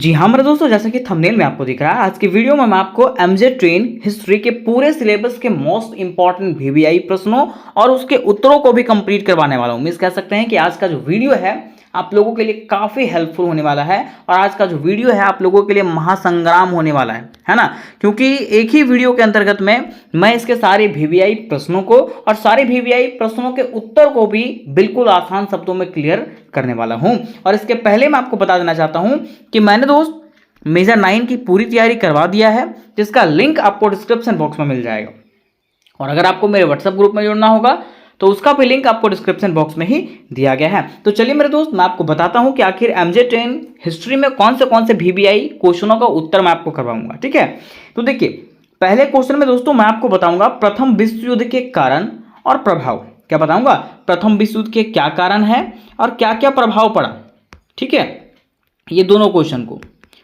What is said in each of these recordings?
जी हाँ मेरे दोस्तों, जैसा कि थंबनेल में आपको दिख रहा है, आज की वीडियो में मैं आपको एमजे ट्रेन हिस्ट्री के पूरे सिलेबस के मोस्ट इंपॉर्टेंट वीवीआई प्रश्नों और उसके उत्तरों को भी कंप्लीट करवाने वाला हूँ। मीन्स कह सकते हैं कि आज का जो वीडियो है आप लोगों के लिए काफ़ी हेल्पफुल होने वाला है और आज का जो वीडियो है आप लोगों के लिए महासंग्राम होने वाला है ना। क्योंकि एक ही वीडियो के अंतर्गत में मैं इसके सारे वीवीआई प्रश्नों को और सारे वीवीआई प्रश्नों के उत्तर को भी बिल्कुल आसान शब्दों में क्लियर करने वाला हूं। और इसके पहले मैं आपको बता देना चाहता हूं कि मैंने दोस्त मेजर 9 की पूरी तैयारी करवा दिया है, जिसका लिंक आपको डिस्क्रिप्शन बॉक्स में मिल जाएगा। और अगर आपको मेरे व्हाट्सएप ग्रुप में जुड़ना होगा तो उसका भी लिंक आपको डिस्क्रिप्शन बॉक्स में ही दिया गया है। तो चलिए मेरे दोस्त, मैं आपको बताता हूं कि आखिर एमजे ट्रेन हिस्ट्री में कौन से वीवीआई क्वेश्चनों का उत्तर मैं आपको करवाऊंगा। ठीक है, तो देखिए पहले क्वेश्चन में दोस्तों मैं आपको बताऊंगा प्रथम विश्व युद्ध के कारण और प्रभाव। क्या बताऊंगा? प्रथम विश्व युद्ध के क्या कारण है और क्या क्या प्रभाव पड़ा। ठीक है, ये दोनों क्वेश्चन को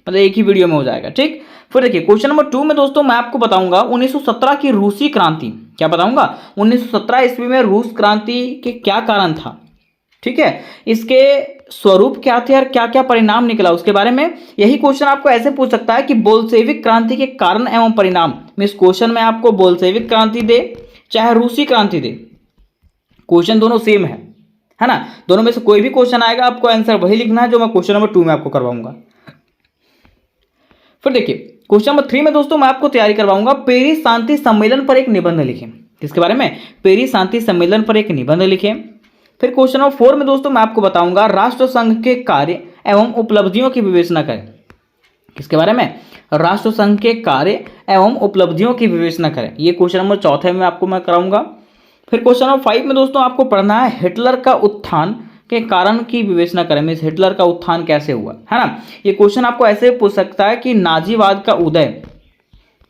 मतलब एक ही वीडियो में हो जाएगा। ठीक, फिर देखिए क्वेश्चन नंबर 2 में दोस्तों मैं आपको बताऊंगा 1917 की रूसी क्रांति। क्या बताऊंगा? 1917 ईस्वी में रूस क्रांति के क्या कारण था। ठीक है, इसके स्वरूप क्या थे और क्या क्या परिणाम निकला उसके बारे में। यही क्वेश्चन आपको ऐसे पूछ सकता है कि बोल्शेविक क्रांति के कारण एवं परिणाम। इस क्वेश्चन में आपको बोल्शेविक क्रांति दे चाहे रूसी क्रांति दे, क्वेश्चन दोनों सेम है ना। दोनों में से कोई भी क्वेश्चन आएगा आपको आंसर वही लिखना है जो मैं क्वेश्चन नंबर 2 में आपको करवाऊंगा। फिर देखिए क्वेश्चन नंबर 3 में दोस्तों मैं आपको तैयारी करवाऊंगा पेरिस शांति सम्मेलन पर एक निबंध लिखें। किसके बारे में? पेरिस शांति सम्मेलन पर एक निबंध लिखें। फिर क्वेश्चन नंबर 4 में दोस्तों मैं आपको बताऊंगा राष्ट्र संघ के कार्य एवं उपलब्धियों की विवेचना करें। किसके बारे में? राष्ट्र संघ के कार्य एवं उपलब्धियों की विवेचना करें। ये क्वेश्चन नंबर 4 में आपको मैं कराऊंगा। फिर क्वेश्चन नंबर 5 में दोस्तों आपको पढ़ना है हिटलर का उत्थान के कारण की विवेचना करें। मीन्स हिटलर का उत्थान कैसे हुआ, है ना। ये क्वेश्चन आपको ऐसे पूछ सकता है कि नाजीवाद का उदय।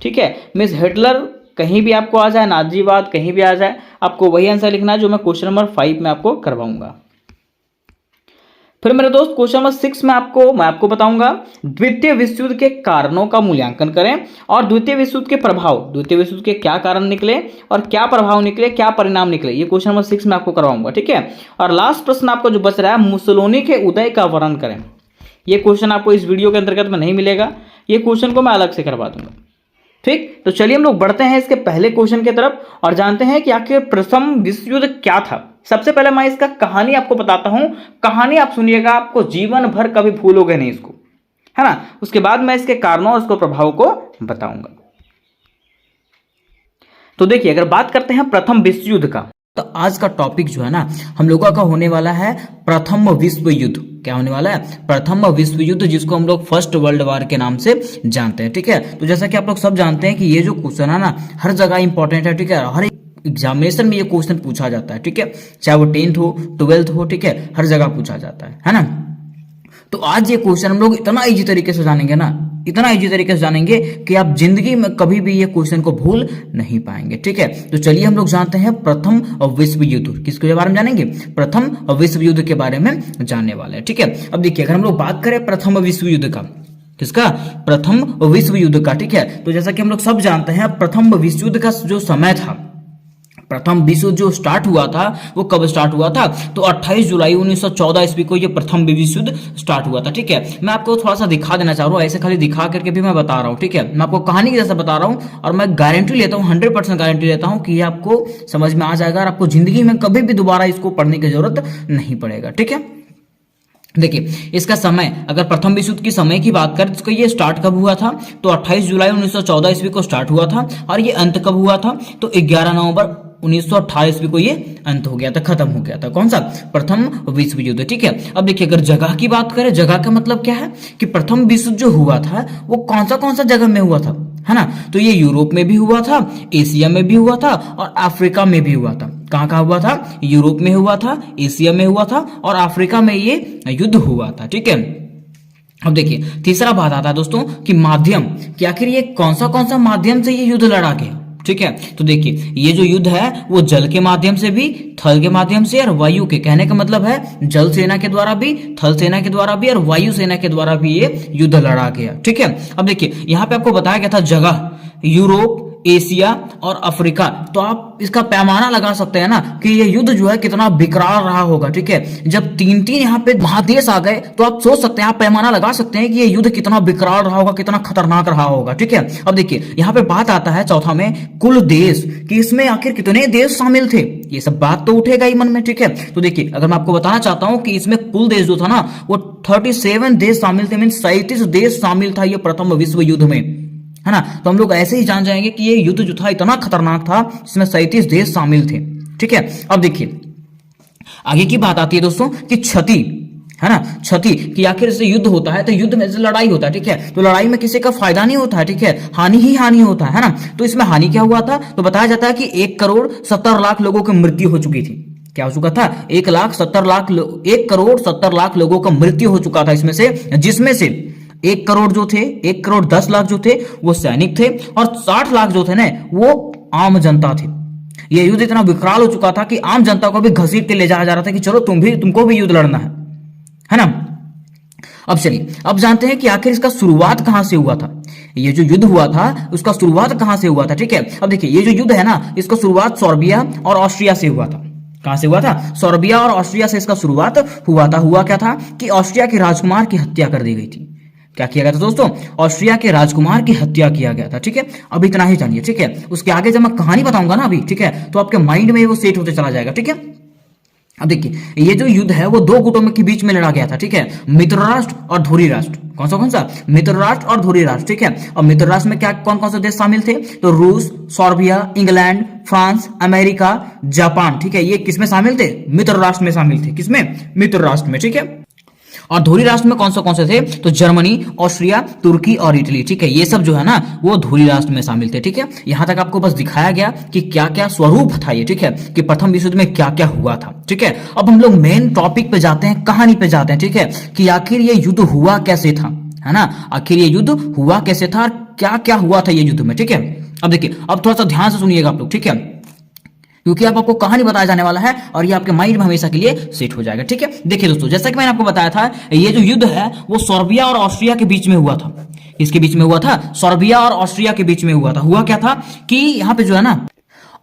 ठीक है, मीन्स हिटलर कहीं भी आपको आ जाए, नाजीवाद कहीं भी आ जाए, आपको वही आंसर लिखना है जो मैं क्वेश्चन नंबर 5 में आपको करवाऊंगा। फिर मेरे दोस्त क्वेश्चन नंबर 6 में मैं आपको बताऊंगा द्वितीय विश्व युद्ध के कारणों का मूल्यांकन करें और द्वितीय विश्व युद्ध के प्रभाव। द्वितीय विश्व युद्ध के क्या कारण निकले और क्या प्रभाव निकले, क्या परिणाम निकले, ये क्वेश्चन नंबर 6 में आपको करवाऊंगा। ठीक है, और लास्ट प्रश्न आपको जो बच रहा है मुसोलिनी के उदय का वर्णन करें। ये क्वेश्चन आपको इस वीडियो के अंतर्गत में नहीं मिलेगा, ये क्वेश्चन को मैं अलग से करवा दूंगा। ठीक, तो चलिए हम लोग बढ़ते हैं इसके पहले क्वेश्चन की तरफ और जानते हैं कि आखिर प्रथम विश्व युद्ध क्या था। सबसे पहले मैं इसका कहानी आपको बताता हूं। कहानी आप सुनिएगा, आपको जीवन भर कभी भूलोगे नहीं इसको, है ना। उसके बाद मैं इसके कारणों और उसको प्रभाव को बताऊंगा। तो देखिए अगर बात करते हैं प्रथम विश्व युद्ध का, तो आज का टॉपिक जो है ना हम लोगों का होने वाला है प्रथम विश्व युद्ध। क्या होने वाला है? प्रथम विश्व युद्ध, जिसको हम लोग फर्स्ट वर्ल्ड वार के नाम से जानते हैं। ठीक है, तो जैसा कि आप लोग सब जानते हैं कि ये जो क्वेश्चन है ना हर जगह इंपॉर्टेंट है। ठीक है, हर एग्जामिनेशन में ये क्वेश्चन पूछा जाता है। ठीक है, चाहे वो 10th हो 12th हो, ठीक है, हर जगह पूछा जाता है ना। तो आज ये क्वेश्चन हम लोग इतना इजी तरीके से जानेंगे ना, इतना इजी तरीके से जानेंगे कि आप जिंदगी में कभी भी ये क्वेश्चन को भूल नहीं पाएंगे। ठीक है, तो चलिए हम लोग जानते हैं प्रथम विश्व युद्ध। किसके बारे में जानेंगे? प्रथम विश्व युद्ध के बारे में जानने वाले हैं। ठीक है, अब देखिए अगर हम लोग बात करें प्रथम विश्व युद्ध का, किसका? प्रथम विश्व युद्ध का। ठीक है, तो जैसा कि हम लोग सब जानते हैं प्रथम विश्व युद्ध का जो समय था, प्रथम विश्व जो स्टार्ट हुआ था वो कब स्टार्ट हुआ था? तो 28 जुलाई 1914 ईस्वी को ये प्रथम विश्व युद्ध स्टार्ट हुआ था। ठीक है, मैं आपको थोड़ा सा दिखा देना चाह रहा हूँ, ऐसे खाली दिखा करके भी मैं बता रहा हूँ। ठीक है, मैं आपको कहानी की जैसा बता रहा हूँ और मैं गारंटी लेता हूँ, 100% गारंटी लेता हूँ कि ये आपको समझ में आ जाएगा और आपको जिंदगी में कभी भी दोबारा इसको पढ़ने की जरूरत नहीं पड़ेगा। ठीक है, देखिए इसका समय, अगर प्रथम विश्व युद्ध की समय की बात करें तो ये स्टार्ट कब हुआ था? तो 28 जुलाई 1914 ईस्वी को स्टार्ट हुआ था और ये अंत कब हुआ था? तो 11 नवंबर 1918 ईस्वी को ये अंत हो गया था, खत्म हो गया था। कौन सा? प्रथम विश्व युद्ध। ठीक है, अब देखिए अगर जगह की बात करें, जगह का मतलब क्या है कि प्रथम विश्व जो हुआ था वो कौन सा जगह में हुआ था, है ना। तो ये यूरोप में भी हुआ था, एशिया में भी हुआ था और अफ्रीका में भी हुआ था। कहाँ हुआ था? यूरोप में हुआ था, एशिया में हुआ था और अफ्रीका में ये युद्ध हुआ था। ठीक है, अब देखिए तीसरा बात आता है दोस्तों कि माध्यम, कि आखिर ये कौन सा माध्यम से ये युद्ध लड़ा गया। ठीक है, तो देखिए ये जो युद्ध है वो जल के माध्यम से भी, थल के माध्यम से और वायु के, कहने का मतलब है जल सेना के द्वारा भी, थल सेना के द्वारा भी और वायु सेना के द्वारा भी ये युद्ध लड़ा गया। ठीक है, अब देखिए यहाँ पे आपको बताया गया था जगह यूरोप, एशिया और अफ्रीका। तो आप इसका पैमाना लगा सकते हैं ना कि ये युद्ध जो है कितना विकराल रहा होगा। ठीक है, जब तीन तीन यहाँ पे महादेश आ गए तो आप सोच सकते हैं, आप पैमाना लगा सकते हैं कि ये युद्ध कितना विकराल रहा होगा, कितना खतरनाक रहा होगा। ठीक है, अब देखिए यहाँ पे बात आता है चौथा में कुल देश, कि इसमें आखिर कितने देश शामिल थे, ये सब बात तो उठेगा ही मन में। ठीक है, तो देखिए अगर मैं आपको बताना चाहता हूं कि इसमें कुल देश जो था ना वो 37 देश शामिल थे, मीन 37 देश शामिल था ये प्रथम विश्व युद्ध में, है ना। तो हम लोग ऐसे ही जान जाएंगे कि ये युद्ध जो था इतना खतरनाक था, इसमें 37 देश शामिल थे। ठीक है, अब देखिए आगे की बात आती है दोस्तों कि क्षति, है ना, क्षति कि आखिर से युद्ध होता है तो युद्ध में से लड़ाई होता है। ठीक है, तो लड़ाई में किसी का फायदा नहीं होता है। ठीक है, हानि ही हानि होता है ना। तो इसमें हानि क्या हुआ था, तो बताया जाता है कि 1,70,00,000 लोगों की मृत्यु हो चुकी थी। क्या हो चुका था, 1,70,00,000 लोगों का मृत्यु हो चुका था इसमें से, जिसमें से 1 करोड़ जो थे, 1,10,00,000 जो थे वो सैनिक थे, और 60 लाख जो थे ना वो आम जनता थे। ये युद्ध इतना विकराल हो चुका था कि आम जनता को भी घसीट के ले जाया जा रहा था कि चलो तुमको भी युद्ध लड़ना है ना। अब चलिए अब जानते हैं कि आखिर इसका शुरुआत कहां से हुआ था, ये जो युद्ध हुआ था उसका शुरुआत कहां से हुआ था। ठीक है, अब देखिए ये जो युद्ध है ना इसका शुरुआत सर्बिया और ऑस्ट्रिया से हुआ था। कहां से हुआ था, सर्बिया और ऑस्ट्रिया से इसका शुरुआत हुआ था। हुआ क्या था कि ऑस्ट्रिया के राजकुमार की हत्या कर दी गई थी। क्या किया गया था दोस्तों, ऑस्ट्रिया के राजकुमार की हत्या किया गया था। ठीक है, अब इतना ही जानिए। ठीक है, उसके आगे जब मैं कहानी बताऊंगा ना अभी, ठीक है, तो आपके माइंड में वो सेट होते चला जाएगा। ठीक है, अब देखिए ये जो युद्ध है वो दो गुटों के बीच में लड़ा गया था। ठीक है, मित्र राष्ट्र और धुरी राष्ट्र। कौन सा, मित्र राष्ट्र और धुरी राष्ट्र। ठीक है, और मित्र राष्ट्र में क्या कौन कौन से देश शामिल थे, तो रूस, Serbia, England, France, America, Japan. ठीक है, ये किसमें शामिल थे, मित्र राष्ट्र में शामिल थे। किसमें, मित्र राष्ट्र में। ठीक है, और धुरी राष्ट्र में कौन से थे, तो जर्मनी, ऑस्ट्रिया, तुर्की और इटली। ठीक है, ये सब जो है ना वो धुरी राष्ट्र में शामिल थे। ठीक है, यहां तक आपको बस दिखाया गया कि क्या क्या स्वरूप था ये। ठीक है, कि प्रथम विश्व युद्ध में क्या क्या हुआ था। ठीक है, अब हम लोग मेन टॉपिक पे जाते हैं, कहानी पे जाते हैं। ठीक है, कि आखिर ये युद्ध हुआ कैसे था, है ना, आखिर ये युद्ध हुआ कैसे था और क्या क्या हुआ था ये युद्ध में। ठीक है, अब देखिए अब थोड़ा सा ध्यान से सुनिएगा आप लोग। ठीक है, क्योंकि अब आपको कहानी बताया जाने वाला है और ये आपके माइंड में हमेशा के लिए सेट हो जाएगा। ठीक है, देखिए दोस्तों जैसा कि मैंने आपको बताया था ये जो युद्ध है वो सर्बिया और ऑस्ट्रिया के बीच में हुआ था। इसके बीच में हुआ था, सर्बिया और ऑस्ट्रिया के बीच में हुआ था। हुआ क्या था कि यहाँ पे जो है ना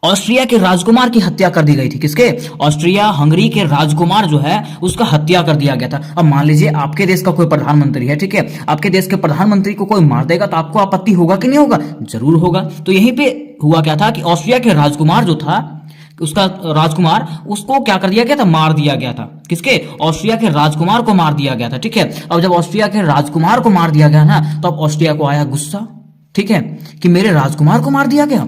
ऑस्ट्रिया के राजकुमार की हत्या कर दी गई थी। किसके, ऑस्ट्रिया हंगरी के राजकुमार जो है उसका हत्या कर दिया गया था। अब मान लीजिए आपके देश का कोई प्रधानमंत्री है, ठीक है, आपके देश के प्रधानमंत्री को कोई मार देगा तो आपको आपत्ति होगा कि नहीं होगा, जरूर होगा। तो यहीं पे हुआ क्या था कि ऑस्ट्रिया के राजकुमार जो था उसका राजकुमार उसको क्या कर दिया गया था, मार दिया गया था। किसके, ऑस्ट्रिया के राजकुमार को मार दिया गया था। ठीक है, अब जब ऑस्ट्रिया के राजकुमार को मार दिया गया ना तो अब ऑस्ट्रिया को आया गुस्सा, ठीक है, कि मेरे राजकुमार को मार दिया गया।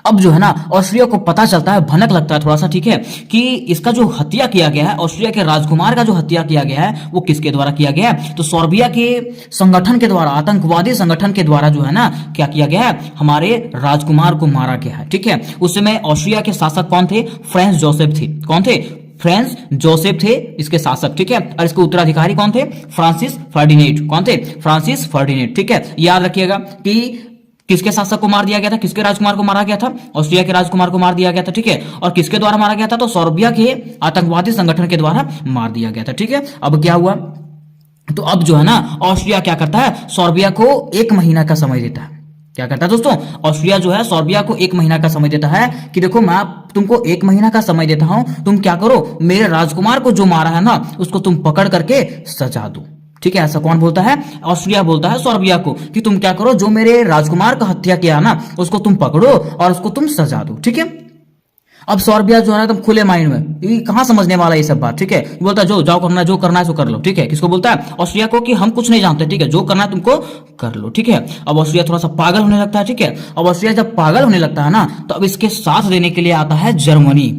अब जो है ना ऑस्ट्रिया को पता चलता है, भनक लगता है थोड़ा सा, ठीक है, कि इसका जो हत्या किया गया है, ऑस्ट्रिया के राजकुमार का जो हत्या किया गया है वो किसके द्वारा किया गया है, तो सर्बिया के संगठन के द्वारा, आतंकवादी संगठन के द्वारा जो है ना क्या किया गया है, हमारे राजकुमार को मारा गया है। ठीक है, उस समय ऑस्ट्रिया के शासक कौन थे, फ्रांस जोसेफ थे। कौन थे, फ्रांस जोसेफ थे इसके शासक। ठीक है, और इसके उत्तराधिकारी कौन थे, फ्रांसिस फर्डिनेंट। कौन थे, फ्रांसिस फर्डिनेंट। ठीक है, याद रखिएगा कि किसके शासक को मार दिया गया था, किसके राजकुमार को मारा गया था, ऑस्ट्रिया के राजकुमार को मार दिया गया था। ठीक है, और किसके द्वारा मारा गया था, तो सर्बिया के आतंकवादी संगठन के द्वारा मार दिया गया था। ठीक है, अब क्या हुआ, तो अब जो है ना ऑस्ट्रिया क्या करता है, सर्बिया को 1 महीना का समय देता है। क्या करता है दोस्तों, ऑस्ट्रिया जो है सर्बिया को 1 महीना का समय देता है कि देखो मैं तुमको 1 महीना का समय देता हूं, तुम क्या करो, मेरे राजकुमार को जो मारा है ना उसको तुम पकड़ करके सजा दो। ठीक है, ऐसा कौन बोलता है, ऑस्ट्रिया बोलता है सर्बिया को कि तुम क्या करो, जो मेरे राजकुमार का हत्या किया ना उसको तुम पकड़ो और उसको तुम सजा दो। ठीक है, अब सर्बिया जो है ना एकदम खुले माइंड में, ये कहां समझने वाला ये सब बात। ठीक है, बोलता है जो जाओ करना जो करना है सो कर लो। ठीक है, किसको बोलता है, ऑस्ट्रिया को, कि हम कुछ नहीं जानते, ठीक है, जो करना है तुमको कर लो। ठीक है, अब ऑस्ट्रिया थोड़ा सा पागल होने लगता है। ठीक है, अब ऑस्ट्रिया जब पागल होने लगता है ना तो अब इसके साथ देने के लिए आता है जर्मनी।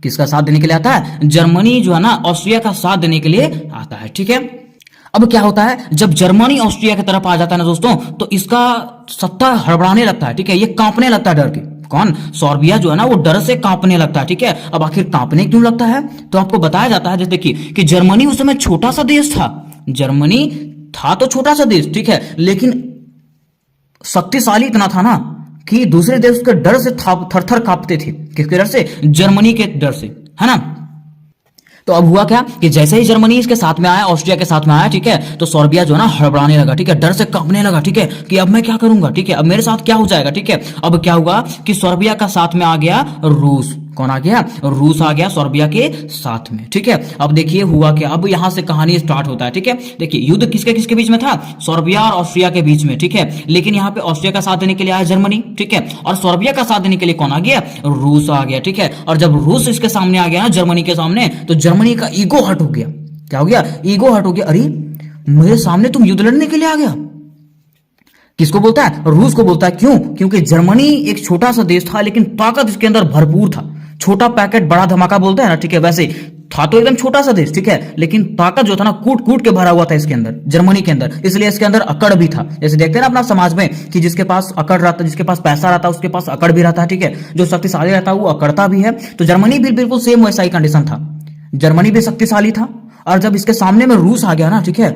किसका साथ देने के लिए आता है, जर्मनी जो है ना ऑस्ट्रिया का साथ देने के लिए आता है। ठीक है, अब क्या होता है, जब जर्मनी ऑस्ट्रिया की तरफ आ जाता है ना दोस्तों तो इसका सत्ता हड़बड़ाने लगता है। ठीक है, ये कांपने लगता है डर के। कौन, सर्बिया जो है ना वो डर से कांपने लगता है। ठीक है, अब आखिर कांपने क्यों लगता है, तो आपको बताया जाता है, जैसे देखिए कि जर्मनी उस समय छोटा सा देश था, जर्मनी था तो छोटा सा देश, ठीक है, लेकिन शक्तिशाली इतना था ना कि दूसरे देश के डर से थर थर कांपते थे। किसके डर से, जर्मनी के डर से, है ना। तो अब हुआ क्या कि जैसे ही जर्मनी इसके साथ में आया, ऑस्ट्रिया के साथ में आया, ठीक है, तो सर्बिया जो है ना हड़बड़ाने लगा, ठीक है, डर से कांपने लगा, ठीक है, कि अब मैं क्या करूंगा, ठीक है, अब मेरे साथ क्या हो जाएगा, ठीक है। अब क्या हुआ कि सर्बिया का साथ में आ गया रूस। कौन आ गया? रूस आ गया सर्बिया के साथ में, ठीक है। अब देखिए हुआ क्या, अब यहां से कहानी स्टार्ट होता है, ठीक है। देखिए युद्ध किसके किसके बीच में था? सर्बिया और ऑस्ट्रिया के बीच में, ठीक है। लेकिन यहाँ पे ऑस्ट्रिया का साथ देने के लिए आया जर्मनी, ठीक है, और सर्बिया का साथ देने के लिए कौन आ गया? रूस आ गया, ठीक है। और जब रूस इसके सामने आ गया ना, जर्मनी के सामने, तो जर्मनी का ईगो हट हो गया। क्या हो गया? ईगो हट हो गया। अरे मेरे सामने तुम युद्ध लड़ने के लिए आ गया। किसको बोलता है? रूस को बोलता है। क्यों? क्योंकि जर्मनी एक छोटा सा देश था, लेकिन ताकत इसके अंदर भरपूर था। छोटा पैकेट बड़ा धमाका बोलते हैं ना, ठीक है, वैसे था तो एकदम छोटा सा देश, ठीक है, लेकिन ताकत जो था ना कूट कूट के भरा हुआ था इसके अंदर, जर्मनी के अंदर। इसलिए इसके अंदर अकड़ भी था। जैसे देखते हैं ना अपना समाज में कि जिसके पास अकड़ रहता, जिसके पास पैसा रहता है, उसके पास अकड़ भी रहता है, ठीक है। जो शक्तिशाली रहता है वो अकड़ता भी है। तो जर्मनी भी बिल्कुल सेम वैसा ही कंडीशन था। जर्मनी भी शक्तिशाली था, और जब इसके सामने में रूस आ गया ना, ठीक है,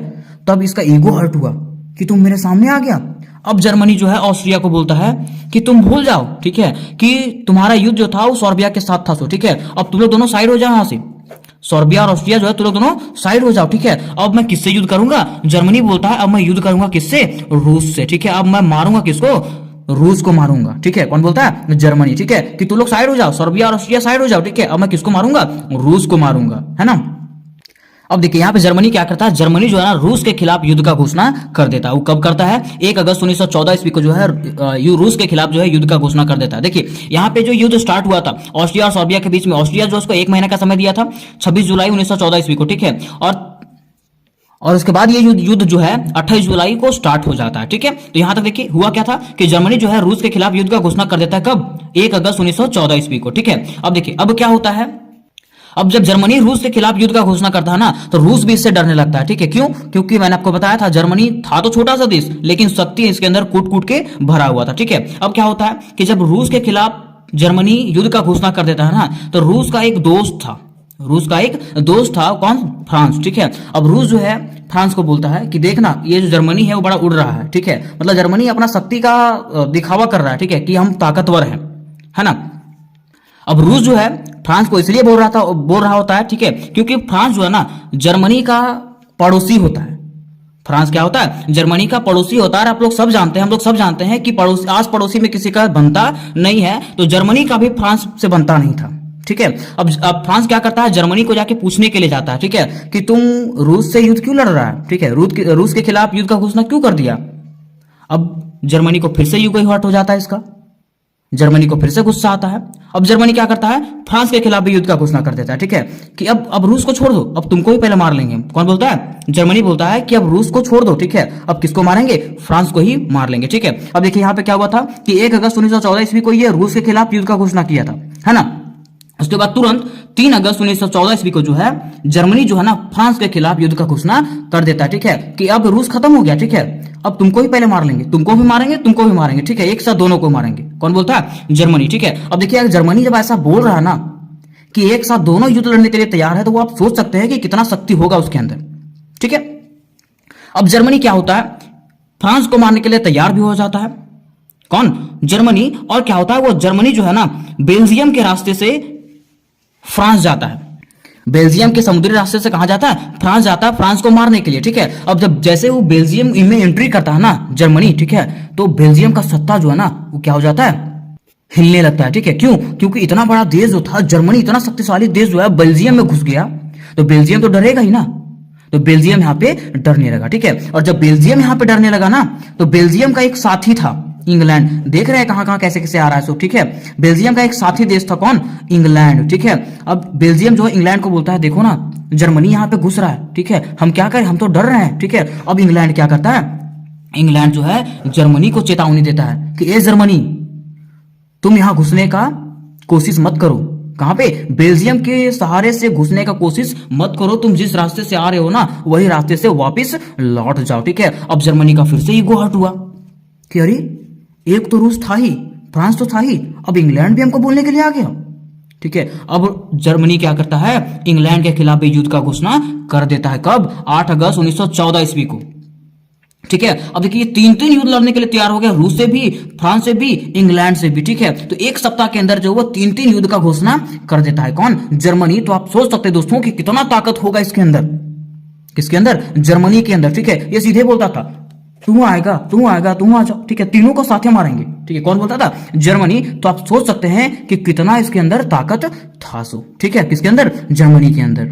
तब इसका ईगो हर्ट हुआ कि तुम मेरे सामने आ गया। अब जर्मनी जो है ऑस्ट्रिया को बोलता है कि तुम भूल जाओ, ठीक है, कि तुम्हारा युद्ध जो था वो सर्बिया के साथ था, सो ठीक है, अब तुम लोग दोनों साइड हो जाओ यहां से। सर्बिया और ऑस्ट्रिया जो है तुम लोग दोनों साइड हो जाओ, ठीक है। अब मैं किससे युद्ध करूंगा? जर्मनी बोलता है अब मैं युद्ध करूंगा किससे? रूस से, ठीक है। अब मैं मारूंगा किसको? रूस को मारूंगा, ठीक है। कौन बोलता है? जर्मनी, ठीक है, कि तुम लोग साइड हो जाओ, सर्बिया और ऑस्ट्रिया साइड हो जाओ, ठीक है। अब मैं किसको मारूंगा? रूस को मारूंगा, है ना। अब देखिए यहाँ पे जर्मनी क्या करता है, जर्मनी जो है ना रूस के खिलाफ युद्ध का घोषणा कर देता है। वो कब करता है? 1 अगस्त 1914 ईस्वी को जो है रूस के खिलाफ जो है युद्ध का घोषणा कर देता है। देखिए यहाँ पे जो युद्ध स्टार्ट हुआ था ऑस्ट्रिया और सर्बिया के बीच में, ऑस्ट्रिया जो उसको 1 महीना का समय दिया था, 26 जुलाई 1914 ईस्वी को, ठीक है, और उसके बाद ये युद्ध जो है 28 जुलाई को स्टार्ट हो जाता है, ठीक है। तो यहां तक देखिए हुआ क्या था कि जर्मनी जो है रूस के खिलाफ युद्ध का घोषणा कर देता है। कब? 1 अगस्त 1914 ईस्वी को, ठीक है। अब देखिए अब क्या होता है, अब जब जर्मनी रूस के खिलाफ युद्ध का घोषणा करता है ना, तो रूस भी इससे डरने लगता है, ठीक है। क्यों? क्योंकि मैंने आपको बताया था जर्मनी था तो छोटा सा देश, लेकिन शक्ति इसके अंदर कूट कूट के भरा हुआ था, ठीक है। अब क्या होता है कि जब रूस के खिलाफ जर्मनी युद्ध का घोषणा कर देता है ना, तो रूस का एक दोस्त था, कौन? फ्रांस, ठीक है। अब रूस जो है फ्रांस को बोलता है कि देखना ये जो जर्मनी है वो बड़ा उड़ रहा है, ठीक है, मतलब जर्मनी अपना शक्ति का दिखावा कर रहा है, ठीक है, कि हम ताकतवर हैं, है ना। अब रूस जो है फ्रांस को इसलिए बोल रहा होता है, ठीक है, क्योंकि फ्रांस जो है ना जर्मनी का पड़ोसी होता है। फ्रांस क्या होता है? जर्मनी का पड़ोसी होता है। आप लोग सब जानते हैं, हम लोग सब जानते हैं कि पड़ोसी आस पड़ोसी में किसी का बनता नहीं है, तो जर्मनी का भी फ्रांस से बनता नहीं था, ठीक है। अब फ्रांस क्या करता है, जर्मनी को जाके पूछने के लिए जाता है, ठीक है, कि तुम रूस से युद्ध क्यों लड़ रहा है, ठीक है, रूस के खिलाफ युद्ध का घोषणा क्यों कर दिया। अब जर्मनी को फिर से युद्ध हट हो जाता है इसका, जर्मनी को फिर से गुस्सा आता है। अब जर्मनी क्या करता है, फ्रांस के खिलाफ भी युद्ध का घोषणा कर देता है, ठीक है, कि अब रूस को छोड़ दो, अब तुमको ही पहले मार लेंगे। कौन बोलता है? जर्मनी बोलता है कि अब रूस को छोड़ दो, ठीक है, अब किसको मारेंगे? फ्रांस को ही मार लेंगे, ठीक है। अब देखिए यहाँ पे क्या हुआ था कि 1 अगस्त 1914 ईस्वी को ये रूस के खिलाफ युद्ध का घोषणा किया था, है ना। उसके बाद तुरंत 3 अगस्त 1914 ईस्वी को जो है जर्मनी जो है ना फ्रांस के खिलाफ युद्ध का घोषणा कर देता है, ठीक है, कि अब रूस खत्म हो गया, ठीक है, अब तुमको ही पहले मार लेंगे, तुमको भी मारेंगे, ठीक है, एक साथ दोनों को मारेंगे। कौन बोलता है? जर्मनी, ठीक है। अब देखिए जर्मनी जब ऐसा बोल रहा है ना कि एक साथ दोनों युद्ध लड़ने के लिए तैयार है, तो वो आप सोच सकते हैं कि कितना शक्ति होगा उसके अंदर, ठीक है। अब जर्मनी क्या होता है, फ्रांस को मारने के लिए तैयार भी हो जाता है। कौन? जर्मनी। और क्या होता है, वो जर्मनी जो है ना बेल्जियम के रास्ते से फ्रांस जाता है, बेल्जियम के समुद्री रास्ते से कहां जाता है? फ्रांस जाता है, फ्रांस को मारने के लिए, ठीक है। अब जब जैसे वो बेल्जियम में एंट्री करता है ना जर्मनी, ठीक है, तो बेल्जियम का सत्ता जो है ना वो क्या हो जाता है? हिलने लगता है, ठीक है। क्यों? क्योंकि इतना बड़ा देश जो था जर्मनी, इतना शक्तिशाली देश जो है बेल्जियम में घुस गया, तो बेल्जियम तो डरेगा ही ना, तो बेल्जियम यहाँ पे डरने लगा, ठीक है। और जब बेल्जियम यहाँ पे डरने लगा ना, तो बेल्जियम का एक साथी था इंग्लैंड, देख रहे हैं कहां कहां कैसे कैसे आ रहा है सब, ठीक है। बेल्जियम का एक साथी देश था, कौन? इंग्लैंड, ठीक है। अब बेल्जियम जो है इंग्लैंड को बोलता है देखो ना जर्मनी यहाँ पे घुस रहा है, ठीक है, हम क्या करें, हम तो डर रहे हैं, ठीक है। अब इंग्लैंड क्या करता है, इंग्लैंड जो है जर्मनी को चेतावनी देता है कि ए जर्मनी, तुम यहां घुसने का कोशिश मत करो। कहां पे? बेल्जियम के सहारे से घुसने का कोशिश मत करो, तुम जिस रास्ते से आ रहे हो ना वही रास्ते से वापस लौट जाओ, ठीक है। अब जर्मनी का फिर से ईगो हर्ट हुआ कि अरे एक तो रूस था ही, फ्रांस तो था ही, अब इंग्लैंड भी हमको बोलने के लिए आ गया, ठीक है। अब जर्मनी क्या करता है, इंग्लैंड के खिलाफ भी युद्ध का घोषणा कर देता है। कब? 8 अगस्त 1914 ईस्वी को, ठीक है। अब देखिए तीन तीन युद्ध लड़ने के लिए तैयार हो गए, रूस से भी, फ्रांस से भी, इंग्लैंड से भी। ठीक है, तो एक सप्ताह के अंदर जो वो तीन तीन युद्ध का घोषणा कर देता है। कौन? जर्मनी। तो आप सोच सकते हैं दोस्तों कि कितना ताकत होगा इसके अंदर। किसके अंदर? जर्मनी के अंदर। ठीक है, ये सीधे बोलता था तू आएगा, तू आएगा, तू आ जाओ। ठीक है, तीनों को साथ मारेंगे। ठीक है, कौन बोलता था? जर्मनी। तो आप सोच सकते हैं कि कितना इसके अंदर ताकत था सो। ठीक है, किसके अंदर? जर्मनी के अंदर।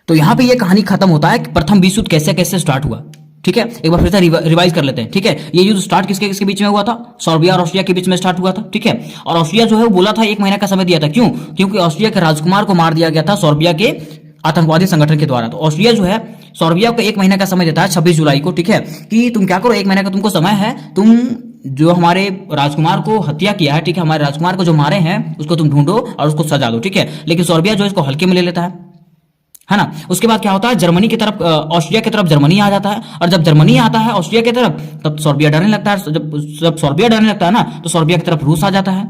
तो यहां पे ये कहानी खत्म होता है कि प्रथम विश्व युद्ध कैसे कैसे स्टार्ट हुआ। ठीक है, एक बार फिर से रिवाइज कर लेते हैं। ठीक है, ये युद्ध स्टार्ट किसके किसके बीच में हुआ था? सर्बिया और ऑस्ट्रिया के बीच में स्टार्ट हुआ था। ठीक है, और ऑस्ट्रिया जो है वो बोला था 1 महीना का समय दिया था। क्यों? क्योंकि ऑस्ट्रिया के राजकुमार को मार दिया गया था सर्बिया के आतंकवादी संगठन के द्वारा। तो ऑस्ट्रिया जो है सर्बिया को 1 महीना का समय देता है 26 जुलाई को। ठीक है, कि तुम क्या करो, 1 महीना का तुमको समय है, तुम जो हमारे राजकुमार को हत्या किया है, ठीक है, हमारे राजकुमार को जो मारे हैं उसको तुम ढूंढो और उसको सजा दो। ठीक है, लेकिन सर्बिया जो इसको हल्के में ले लेता है ना। उसके बाद क्या होता है? जर्मनी की तरफ, ऑस्ट्रिया की तरफ जर्मनी आ जाता है, और जब जर्मनी आता है ऑस्ट्रिया की तरफ तब सर्बिया डरने लगता है। जब सर्बिया डरने लगता है ना तो सर्बिया की तरफ रूस आ जाता है।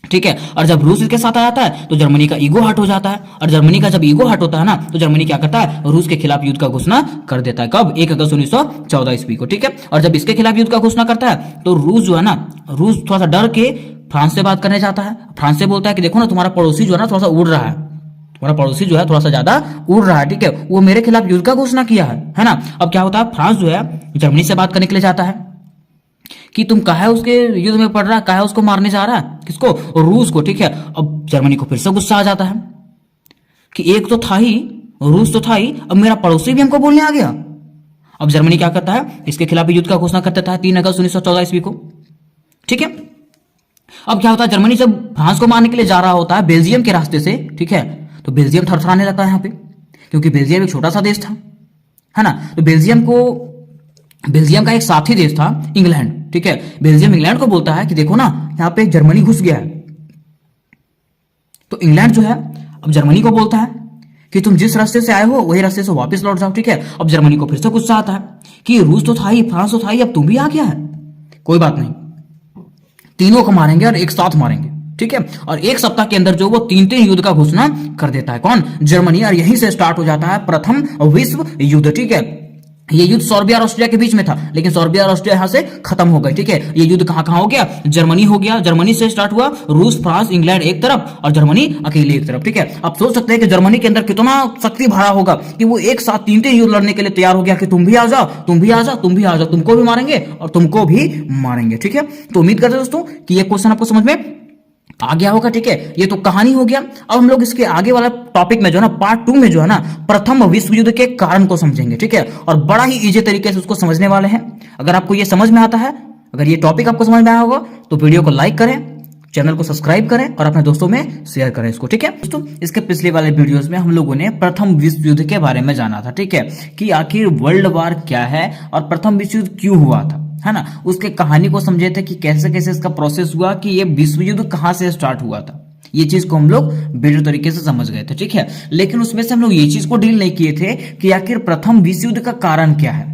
ठीक है, और जब रूस इसके साथ आ जाता है तो जर्मनी का ईगो हट हो जाता है, और जर्मनी का जब ईगो हट होता है ना तो जर्मनी क्या करता है? रूस के खिलाफ युद्ध का घोषणा कर देता है। कब? 1 अगस्त 1914 ईस्वी को। ठीक है, और जब इसके खिलाफ युद्ध का घोषणा करता है तो रूस जो है ना, रूस थोड़ा सा डर के फ्रांस से बात करने जाता है। फ्रांस से बोलता है कि देखो ना, तुम्हारा पड़ोसी जो है ना थोड़ा सा उड़ रहा है, तुम्हारा पड़ोसी जो है थोड़ा सा ज्यादा उड़ रहा है। ठीक है, वो मेरे खिलाफ युद्ध का घोषणा किया है ना। अब क्या होता है? फ्रांस जो है जर्मनी से बात करने के लिए जाता है कि तुम काहे उसके युद्ध में पड़ रहा है, काहे उसको मारने जा रहा है? किसको? रूस को। ठीक है, अब जर्मनी को फिर से गुस्सा आ जाता है कि एक तो था ही, रूस तो था ही, अब मेरा पड़ोसी भी हमको बोलने आ गया। अब जर्मनी क्या करता है? इसके खिलाफ युद्ध का घोषणा कर देता है 3 अगस्त 1914 ईस्वी को। ठीक है, अब क्या होता है? जर्मनी जब फ्रांस को मारने के लिए जा रहा होता है बेल्जियम के रास्ते से, ठीक है, तो बेल्जियम थरथराने लगता है यहाँ पे, क्योंकि बेल्जियम एक छोटा सा देश था, है ना। तो बेल्जियम का एक साथी देश था इंग्लैंड। ठीक है, बेल्जियम इंग्लैंड को बोलता है कि देखो ना, यहां पे जर्मनी घुस गया है। तो इंग्लैंड जो है अब जर्मनी को बोलता है कि तुम जिस रास्ते से आए हो वही रास्ते से वापस लौट जाओ। ठीक है, अब जर्मनी को फिर से गुस्सा आता है कि रूस तो था ही, फ्रांस तो था ही, अब तुम भी आ गया है। कोई बात नहीं, तीनों को मारेंगे और एक साथ मारेंगे। ठीक है, और एक सप्ताह के अंदर जो वो तीन तीन युद्ध का घोषणा कर देता है। कौन? जर्मनी। और यहीं से स्टार्ट हो जाता है प्रथम विश्व युद्ध। ठीक है, ये युद्ध सर्बिया और ऑस्ट्रिया के बीच में था, लेकिन सर्बिया और ऑस्ट्रिया यहां से खत्म हो गए। ठीक है, ये युद्ध कहां कहां हो गया? जर्मनी हो गया, जर्मनी से स्टार्ट हुआ, रूस, फ्रांस, इंग्लैंड एक तरफ और जर्मनी अकेले एक तरफ। ठीक है, आप सोच सकते हैं कि जर्मनी के अंदर कितना शक्ति भरा होगा कि वो एक साथ तीन तीन युद्ध लड़ने के लिए तैयार हो गया कि तुम भी आ जाओ, तुम भी आ जाओ, तुम भी आ जाओ, तुमको भी मारेंगे और तुमको भी मारेंगे। ठीक है, तो उम्मीद करते हैं दोस्तों कि ये क्वेश्चन आपको समझ में आ गया होगा। ठीक है, ये तो कहानी हो गया। अब हम लोग इसके आगे वाला टॉपिक में जो है ना, पार्ट 2 में जो है ना, प्रथम विश्व युद्ध के कारण को समझेंगे। ठीक है, और बड़ा ही इजी तरीके से उसको समझने वाले हैं। अगर आपको ये समझ में आता है, अगर ये टॉपिक आपको समझ में आया होगा तो वीडियो को लाइक करें, चैनल को सब्सक्राइब करें और अपने दोस्तों में शेयर करें इसको। ठीक है दोस्तों, इसके पिछले वाले वीडियोस में हम लोगों ने प्रथम विश्व युद्ध के बारे में जाना था। ठीक है, कि आखिर वर्ल्ड वार क्या है और प्रथम विश्व युद्ध क्यों हुआ था, है ना। उसके कहानी को समझे थे कि कैसे कैसे इसका प्रोसेस हुआ, कि ये विश्व युद्ध कहां से स्टार्ट हुआ था। ये चीज को हम लोग बेटर तरीके से समझ गए थे। ठीक है, लेकिन उसमें से हम लोग ये चीज को डील नहीं किए थे कि आखिर प्रथम विश्व युद्ध का कारण क्या है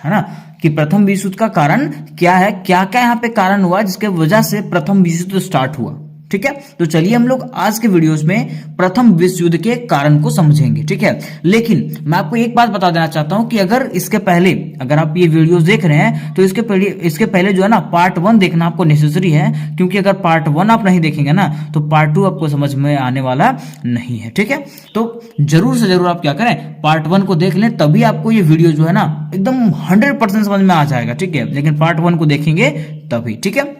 ना, कि प्रथम विश्व युद्ध का कारण क्या है, क्या क्या यहाँ पे कारण हुआ जिसके वजह से प्रथम विश्व युद्ध स्टार्ट हुआ। ठीक है, तो चलिए हम लोग आज के वीडियोस में प्रथम विश्व युद्ध के कारण को समझेंगे। ठीक है, लेकिन मैं आपको एक बात बता देना चाहता हूं कि अगर इसके पहले, अगर आप ये वीडियोस देख रहे हैं तो इसके पहले जो है ना, पार्ट 1 देखना आपको नेसेसरी है, क्योंकि अगर पार्ट 1 आप नहीं देखेंगे ना तो पार्ट 2 आपको समझ में आने वाला नहीं है। ठीक है, तो जरूर से जरूर आप क्या करें, पार्ट 1 को देख लें, तभी आपको ये वीडियो जो है ना एकदम 100% समझ में आ जाएगा। ठीक है, लेकिन पार्ट 1 को देखेंगे तभी। ठीक है,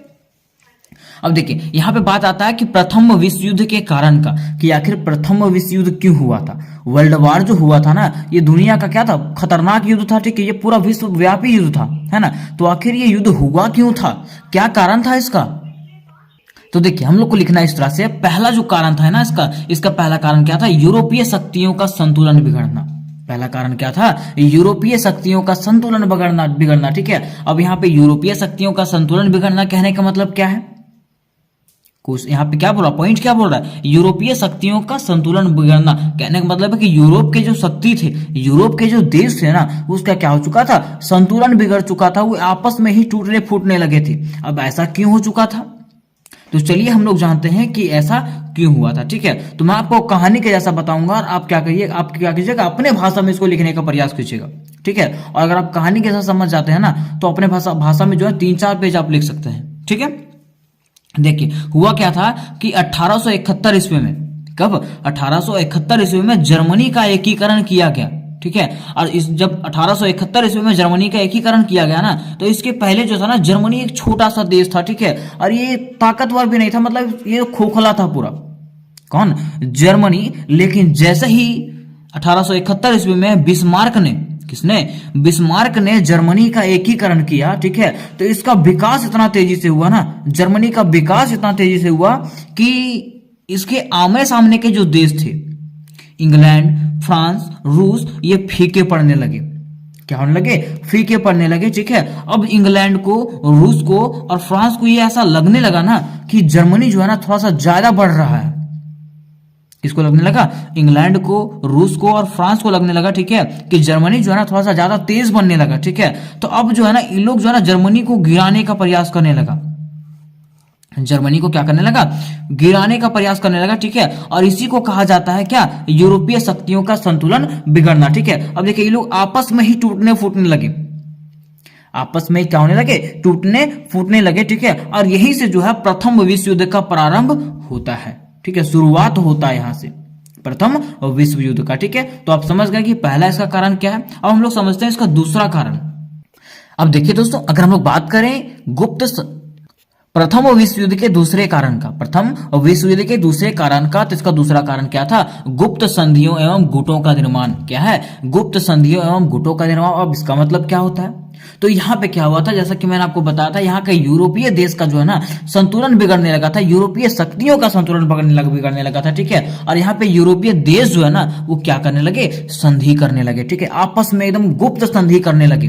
अब देखिए यहां पे बात आता है कि प्रथम विश्व युद्ध के कारण का, कि आखिर प्रथम विश्व युद्ध क्यों हुआ था। वर्ल्ड वार जो हुआ था ना, ये दुनिया का क्या था, खतरनाक युद्ध था। ठीक है, ये पूरा विश्व व्यापी युद्ध था, है ना। तो आखिर ये युद्ध हुआ क्यों था, क्या कारण था इसका। तो देखिए हम लोग को लिखना इस तरह से, पहला जो कारण था ना इसका पहला कारण क्या था, यूरोपीय शक्तियों का संतुलन बिगड़ना। पहला कारण क्या था, यूरोपीय शक्तियों का संतुलन बिगड़ना। ठीक है, अब यहाँ पे यूरोपीय शक्तियों का संतुलन बिगड़ना कहने का मतलब क्या है, यहाँ पे क्या बोल रहा, पॉइंट क्या बोल रहा है, यूरोपीय शक्तियों का संतुलन बिगड़ना। कहने का मतलब है कि यूरोप के जो शक्ति थे, यूरोप के जो देश थे ना, उसका क्या हो चुका था, संतुलन बिगड़ चुका था, वो आपस में ही टूटने फूटने लगे थे। अब ऐसा क्यों हो चुका था, तो चलिए हम लोग जानते हैं कि ऐसा क्यों हुआ था। ठीक है, तो मैं आपको कहानी के जैसा बताऊंगा और आप क्या करिए, आप क्या कीजिएगा, अपने भाषा में इसको लिखने का प्रयास कीजिएगा। ठीक है। और अगर आप कहानी के साथ समझ जाते हैं ना तो अपने भाषा में जो है 3-4 पेज आप लिख सकते हैं, ठीक है। देखिए हुआ क्या था कि 1871 ईस्वी में, कब 1871 ईस्वी में जर्मनी का एकीकरण किया गया, ठीक है। और इस जब 1871 ईस्वी में जर्मनी का एकीकरण किया गया ना तो इसके पहले जो था ना जर्मनी एक छोटा सा देश था, ठीक है। और ये ताकतवर भी नहीं था, मतलब ये खोखला था पूरा, कौन, जर्मनी। लेकिन जैसे ही 1871 ईस्वी में बिस्मार्क ने, किसने, बिस्मार्क ने जर्मनी का एकीकरण किया, ठीक है। तो इसका विकास इतना तेजी से हुआ ना, जर्मनी का विकास इतना तेजी से हुआ कि इसके आमने सामने के जो देश थे, इंग्लैंड, फ्रांस, रूस, ये फीके पड़ने लगे। क्या होने लगे, फीके पड़ने लगे, ठीक है। अब इंग्लैंड को, रूस को और फ्रांस को ये ऐसा लगने लगा ना कि जर्मनी जो है ना थोड़ा सा ज्यादा बढ़ रहा है। किसको लगने लगा, इंग्लैंड को, रूस को और फ्रांस को लगने लगा, ठीक है, कि जर्मनी जो है ना थोड़ा सा ज्यादा तेज बनने लगा, ठीक है। तो अब जो है ना इन लोग जो है ना जर्मनी को गिराने का प्रयास करने लगा, जर्मनी को क्या करने लगा, गिराने का प्रयास करने लगा, ठीक है। और इसी को कहा जाता है क्या, यूरोपीय शक्तियों का संतुलन बिगड़ना, ठीक है। अब देखिए ये लोग आपस में ही टूटने फूटने लगे, आपस में क्या होने लगे, टूटने फूटने लगे, ठीक है। और यहीं से जो है प्रथम विश्व युद्ध का प्रारंभ होता है, ठीक है, शुरुआत होता है यहां से प्रथम विश्व युद्ध का, ठीक है। तो आप समझ गए कि पहला इसका कारण क्या है। अब हम लोग समझते हैं इसका दूसरा कारण। अब देखिए दोस्तों, अगर हम लोग बात करें प्रथम विश्व युद्ध के दूसरे कारण का, प्रथम विश्व युद्ध के दूसरे कारण का, तो इसका दूसरा कारण क्या था, गुप्त संधियों एवं गुटों का निर्माण। क्या है, गुप्त संधियों एवं गुटों का निर्माण। अब इसका मतलब क्या होता है, तो यहाँ पे क्या हुआ था, जैसा कि मैंने आपको बताया था, यहाँ का यूरोपीय देश का जो है ना संतुलन बिगड़ने लगा था, यूरोपीय शक्तियों का संतुलन बिगड़ने लगा था, ठीक है। और यहाँ पे यूरोपीय देश जो है ना वो क्या करने लगे, संधि करने लगे, ठीक है, आपस में एकदम गुप्त संधि करने लगे,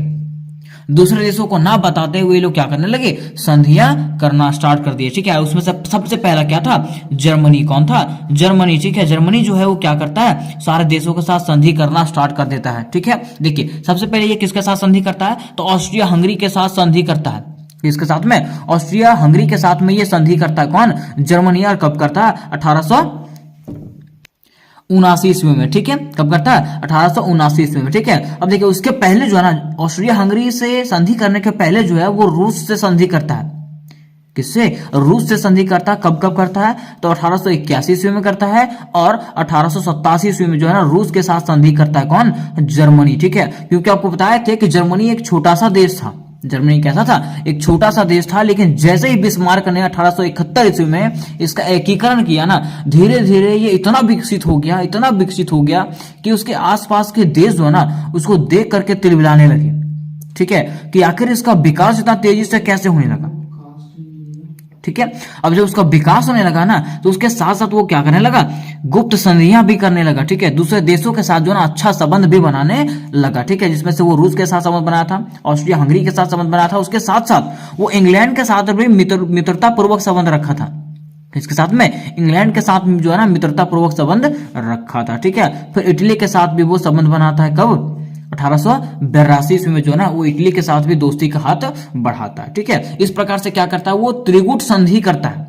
दूसरे देशों को ना बताते हुए लोग क्या करने लगे, संधियां करना स्टार्ट कर दिए, ठीक है। उसमें सबसे पहला क्या था, जर्मनी। कौन था, जर्मनी, ठीक है। जर्मनी जो है वो क्या करता है, सारे देशों के साथ संधि करना स्टार्ट कर देता है, ठीक है। देखिए सबसे पहले ये किसके साथ संधि करता है, तो ऑस्ट्रिया हंगरी के साथ संधि करता है, इसके साथ में, ऑस्ट्रिया हंगरी के साथ में ये संधि करता है, कौन, जर्मनी। और कब करता है, 1879 ईस्वी में, ठीक है। कब करता है, 1879 ईस्वी में, ठीक है। अब देखिए उसके पहले जो है ना ऑस्ट्रिया हंगरी से संधि करने के पहले जो है वो रूस से संधि करता है, किससे, रूस से संधि करता है। कब कब करता है, तो 1881 ईस्वी में करता है। और 1887 ईस्वी में जो है ना रूस के साथ संधि करता है, कौन, जर्मनी, ठीक है। क्योंकि आपको बताया थे कि जर्मनी एक छोटा सा देश था, जर्मनी कैसा था, एक छोटा सा देश था। लेकिन जैसे ही बिस्मार्क ने 1871 ईस्वी में इसका एकीकरण किया ना, धीरे धीरे ये इतना विकसित हो गया, इतना विकसित हो गया कि उसके आसपास के देश जो है ना उसको देख करके तिलमिलाने लगे, ठीक है, कि आखिर इसका विकास इतना तेजी से कैसे होने लगा, ठीक है। अब जब उसका विकास होने लगा ना तो उसके साथ साथ वो क्या करने लगा, गुप्त संधियां भी करने लगा, ठीक है, दूसरे देशों के साथ जो ना अच्छा संबंध भी बनाने लगा, ठीक है। जिसमें से वो रूस के साथ संबंध बनाया था, ऑस्ट्रिया हंगरी के साथ संबंध बनाया था, उसके साथ साथ वो इंग्लैंड के साथ भी मित्रता पूर्वक संबंध रखा था, इसके साथ में इंग्लैंड के साथ जो है ना मित्रता पूर्वक संबंध रखा था, ठीक है। फिर इटली के साथ भी वो संबंध बनाता है, कब, 1882 ईस्वी में जो है ना वो इटली के साथ भी दोस्ती का हाथ बढ़ाता है, ठीक है। इस प्रकार से क्या करता है, वो त्रिगुट संधि करता है।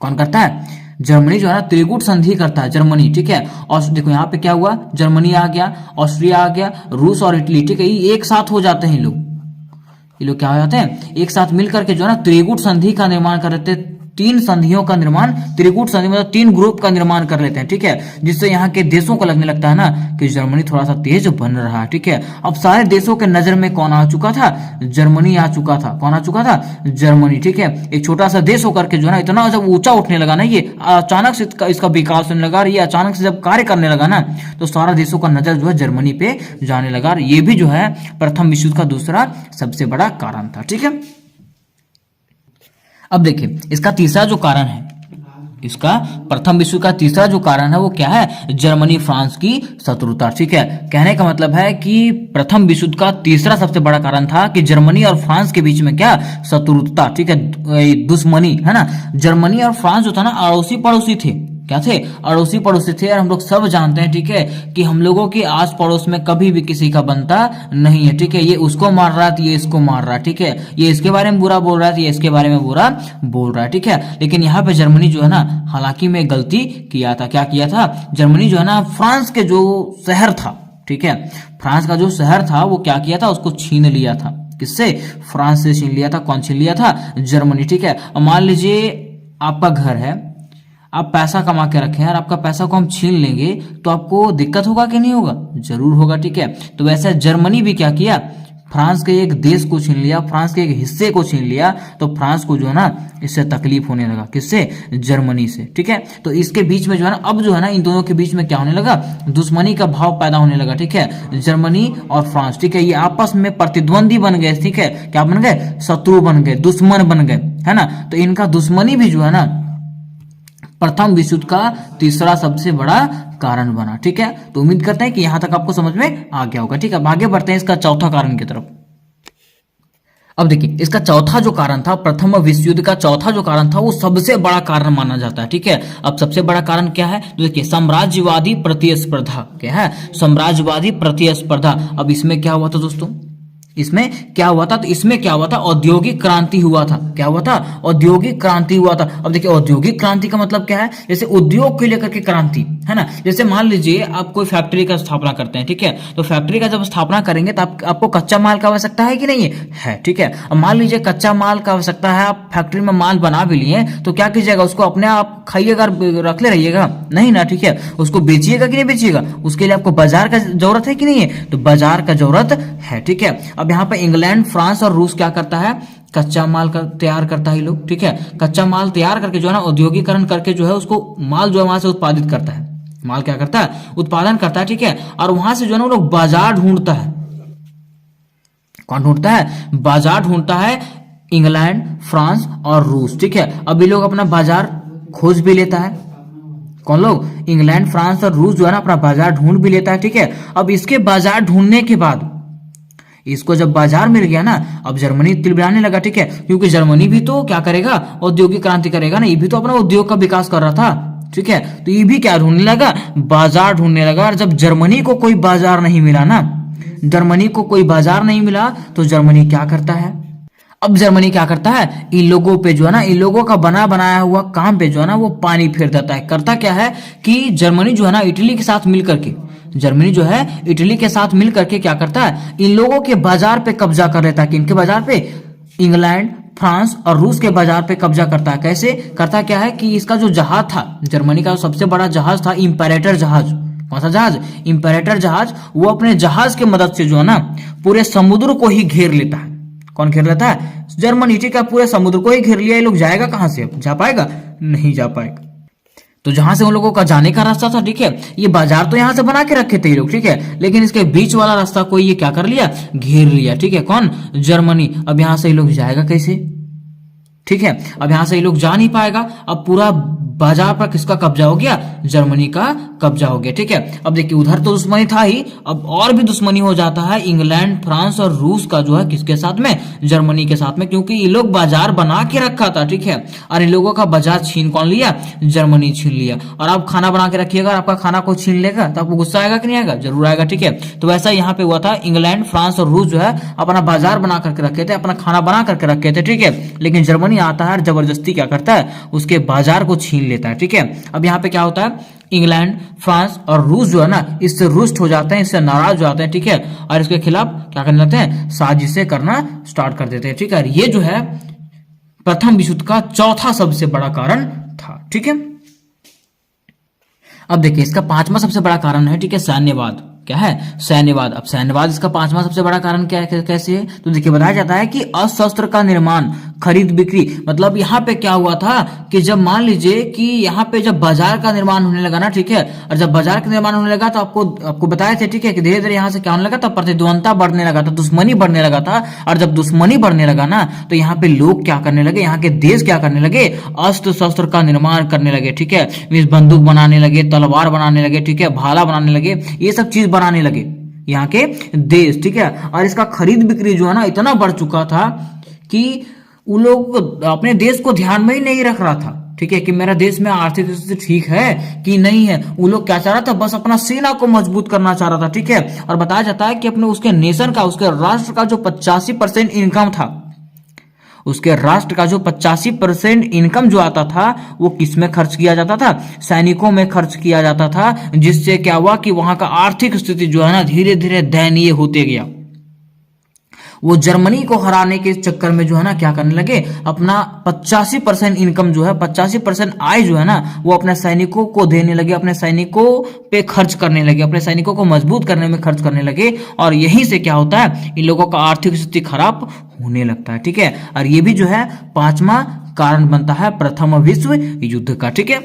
कौन करता है, जर्मनी जो है ना त्रिगुट संधि करता है, जर्मनी, ठीक है। और देखो यहाँ पे क्या हुआ, जर्मनी आ गया, ऑस्ट्रिया आ गया, रूस और इटली, ठीक है, ये एक साथ हो जाते हैं, ये लोग क्या हो जाते हैं, एक साथ मिलकर के जो है ना त्रिगुट संधि का निर्माण कर लेते हैं। 3 संधियों का निर्माण, त्रिगुट संधि मतलब 3 ग्रुप का निर्माण कर लेते हैं, ठीक है। जिससे यहाँ के देशों को लगने लगता है ना कि जर्मनी थोड़ा सा तेज बन रहा है, ठीक है। अब सारे देशों के नजर में कौन आ चुका था, जर्मनी आ चुका था, कौन आ चुका था, जर्मनी, ठीक है। एक छोटा सा देश होकर के जो है ना इतना जब ऊंचा उठने लगा ना, ये अचानक से इसका विकास होने लगा, ये अचानक से जब कार्य करने लगा ना तो सारा देशों का नजर जो है जर्मनी पे जाने लगा। ये भी जो है प्रथम विश्व युद्ध का दूसरा सबसे बड़ा कारण था, ठीक है। अब देखिए इसका तीसरा जो कारण है, इसका प्रथम विश्व का तीसरा जो कारण है वो क्या है, जर्मनी फ्रांस की शत्रुता, ठीक है। कहने का मतलब है कि प्रथम विश्व का तीसरा सबसे बड़ा कारण था कि जर्मनी और फ्रांस के बीच में क्या, शत्रुता, ठीक है, दुश्मनी, है ना। जर्मनी और फ्रांस जो था ना अड़ोसी पड़ोसी थे, क्या थे, अड़ोसी पड़ोसी थे। और हम लोग सब जानते हैं, ठीक है, कि हम लोगों के आस पड़ोस में कभी भी किसी का बनता नहीं है, ठीक है। ये उसको मार रहा है तो ये इसको मार रहा है, ठीक है, ये इसके बारे में बुरा बोल रहा है तो ये इसके बारे में बुरा बोल रहा है, ठीक है। लेकिन यहाँ पे जर्मनी जो है ना हालांकि में गलती किया था, क्या किया था, जर्मनी जो है ना फ्रांस के जो शहर था, ठीक है। फ्रांस का जो शहर था वो क्या किया था, उसको छीन लिया था। किससे? फ्रांस से छीन लिया था। कौन छीन लिया था? जर्मनी, ठीक है। अब मान लीजिए आपका घर है, आप पैसा कमा के रखे हैं और आपका पैसा को हम छीन लेंगे तो आपको दिक्कत होगा कि नहीं होगा? जरूर होगा, ठीक है। तो वैसे जर्मनी भी क्या किया, फ्रांस के एक देश को छीन लिया, फ्रांस के एक हिस्से को छीन लिया, तो फ्रांस को जो है ना इससे तकलीफ होने लगा। किससे? जर्मनी से, ठीक है। तो इसके बीच में जो है ना, अब जो है ना इन दोनों के बीच में क्या होने लगा, दुश्मनी का भाव पैदा होने लगा, ठीक है। जर्मनी और फ्रांस, ठीक है, ये आपस में प्रतिद्वंदी बन गए, ठीक है। क्या बन गए? शत्रु बन गए, दुश्मन बन गए, है ना। तो इनका दुश्मनी भी जो है ना प्रथम विश्व युद्ध का तीसरा सबसे बड़ा कारण बना, ठीक है। तो उम्मीद करते हैं कि यहां तक आपको समझ में आ गया होगा, ठीक है। अब आगे बढ़ते हैं इसका चौथा कारण की तरफ। अब देखिए इसका चौथा जो कारण था, प्रथम विश्व युद्ध का चौथा जो कारण था, वो सबसे बड़ा कारण माना जाता है, ठीक है। अब सबसे बड़ा कारण क्या है? तो देखिए साम्राज्यवादी प्रतिस्पर्धा। क्या है? साम्राज्यवादी प्रतिस्पर्धा। अब इसमें क्या हुआ था दोस्तों, इसमें क्या हुआ था? तो इसमें क्या हुआ था, औद्योगिक क्रांति हुआ था। क्या हुआ था? औद्योगिक क्रांति हुआ था। अब देखिए औद्योगिक क्रांति का मतलब क्या है, जैसे उद्योग को लेकर के क्रांति, है ना। जैसे मान लीजिए आप कोई फैक्ट्री का स्थापना करते हैं, ठीक है। तो फैक्ट्री का जब स्थापना करेंगे तो आपको कच्चा माल का आवश्यकता है कि नहीं है, ठीक है। अब मान लीजिए कच्चा माल का आवश्यकता है, आप फैक्ट्री में माल बना भी लिए, तो क्या कीजिएगा, उसको अपने आप खाइएगा, रख ले रहिएगा नहीं ना, ठीक है। उसको बेचिएगा कि नहीं बेचिएगा, उसके लिए आपको बाजार का जरूरत है कि नहीं है, तो बाजार का जरूरत है, ठीक है। अब यहाँ पे इंग्लैंड, फ्रांस और रूस क्या करता है, कच्चा माल का तैयार करता है लोग, ठीक है। कच्चा माल तैयार करके जो है ना औद्योगिकरण करके जो है उसको माल जो है वहां से उत्पादित करता है, माल क्या करता है, उत्पादन करता है, ठीक है। और वहां से जो है ना वो लोग बाजार ढूंढता है। कौन ढूंढता है? बाजार ढूंढता है इंग्लैंड, फ्रांस और रूस, ठीक है। अब ये लोग अपना बाजार खोज भी लेता है। कौन लोग? इंग्लैंड, फ्रांस और रूस जो है ना अपना बाजार ढूंढ भी लेता है, ठीक है। अब इसके बाजार ढूंढने के बाद इसको जब बाजार मिल गया ना, अब जर्मनी तिलबिलाने लगा, ठीक है। क्योंकि जर्मनी भी तो क्या करेगा, औद्योगिक क्रांति करेगा ना, ये भी तो अपना उद्योग का विकास कर रहा था, ठीक है। तो ये भी क्या ढूंढने लगा, बाजार ढूंढने लगा। और जब जर्मनी को कोई बाजार नहीं मिला ना, जर्मनी को कोई बाजार नहीं मिला, तो जर्मनी क्या करता है, अब जर्मनी क्या करता है, इन लोगों पे जो है ना, इन लोगों का बना बनाया हुआ काम पे जो है ना वो पानी फेर देता है। करता क्या है कि जर्मनी जो है ना इटली के साथ मिलकर के, जर्मनी जो है इटली के साथ मिलकर के क्या करता है, इन लोगों के बाजार पे कब्जा कर लेता है। किनके बाजार पे? इंग्लैंड, फ्रांस और रूस के बाजार पे कब्जा करता है। कैसे करता क्या है कि इसका जो जहाज था, जर्मनी का सबसे बड़ा जहाज था इंपेरेटर जहाज। कौन सा जहाज? इंपेरेटर जहाज। वो अपने जहाज के मदद से जो है ना पूरे समुद्र को ही घेर लेता है। कौन घेर लेता है? जर्मनी, ठीक है। पूरे समुद्र को ही घेर लिया, ये लोग जाएगा कहां से, अब जा पाएगा? नहीं जा पाएगा। तो जहां से उन लोगों का जाने का रास्ता था, ठीक है, ये बाजार तो यहां से बना के रखे थे ये लोग, ठीक है, लेकिन इसके बीच वाला रास्ता को ये क्या कर लिया, घेर लिया, ठीक है। कौन? जर्मनी। अब यहां से ये लोग जाएगा कैसे, ठीक है। अब यहां से ये लोग जा नहीं पाएगा। अब पूरा बाजार पर किसका कब्जा हो गया? जर्मनी का कब्जा हो गया, ठीक है। अब देखिए उधर तो दुश्मनी था ही, अब और भी दुश्मनी हो जाता है इंग्लैंड, फ्रांस और रूस का जो है किसके साथ में, जर्मनी के साथ में, क्योंकि ये लोग बाजार बना के रखा था, ठीक है। और इन लोगों का बाजार छीन कौन लिया? जर्मनी छीन लिया। और आप खाना बना के रखिएगा, आपका खाना को छीन लेगा तो आपको गुस्सा आएगा कि नहीं आएगा? जरूर आएगा, ठीक है। तो वैसा यहाँ पे हुआ था, इंग्लैंड, फ्रांस और रूस जो है अपना बाजार बना करके रखे थे, अपना खाना बना करके रखे थे, ठीक है। लेकिन जर्मनी आता है और जबरदस्ती क्या करता है, उसके बाजार को छीन लेता है, ठीक है। अब यहाँ पे क्या होता है, इंग्लैंड, फ्रांस और रूस जो है ना इससे रुष्ट हो जाते हैं, इससे नाराज हो जाते हैं, ठीक है। और इसके खिलाफ क्या करने लगते हैं, साजिशें करना स्टार्ट कर देते हैं, ठीक है। ये जो है प्रथम विश्व युद्ध का चौथा सबसे बड़ा कारण था, ठीक है। अब देखिए इसका पांचवा सबसे बड़ा कारण है, ठीक है, सैन्यवाद। क्या है? सैन्यवाद। अब सैन्यवाद इसका पांचवा सबसे बड़ा कारण क्या है, कैसे है? तो देखिए बताया जाता है कि अशस्त्र का निर्माण, खरीद बिक्री। मतलब यहाँ पे क्या हुआ था कि जब मान लीजिए कि यहाँ पे जब बाजार का निर्माण होने लगा ना, ठीक है, और जब बाजार का निर्माण होने लगा तो आपको बताया थे, ठीक है, कि धीरे धीरे यहाँ से क्या होने लगा था, प्रतिद्वंदता बढ़ने लगा था, दुश्मनी बढ़ने लगा था। और जब दुश्मनी बढ़ने लगा ना तो यहाँ पे लोग क्या करने लगे, यहाँ के देश क्या करने लगे, अस्त्र शस्त्र का निर्माण करने लगे, ठीक है। बंदूक बनाने लगे, तलवार बनाने लगे, ठीक है, भाला बनाने लगे, ये सब चीज बनाने लगे यहाँ के देश, ठीक है। और इसका खरीद बिक्री जो है ना इतना बढ़ चुका था कि वो लोग अपने देश को ध्यान में ही नहीं रख रहा था, ठीक है, कि मेरा देश में आर्थिक स्थिति ठीक है कि नहीं है। वो लोग क्या चाह रहा था, बस अपना सेना को मजबूत करना चाह रहा था, ठीक है। और बताया जाता है कि अपने उसके नेशन का, उसके राष्ट्र का जो 85% इनकम था उसके राष्ट्र का जो 85% इनकम जो आता था वो किस में खर्च किया जाता था, सैनिकों में खर्च किया जाता था, जिससे क्या हुआ कि वहां का आर्थिक स्थिति जो है ना धीरे धीरे दयनीय होते गया। वो जर्मनी को हराने के चक्कर में जो है ना क्या करने लगे, अपना 85% इनकम जो है, 85% आय जो है ना वो अपने सैनिकों को देने लगे, अपने सैनिकों पे खर्च करने लगे, अपने सैनिकों को मजबूत करने में खर्च करने लगे। और यहीं से क्या होता है, इन लोगों का आर्थिक स्थिति खराब होने लगता है। ठीक है, और ये भी जो है पांचवा कारण बनता है प्रथम विश्व युद्ध का। ठीक है,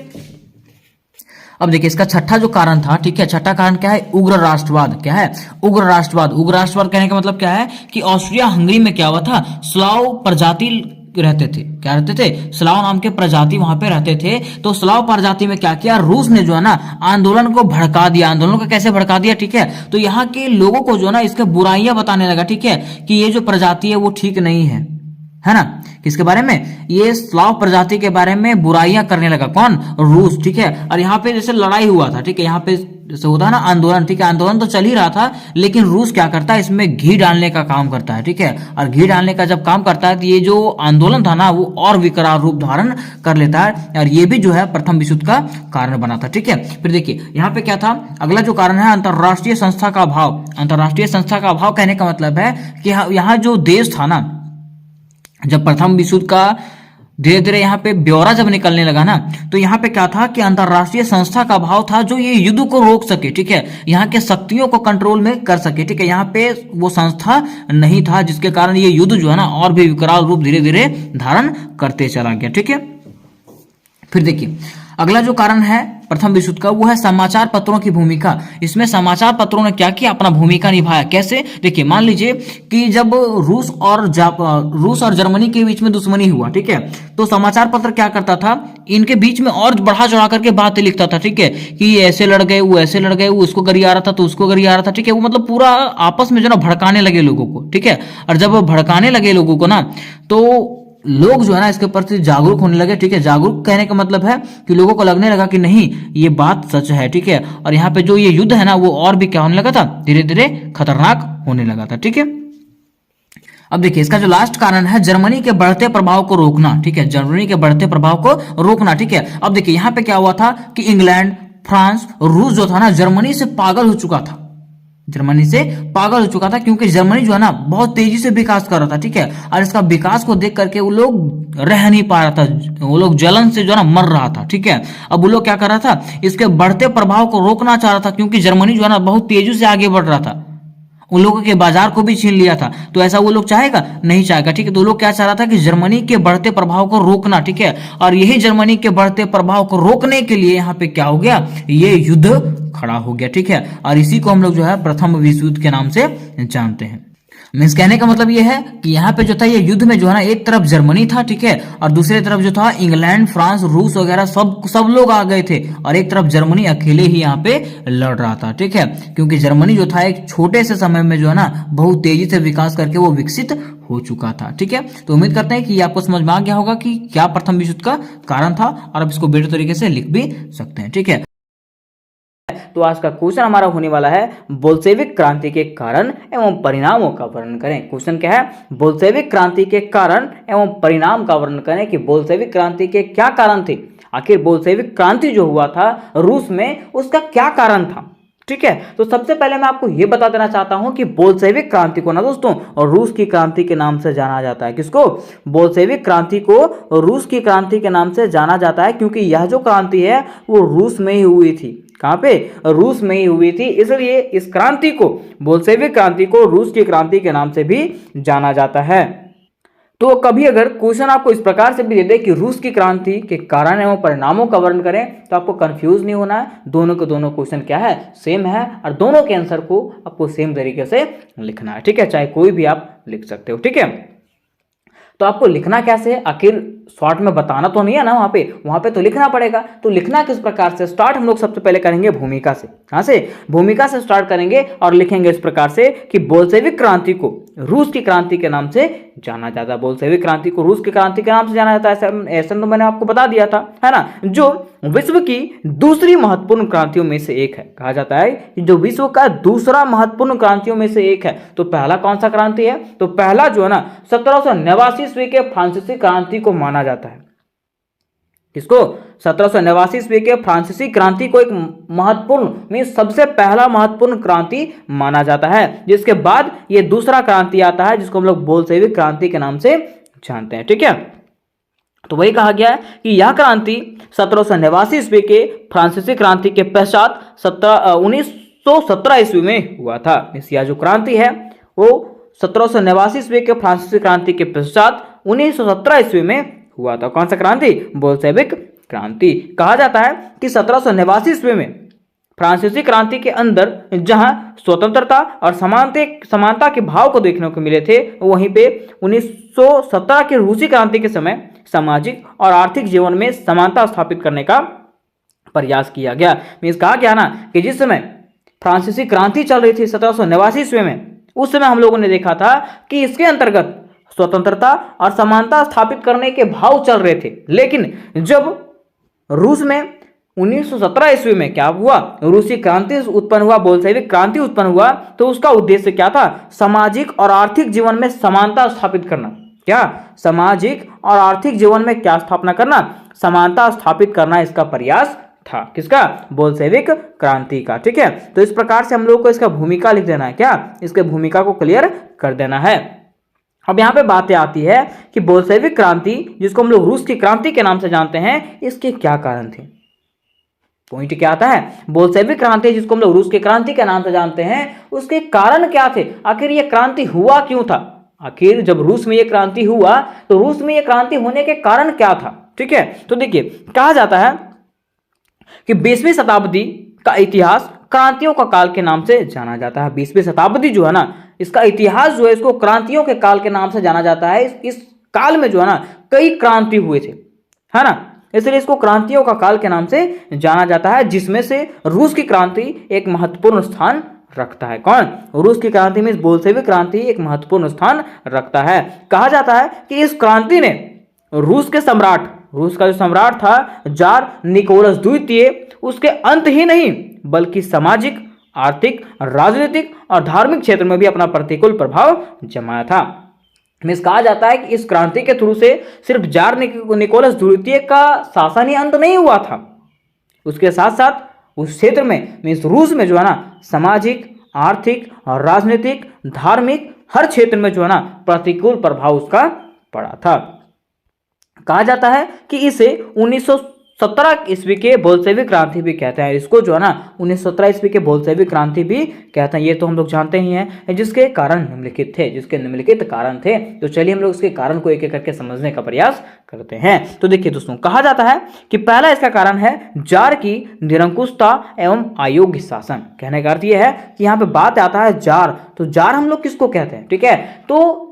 अब देखिए इसका छठा जो कारण था, ठीक है, छठा कारण क्या है, उग्र राष्ट्रवाद। क्या है, उग्र राष्ट्रवाद। उग्र राष्ट्रवाद कहने का मतलब क्या है कि ऑस्ट्रिया हंगरी में क्या हुआ था, स्लाव प्रजाति रहते थे। क्या रहते थे, स्लाव नाम के प्रजाति वहां पे रहते थे। तो स्लाव प्रजाति में क्या किया, रूस ने जो है ना आंदोलन को भड़का दिया। आंदोलन को कैसे भड़का दिया, ठीक है, तो यहाँ के लोगों को जो है ना इसके बुराइयां बताने लगा। ठीक है, कि ये जो प्रजाति है वो ठीक नहीं है ना, किसके बारे में, ये स्लाव प्रजाति के बारे में बुराइयां करने लगा। कौन, रूस। ठीक है, और यहाँ पे जैसे लड़ाई हुआ था, ठीक है, यहाँ पे जैसे होता है ना आंदोलन, ठीक है, आंदोलन तो चल ही रहा था, लेकिन रूस क्या करता है, इसमें घी डालने का काम करता है। ठीक है, और घी डालने का जब काम करता है तो ये जो आंदोलन था ना वो और विकराल रूप धारण कर लेता है, और ये भी जो है प्रथम विश्व युद्ध का कारण बना था। ठीक है, फिर देखिए यहाँ पे क्या था, अगला जो कारण है अंतरराष्ट्रीय संस्था का अभाव। अंतरराष्ट्रीय संस्था का अभाव कहने का मतलब है कि यहाँ जो देश था ना, जब प्रथम विश्व युद्ध का धीरे धीरे यहाँ पे ब्यौरा जब निकलने लगा ना, तो यहाँ पे क्या था कि अंतरराष्ट्रीय संस्था का अभाव था जो ये युद्ध को रोक सके। ठीक है, यहाँ के शक्तियों को कंट्रोल में कर सके। ठीक है, यहाँ पे वो संस्था नहीं था, जिसके कारण ये युद्ध जो है ना और भी विकराल रूप धीरे धीरे धारण करते चला गया। ठीक है, फिर देखिए अगला जो कारण है प्रथम विश्व युद्ध का, वो है समाचार पत्रों की भूमिका। इसमें समाचार पत्रों ने क्या किया, अपना भूमिका निभाया। कैसे, देखिए मान लीजिए कि जब रूस और जर्मनी के बीच में दुश्मनी हुआ, ठीक है, तो समाचार पत्र क्या करता था, इनके बीच में और बढ़ा चढ़ा करके बातें लिखता था। ठीक है, कि ये ऐसे लड़ गए, वो ऐसे लड़ गए, वो उसको गरिया रहा था तो उसको गरिया रहा था। ठीक है, वो मतलब पूरा आपस में जो ना भड़काने लगे लोगों को। ठीक है, और जब वो भड़काने लगे लोगों को ना, तो लोग जो है ना इसके प्रति जागरूक होने लगे। ठीक है, जागरूक कहने का मतलब है कि लोगों को लगने लगा कि नहीं ये बात सच है। ठीक है, और यहाँ पे जो ये युद्ध है ना वो और भी क्या होने लगा था, धीरे धीरे खतरनाक होने लगा था। ठीक है, अब देखिए इसका जो लास्ट कारण है जर्मनी के बढ़ते प्रभाव को रोकना। ठीक है, जर्मनी के बढ़ते प्रभाव को रोकना। ठीक है, अब देखिए यहाँ पे क्या हुआ था कि इंग्लैंड, फ्रांस, रूस जो था ना जर्मनी से पागल हो चुका था। जर्मनी से पागल हो चुका था क्योंकि जर्मनी जो है ना बहुत तेजी से विकास कर रहा था। ठीक है, और इसका विकास को देख करके वो लोग रह नहीं पा रहा था, वो लोग जलन से जो है ना मर रहा था। ठीक है, अब वो लोग क्या कर रहा था, इसके बढ़ते प्रभाव को रोकना चाह रहा था, क्योंकि जर्मनी जो है ना बहुत तेजी से आगे बढ़ रहा था, उन लोगों के बाजार को भी छीन लिया था। तो ऐसा वो लोग चाहेगा, नहीं चाहेगा। ठीक है, तो लोग क्या चाह रहा था कि जर्मनी के बढ़ते प्रभाव को रोकना। ठीक है, और यही जर्मनी के बढ़ते प्रभाव को रोकने के लिए यहाँ पे क्या हो गया, ये युद्ध खड़ा हो गया। ठीक है, और इसी को हम लोग जो है प्रथम विश्व युद्ध के नाम से जानते हैं। मीन्स कहने का मतलब ये है कि यहाँ पे जो था ये युद्ध में जो है ना एक तरफ जर्मनी था, ठीक है, और दूसरी तरफ जो था इंग्लैंड, फ्रांस, रूस वगैरह सब लोग आ गए थे, और एक तरफ जर्मनी अकेले ही यहाँ पे लड़ रहा था। ठीक है, क्योंकि जर्मनी जो था एक छोटे से समय में जो है ना बहुत तेजी से विकास करके वो विकसित हो चुका था। ठीक है, तो उम्मीद करते हैं कि ये आपको समझ में आ गया होगा कि क्या प्रथम विश्व युद्ध का कारण था, और आप इसको बेहतर तरीके से लिख भी सकते हैं। ठीक है, तो आज का क्वेश्चन हमारा होने वाला है बोल्शेविक क्रांति के कारण एवं परिणामों का वर्णन करें। क्वेश्चन क्या है, बोल्शेविक क्रांति के कारण एवं परिणाम का वर्णन करें कि बोल्शेविक क्रांति के क्या कारण थे, आखिर बोल्शेविक क्रांति जो हुआ था रूस में उसका क्या कारण था। ठीक है, तो सबसे पहले मैं आपको यह बता देना चाहता हूं कि बोल्शेविक क्रांति को ना दोस्तों और रूस की क्रांति के नाम से जाना जाता है। किसको, बोल्शेविक क्रांति को रूस की क्रांति के नाम से जाना जाता है, क्योंकि यह जो क्रांति है वो रूस में ही हुई थी। कहां पे, रूस में ही हुई थी, इसलिए इस क्रांति को, बोल्शेविक क्रांति को रूस की क्रांति के नाम से भी जाना जाता है। तो कभी अगर क्वेश्चन आपको इस प्रकार से भी दे दे कि रूस की क्रांति के कारण एवं परिणामों का वर्णन करें, तो आपको कंफ्यूज नहीं होना है, दोनों के दोनों क्वेश्चन क्या है, सेम है, और दोनों के आंसर को आपको सेम तरीके से लिखना है। ठीक है, चाहे कोई भी आप लिख सकते हो। ठीक है, तो आपको लिखना कैसे, आखिर शॉर्ट में बताना तो नहीं है ना, वहां पे तो लिखना पड़ेगा। तो लिखना किस प्रकार से, स्टार्ट हम लोग सबसे पहले करेंगे भूमिका से। कहां से, भूमिका से स्टार्ट करेंगे और लिखेंगे इस प्रकार से कि बोल्शेविक क्रांति को रूस की क्रांति के नाम से जाना जाता है। बोल्शेविक क्रांति को रूस की क्रांति के नाम से जाना जाता है, ऐसा तो मैंने आपको बता दिया था, है ना। जो विश्व की दूसरी महत्वपूर्ण क्रांतियों में से एक है, कहा जाता है कि जो विश्व का दूसरा महत्वपूर्ण क्रांतियों में से एक है। तो पहला कौन सा क्रांति है? तो पहला जो है ना 1789 ईस्वी के फ्रांसीसी क्रांति को माना जाता है। किसको? 1789 ईस्वी के फ्रांसीसी क्रांति को एक महत्वपूर्ण में सबसे पहला महत्वपूर्ण क्रांति माना जाता है, जिसके बाद ये दूसरा क्रांति आता है जिसको हम लोग बोल्शेविक क्रांति के नाम से जानते हैं। ठीक है, तो वही कहा गया है कि यह क्रांति 1789 ईस्वी के फ्रांसीसी क्रांति के पश्चात 1917 ईस्वी में हुआ था। यह जो क्रांति है वो 1789 ईस्वी के फ्रांसीसी क्रांति के पश्चात 1917 ईस्वी में हुआ था। कौन सा क्रांति? बोल्शेविक क्रांति। कहा जाता है कि 1789 ईस्वी में फ्रांसीसी क्रांति के अंदर जहां स्वतंत्रता और समानता के भाव को देखने को मिले थे, वहीं पे 1917 के रूसी क्रांति के समय सामाजिक और आर्थिक जीवन में समानता स्थापित करने का प्रयास किया गया। मीन्स कहा गया ना कि जिस समय फ्रांसीसी क्रांति चल रही थी 1789 ईस्वी में, उस समय हम लोगों ने देखा था कि इसके अंतर्गत स्वतंत्रता और समानता स्थापित करने के भाव चल रहे थे। लेकिन जब रूस में 1917 ईस्वी में क्या हुआ? रूसी क्रांति उत्पन्न हुआ, बोल्शेविक क्रांति उत्पन्न हुआ, तो उसका उद्देश्य क्या था? सामाजिक और आर्थिक जीवन में समानता स्थापित करना। क्या? सामाजिक और आर्थिक जीवन में क्या स्थापना करना? समानता स्थापित करना इसका प्रयास था। किसका? बोल्शेविक क्रांति का। ठीक है, तो इस प्रकार से हम लोग को इसका भूमिका लिख देना है। क्या? इसके भूमिका को क्लियर कर देना है। अब यहाँ पे बातें आती है कि बोल्शेविक क्रांति जिसको हम लोग रूस की क्रांति के नाम से जानते हैं, इसके क्या कारण थे? पॉइंट क्या आता है? बोल्शेविक क्रांति जिसको हम लोग रूस की क्रांति के नाम से जानते हैं, उसके कारण क्या थे? आखिर ये क्रांति हुआ क्यों था? आखिर जब रूस में ये क्रांति हुआ तो रूस में ये क्रांति होने के कारण क्या था? ठीक है, तो देखिए कहा जाता है कि 20वीं शताब्दी का इतिहास क्रांतियों का काल के नाम से जाना जाता है। 20वीं शताब्दी जो है ना, इसका इतिहास जो है इसको क्रांतियों के काल के नाम से जाना जाता है। इस काल में जो है ना कई क्रांति हुए थे, है ना, इसलिए इसको क्रांतियों का काल के नाम से जाना जाता है, जिसमें से रूस की क्रांति एक महत्वपूर्ण स्थान रखता है। कौन? रूस की क्रांति में बोल्शेविक क्रांति एक महत्वपूर्ण स्थान रखता है। कहा जाता है कि इस क्रांति ने रूस का जो सम्राट था जार निकोलस द्वितीय, उसके अंत ही नहीं बल्कि सामाजिक, आर्थिक, राजनीतिक और धार्मिक क्षेत्र में भी अपना प्रतिकूल प्रभाव जमाया था। मीन्स कहा जाता है कि इस क्रांति के थ्रू से सिर्फ जार निकोलस द्वितीय का शासन ही अंत नहीं हुआ था, उसके साथ साथ उस क्षेत्र में मीन्स रूस में जो है ना सामाजिक, आर्थिक और राजनीतिक, धार्मिक हर क्षेत्र में जो है ना प्रतिकूल प्रभाव उसका पड़ा था। कहा जाता है कि इसे 1917 ईस्वी के बोल्शेविक क्रांति भी कहते हैं। इसको जो है ना 1917 ईस्वी के बोल्शेविक क्रांति भी कहते हैं। ये तो हम लोग जानते ही हैं, जिसके कारण निम्नलिखित थे, जिसके निम्नलिखित कारण थे। तो चलिए हम लोग उसके कारण को एक एक करके समझने का प्रयास करते हैं। तो देखिए दोस्तों, कहा जाता है कि पहला इसका कारण है जार की निरंकुशता एवं अयोग्य शासन। कहने का अर्थ यह है कि यहाँ पे बात आता है जार, तो जार हम लोग किसको कहते हैं? ठीक है, तो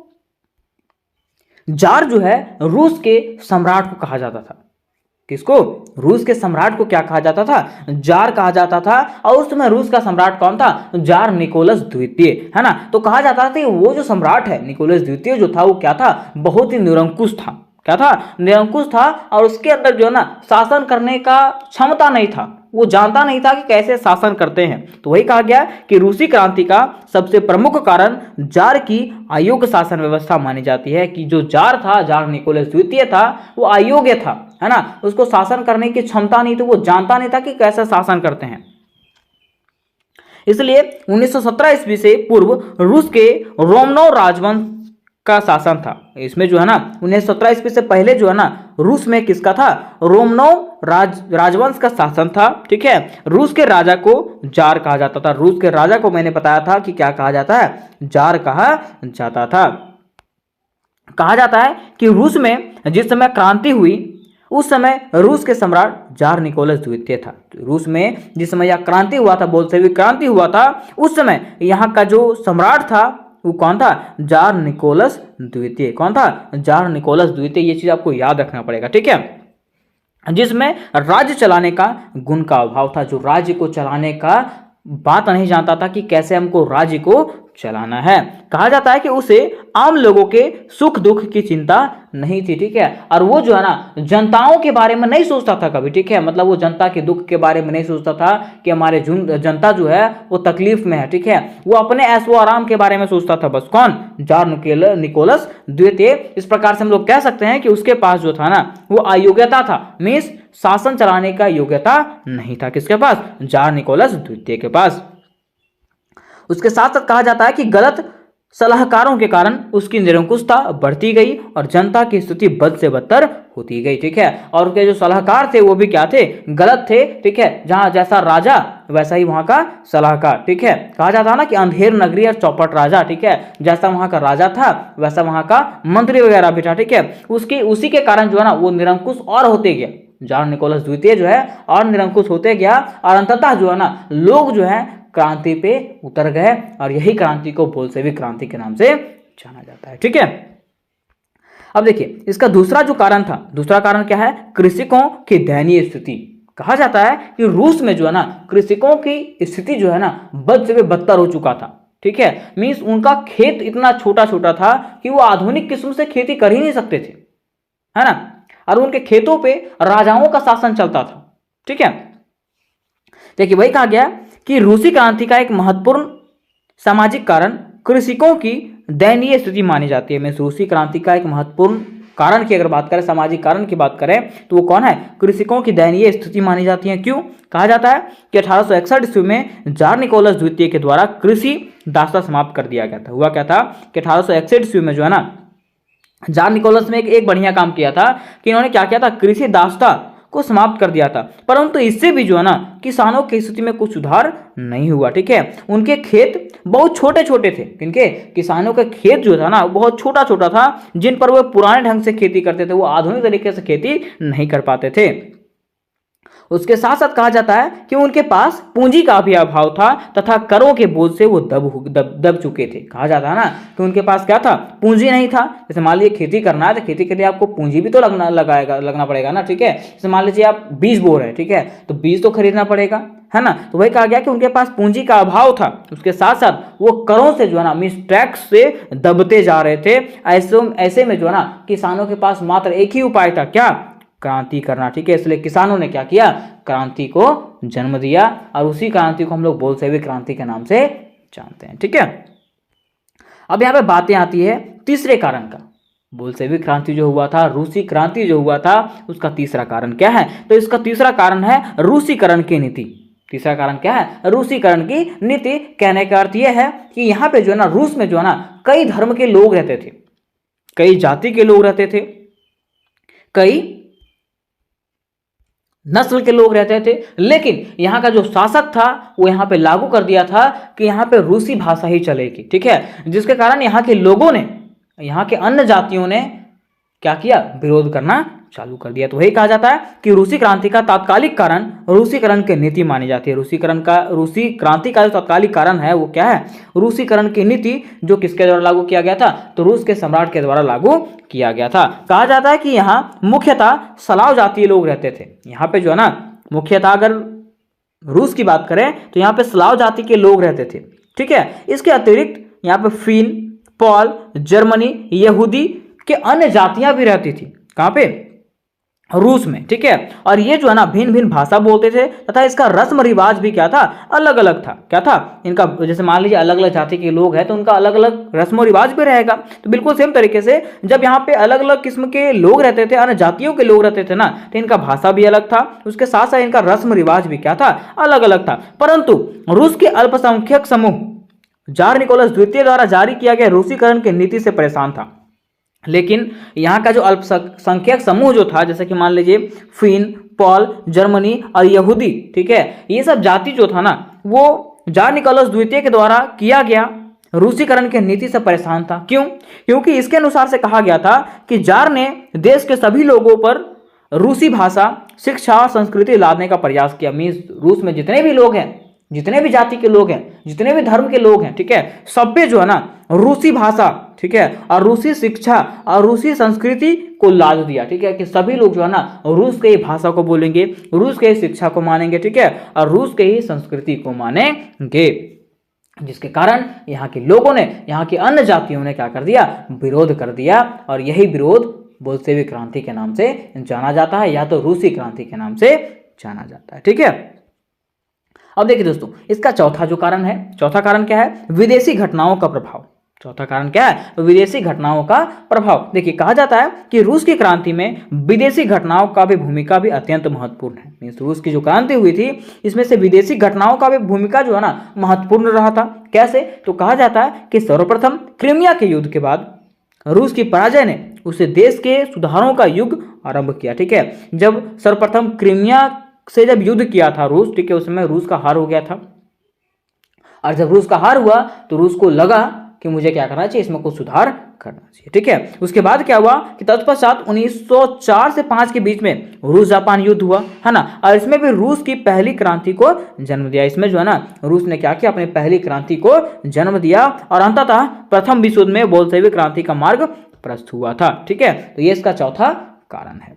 जार जो है रूस के सम्राट को कहा जाता था। किसको? रूस के सम्राट को क्या कहा जाता था? जार कहा जाता था। और उस समय रूस का सम्राट कौन था? जार निकोलस द्वितीय, है ना। तो कहा जाता था कि वो जो सम्राट है निकोलस द्वितीय जो था वो क्या था? बहुत ही निरंकुश था। क्या था? निरंकुश था। और उसके अंदर जो है ना शासन करने का क्षमता नहीं था, वो जानता नहीं था कि कैसे शासन करते हैं। तो वही कहा गया कि रूसी क्रांति का सबसे प्रमुख कारण जार की अयोग्य शासन व्यवस्था मानी जाती है। कि जो जार था, जार निकोलस द्वितीय था, वो अयोग्य था, है ना, उसको शासन करने की क्षमता नहीं थी, वो जानता नहीं था कि कैसे शासन करते हैं। इसलिए 1917 ईस्वी से पूर्व रूस के रोमनोव राजवंश का शासन था। इसमें जो है ना 1917 ईस्वी से पहले जो है ना रूस में किसका था? रोमनोव राजवंश का शासन था। ठीक है, रूस के राजा को जार कहा जाता था। रूस के राजा को मैंने बताया था कि क्या कहा जाता है? जार कहा जाता था। कहा जाता है कि रूस में जिस समय क्रांति हुई उस समय रूस के सम्राट जार निकोलस द्वितीय था। रूस में जिस समय यह क्रांति हुआ था, बोल्शेविक क्रांति हुआ था, उस समय यहाँ का जो सम्राट था वो कौन था? जार निकोलस द्वितीय। कौन था? जार निकोलस द्वितीय। ये चीज आपको याद रखना पड़ेगा। ठीक है, जिसमें राज्य चलाने का गुण का अभाव था। जो राज्य को चलाने का बात नहीं जानता था कि कैसे हमको राज्य को चलाना है। कहा जाता है कि उसे आम लोगों के सुख दुख की चिंता नहीं थी, ठीक है, और वो जो है ना जनताओं के बारे में नहीं सोचता था कभी, ठीक है, मतलब वो जनता के दुख के बारे में नहीं सोचता था कि हमारे जनता जो है वो तकलीफ में है, ठीक है, वो अपने ऐशो आराम के बारे में सोचता था बस। कौन? जार निकोलस द्वितीय। इस प्रकार से हम लोग कह सकते हैं कि उसके पास जो था ना वो अयोग्यता था, मीन्स शासन चलाने का योग्यता नहीं था। किसके पास? जार निकोलस द्वितीय के पास। उसके साथ साथ कहा जाता है कि गलत सलाहकारों के कारण उसकी निरंकुशता बढ़ती गई और जनता की स्थिति बद से बदतर होती गई, ठीक है, और उनके जो सलाहकार थे वो भी क्या थे? गलत थे, ठीक है, जहां जैसा राजा वैसा ही वहां का सलाहकार, ठीक है। कहा जाता है ना कि अंधेर नगरी और चौपट राजा, ठीक है, जैसा वहां का राजा था वैसा वहां का मंत्री वगैरह भी था, ठीक है, उसी के कारण जो है ना वो निरंकुश और होते गया। जार निकोलस द्वितीय जो है और निरंकुश होते गया और अंततः जो है ना लोग जो है क्रांति पे उतर गए और यही क्रांति को बोल्शेविक क्रांति के नाम से जाना जाता है, ठीक है। अब देखिए इसका दूसरा जो कारण था, दूसरा कारण क्या है? कृषकों की दयनीय स्थिति। कहा जाता है कि रूस में जो है ना कृषकों की स्थिति जो है ना बद से बदतर हो चुका था, ठीक है, मीन्स उनका खेत इतना छोटा छोटा था कि वो आधुनिक किस्म से खेती कर ही नहीं सकते थे, है ना, और उनके खेतों पे राजाओं का शासन चलता था, ठीक है। देखिए वही कहा गया कि रूसी क्रांति का एक महत्वपूर्ण सामाजिक कारण कृषकों की दयनीय स्थिति मानी जाती है। मैं रूसी क्रांति का एक महत्वपूर्ण कारण की अगर बात करें, सामाजिक कारण की बात करें तो वो कौन है? कृषकों की दयनीय स्थिति मानी जाती है। क्यों? कहा जाता है कि 1861 ईस्वी में जार निकोलस द्वितीय के द्वारा कृषि दास्ता समाप्त कर दिया गया था। हुआ क्या था कि 1861 ईस्वी में जो है ना जार निकोलस ने एक बढ़िया काम किया था कि इन्होंने क्या किया था? कृषि दास्ता को समाप्त कर दिया था, परंतु इससे भी जो है ना किसानों की स्थिति में कुछ सुधार नहीं हुआ, ठीक है। उनके खेत बहुत छोटे छोटे थे, किनके? किसानों के खेत जो था ना बहुत छोटा छोटा था, जिन पर वो पुराने ढंग से खेती करते थे, वो आधुनिक तरीके से खेती नहीं कर पाते थे। उसके साथ साथ कहा जाता है कि उनके पास पूंजी का भी अभाव था तथा करों के बोझ से वो दब चुके थे। कहा जाता है ना कि उनके पास क्या था? पूंजी नहीं था। जैसे मान लीजिए खेती करना है तो खेती के लिए आपको पूंजी भी तो लगना पड़ेगा ना, ठीक है। जैसे मान लीजिए आप बीज बो रहे हैं, ठीक है, तो बीज तो खरीदना पड़ेगा, है ना। तो वही कहा गया कि उनके पास पूंजी का अभाव था। उसके साथ साथ वो करों से जो है ना मींस टैक्स से दबते जा रहे थे। ऐसे में जो है ना किसानों के पास मात्र एक ही उपाय था, क्या? क्रांति करना, ठीक है। इसलिए किसानों ने क्या किया? क्रांति को जन्म दिया और उसी क्रांति को हम लोग बोल्शेविक क्रांति के नाम से जानते हैं, ठीक है। अब यहां पे बातें आती है तीसरे कारण का। बोल्शेविक क्रांति जो हुआ था, रूसी क्रांति जो हुआ था, उसका तीसरा कारण क्या है? तो इसका तीसरा कारण है रूसीकरण की नीति। तीसरा कारण क्या है? रूसीकरण की नीति। कहने का अर्थ यह है कि यहाँ पे जो है ना रूस में जो है ना कई धर्म के लोग रहते थे, कई जाति के लोग रहते थे, कई नस्ल के लोग रहते थे, लेकिन यहाँ का जो शासक था वो यहाँ पे लागू कर दिया था कि यहाँ पे रूसी भाषा ही चलेगी, ठीक है। जिसके कारण यहाँ के लोगों ने, यहाँ के अन्य जातियों ने क्या किया? विरोध करना चालू कर दिया। तो वही कहा जाता है कि रूसी क्रांति का तात्कालिक कारण रूसीकरण की नीति मानी जाती है। रूसी क्रांति का जो तात्कालिक कारण है वो क्या है? रूसीकरण की नीति, जो किसके द्वारा लागू किया गया था? तो रूस के सम्राट के द्वारा लागू किया गया था। कहा जाता है कि यहाँ मुख्यतः स्लाव जातीय लोग रहते थे। यहाँ पे जो है ना मुख्यतः अगर रूस की बात करें तो यहाँ पे स्लाव जाति के लोग रहते थे, ठीक है। इसके अतिरिक्त यहाँ पे फिन, पॉल, जर्मनी, यहूदी के अन्य जातियां भी रहती थी। कहाँ पे? रूस में, ठीक है। और ये जो है ना भिन्न भिन्न भाषा बोलते थे तथा इसका रस्म रिवाज भी क्या था? अलग अलग था। क्या था इनका? जैसे मान लीजिए अलग अलग जाति के लोग हैं तो उनका अलग अलग रस्म रिवाज भी रहेगा। तो बिल्कुल सेम तरीके से जब यहाँ पे अलग अलग किस्म के लोग रहते थे, अन्य जातियों के लोग रहते थे ना, तो इनका भाषा भी अलग था, उसके साथ साथ इनका रस्म रिवाज भी क्या था? अलग अलग था। परंतु रूस के अल्पसंख्यक समूह जार निकोलस द्वितीय द्वारा जारी किया गया रूसीकरण की नीति से परेशान था। लेकिन यहाँ का जो अल्पसंख्यक समूह जो था, जैसे कि मान लीजिए फिन, पॉल, जर्मनी और यहूदी, ठीक है, ये सब जाति जो था ना वो जार निकोलस द्वितीय के द्वारा किया गया रूसीकरण की नीति से परेशान था। क्यों? क्योंकि इसके अनुसार से कहा गया था कि जार ने देश के सभी लोगों पर रूसी भाषा, शिक्षा और संस्कृति लादने का प्रयास किया। मीन्स रूस में जितने भी लोग हैं, जितने भी जाति के लोग हैं, जितने भी धर्म के लोग हैं, ठीक है, सब पे जो है ना रूसी भाषा, ठीक है, और रूसी शिक्षा और रूसी संस्कृति को लाद दिया, ठीक है, कि सभी लोग जो है ना रूस के ही भाषा को बोलेंगे, रूस के ही शिक्षा को मानेंगे, ठीक है, और रूस के ही संस्कृति को मानेंगे। जिसके कारण यहाँ के लोगों ने, यहाँ की अन्य जातियों ने क्या कर दिया, विरोध कर दिया, और यही विरोध बोल्शेविक क्रांति के नाम से जाना जाता है, या तो रूसी क्रांति के नाम से जाना जाता है। ठीक है, अब देखिए दोस्तों, इसका चौथा जो कारण है, चौथा कारण क्या है, विदेशी घटनाओं का प्रभाव। चौथा कारण क्या है, विदेशी घटनाओं का प्रभाव। देखिए, कहा जाता है कि रूस की क्रांति में विदेशी घटनाओं का भी भूमिका भी अत्यंत महत्वपूर्ण है। मीन्स रूस की जो क्रांति हुई थी, इसमें से विदेशी घटनाओं का भी भूमिका जो है ना महत्वपूर्ण रहा था। कैसे, तो कहा जाता है कि सर्वप्रथम क्रीमिया के युद्ध के बाद रूस की पराजय ने उसे देश के सुधारों का युग आरंभ किया। ठीक है, जब सर्वप्रथम क्रीमिया से जब युद्ध किया था रूस, ठीक है, उस समय रूस का हार हो गया था, और जब रूस का हार हुआ तो रूस को लगा कि मुझे क्या करना चाहिए, इसमें कुछ सुधार करना चाहिए। ठीक है, उसके बाद क्या हुआ कि तत्पश्चात 1904 से 5 के बीच में रूस जापान युद्ध हुआ, है ना, और इसमें भी रूस की पहली क्रांति को जन्म दिया। इसमें जो है ना रूस ने क्या किया, अपनी पहली क्रांति को जन्म दिया, और अंततः प्रथम विश्व युद्ध में बोल्शेविक क्रांति का मार्ग प्रशस्त हुआ था। ठीक है, तो ये इसका चौथा कारण है।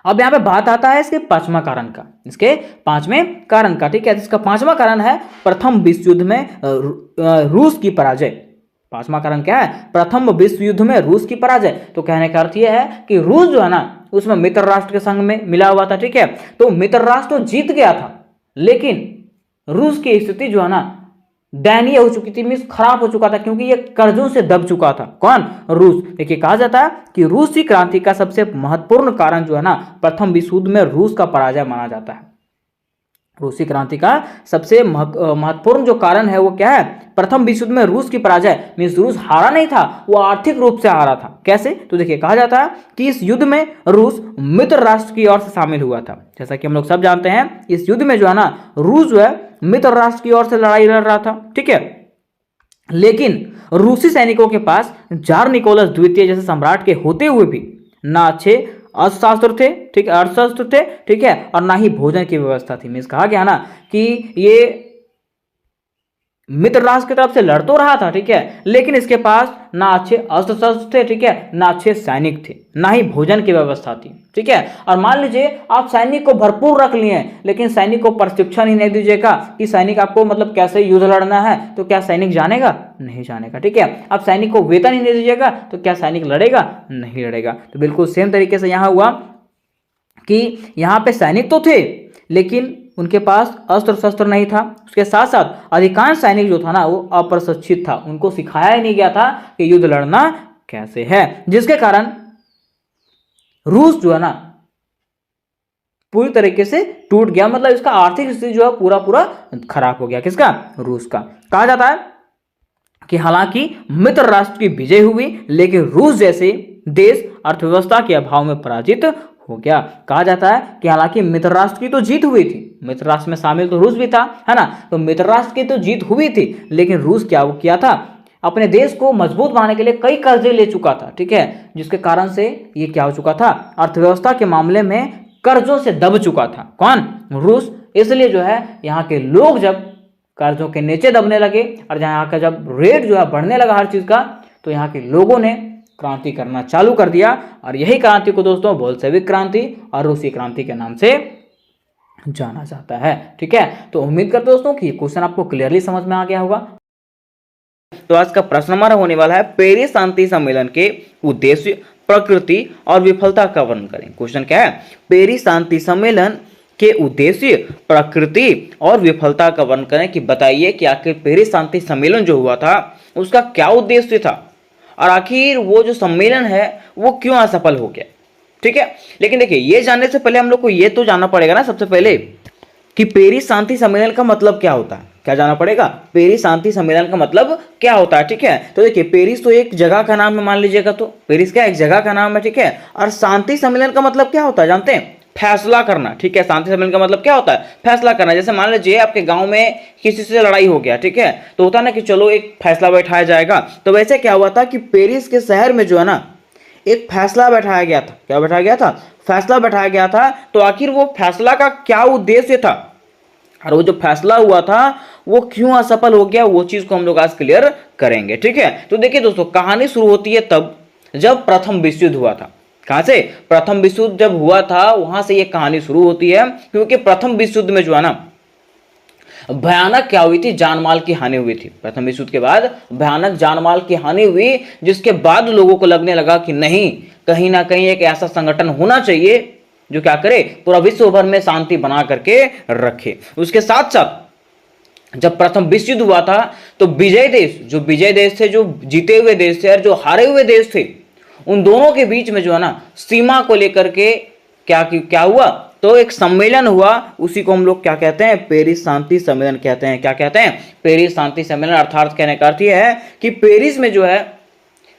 अब यहाँ पे बात आता है इसके पांचवा कारण का, इसके पांचवें कारण का। ठीक है, इसका पांचवा कारण है प्रथम विश्व युद्ध में रूस की पराजय। पांचवा कारण क्या है, प्रथम विश्व युद्ध में रूस की पराजय। तो कहने का अर्थ यह है कि रूस जो है ना उसमें मित्र राष्ट्र के संग में मिला हुआ था। ठीक है, तो मित्र राष्ट्र तो जीत गया था, लेकिन रूस की स्थिति जो है ना दयनीय हो चुकी थी, मीन्स खराब हो चुका था, क्योंकि ये कर्जों से दब चुका था। कौन, रूस। देखिए, कहा जाता है कि रूसी क्रांति का सबसे महत्वपूर्ण कारण जो है ना प्रथम विश्व युद्ध में रूस का पराजय माना जाता है। रूसी क्रांति का सबसे महत्वपूर्ण जो कारण है वो क्या है, प्रथम विश्व युद्ध में रूस की पराजय। मीन्स रूस हारा नहीं था, वो आर्थिक रूप से हारा था। कैसे, तो देखिए, कहा जाता है कि इस युद्ध में रूस मित्र राष्ट्र की ओर से शामिल हुआ था। जैसा कि हम लोग सब जानते हैं, इस युद्ध में जो है ना रूस जो है मित्र राष्ट्र की ओर से लड़ाई लड़ रहा था। ठीक है, लेकिन रूसी सैनिकों के पास जार निकोलस द्वितीय जैसे सम्राट के होते हुए भी ना अच्छे अर्थशास्त्र थे, ठीक है, अर्थशास्त्र थे, ठीक है, और ना ही भोजन की व्यवस्था थी। मीन्स कहा गया ना कि ये मित्र राष्ट्र की तरफ से लड़ तो रहा था, ठीक है, लेकिन इसके पास ना अच्छे अस्त्र शस्त्र थे, ठीक है, ना अच्छे सैनिक थे, ना ही भोजन की व्यवस्था थी। ठीक है, और मान लीजिए आप सैनिक को भरपूर रख लिए, लेकिन सैनिक को प्रशिक्षण ही नहीं दीजिएगा कि सैनिक आपको मतलब कैसे युद्ध लड़ना है, तो क्या सैनिक जानेगा, नहीं जानेगा। ठीक है, आप सैनिक को वेतन ही नहीं दीजिएगा तो क्या सैनिक लड़ेगा, नहीं लड़ेगा। तो बिल्कुल सेम तरीके से यहां हुआ कि यहाँ पे सैनिक तो थे, लेकिन उनके पास अस्त्र शस्त्र नहीं था। उसके साथ साथ अधिकांश सैनिक जो था ना वो अप्रशिक्षित था, उनको सिखाया ही नहीं गया था कि युद्ध लड़ना कैसे है, जिसके कारण रूस जो है ना पूरी तरीके से टूट गया। मतलब इसका आर्थिक स्थिति जो है पूरा पूरा खराब हो गया। किसका, रूस का। कहा जाता है कि हालांकि मित्र राष्ट्र की विजय हुई, लेकिन रूस जैसे देश अर्थव्यवस्था के अभाव में पराजित हो गया। कहा जाता है कि हालांकि मित्र राष्ट्र की तो जीत हुई थी, मित्र राष्ट्र में शामिल तो रूस भी था, है ना, तो मित्र राष्ट्र की तो जीत हुई थी, लेकिन रूस क्या वो किया था, अपने देश को मजबूत बनाने के लिए कई कर्जे ले चुका था। ठीक है, जिसके कारण से ये क्या हो चुका था, अर्थव्यवस्था के मामले में कर्जों से दब चुका था। कौन, रूस। इसलिए जो है यहाँ के लोग जब कर्जों के नीचे दबने लगे और यहाँ का जब रेट जो है बढ़ने लगा हर चीज का, तो यहाँ के लोगों ने क्रांति करना चालू कर दिया, और यही क्रांति को दोस्तों बोल्शेविक क्रांति और रूसी क्रांति के नाम से जाना जाता है। ठीक है, तो उम्मीद करते दोस्तों कि ये क्वेश्चन आपको क्लियरली समझ में आ गया होगा। तो आज का प्रश्न हमारा होने वाला है, पेरिस शांति सम्मेलन के उद्देश्य, प्रकृति और विफलता का वर्णन करें। क्वेश्चन क्या है, पेरिस शांति सम्मेलन के उद्देश्य, प्रकृति और विफलता का वर्णन करें। कि बताइए कि आखिर पेरिस शांति सम्मेलन जो हुआ था उसका क्या उद्देश्य था, और आखिर वो जो सम्मेलन है वो क्यों असफल हो गया। ठीक है, लेकिन देखिए ये जानने से पहले हम लोग को ये तो जानना पड़ेगा ना सबसे पहले कि पेरिस शांति सम्मेलन का मतलब क्या होता है। क्या जानना पड़ेगा, पेरिस शांति सम्मेलन का मतलब क्या होता है। ठीक है, तो देखिए पेरिस तो एक जगह का नाम है, मान लीजिएगा, तो पेरिस क्या एक जगह का नाम है। ठीक है, और शांति सम्मेलन का मतलब क्या होता है जानते हैं, फैसला करना। ठीक है, शांति सम्मेलन का मतलब क्या होता है, फैसला करना। जैसे मान लीजिए आपके गांव में किसी से लड़ाई हो गया, ठीक है, तो होता ना कि चलो एक फैसला बैठाया जाएगा। तो वैसे क्या हुआ था कि पेरिस के शहर में जो है ना एक फैसला बैठाया गया था। क्या बैठाया गया था, फैसला बैठाया गया था। तो आखिर वो फैसला का क्या उद्देश्य था, और वो जो फैसला हुआ था वो क्यों असफल हो गया, वो चीज को हम लोग आज क्लियर करेंगे। ठीक है, तो देखिए दोस्तों, कहानी शुरू होती है तब जब प्रथम विश्व युद्ध हुआ था। कहां से, प्रथम विश्व युद्ध जब हुआ था वहां से ये कहानी शुरू होती है, क्योंकि प्रथम विश्व युद्ध में जो है ना भयानक क्या हुई थी, जानमाल की हानि हुई थी। प्रथम विश्व युद्ध के बाद भयानक जानमाल की हानि हुई, जिसके बाद लोगों को लगने लगा कि नहीं, कहीं ना कहीं एक ऐसा संगठन होना चाहिए जो क्या करे, पूरा विश्व भर में शांति बना करके रखे। उसके साथ साथ जब प्रथम विश्व युद्ध हुआ था तो विजय देश, जो विजय देश थे, जो जीते हुए देश थे और जो हारे हुए देश थे, उन दोनों के बीच में जो है ना सीमा को लेकर के क्या हुआ, तो एक सम्मेलन हुआ। उसी को हम लोग क्या कहते हैं, पेरिस शांति सम्मेलन कहते हैं। क्या कहते हैं, पेरिस शांति सम्मेलन। अर्थात कहने का अर्थ यह है कि पेरिस में जो है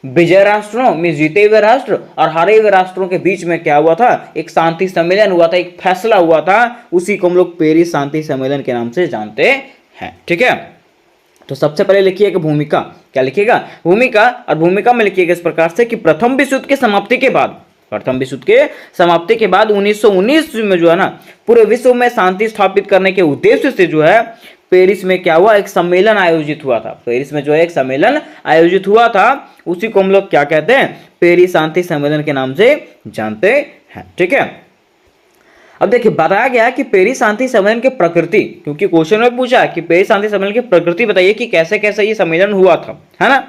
विजय राष्ट्रों में, जीते हुए राष्ट्र और हारे हुए राष्ट्रों के बीच में क्या हुआ था, एक शांति सम्मेलन हुआ था, एक फैसला हुआ था। उसी को हम लोग पेरिस शांति सम्मेलन के नाम से जानते हैं। ठीक है, तो सबसे पहले लिखिएगा भूमिका। क्या लिखिएगा, भूमिका। और भूमिका में लिखिएगा इस प्रकार से कि प्रथम विश्व युद्ध की समाप्ति के बाद, प्रथम विश्व युद्ध के समाप्ति के बाद 1919 में जो है ना पूरे विश्व में शांति स्थापित करने के उद्देश्य से जो है पेरिस में क्या हुआ, एक सम्मेलन आयोजित हुआ था। पेरिस में जो है एक सम्मेलन आयोजित हुआ था, उसी को हम लोग क्या कहते हैं, पेरिस शांति सम्मेलन के नाम से जानते हैं। ठीक है, अब देखिए बताया गया है कि पेरिस शांति सम्मेलन की प्रकृति, क्योंकि क्वेश्चन में पूछा कि पेरिस शांति सम्मेलन की प्रकृति बताइए कि कैसे कैसे ये सम्मेलन हुआ था, है ना।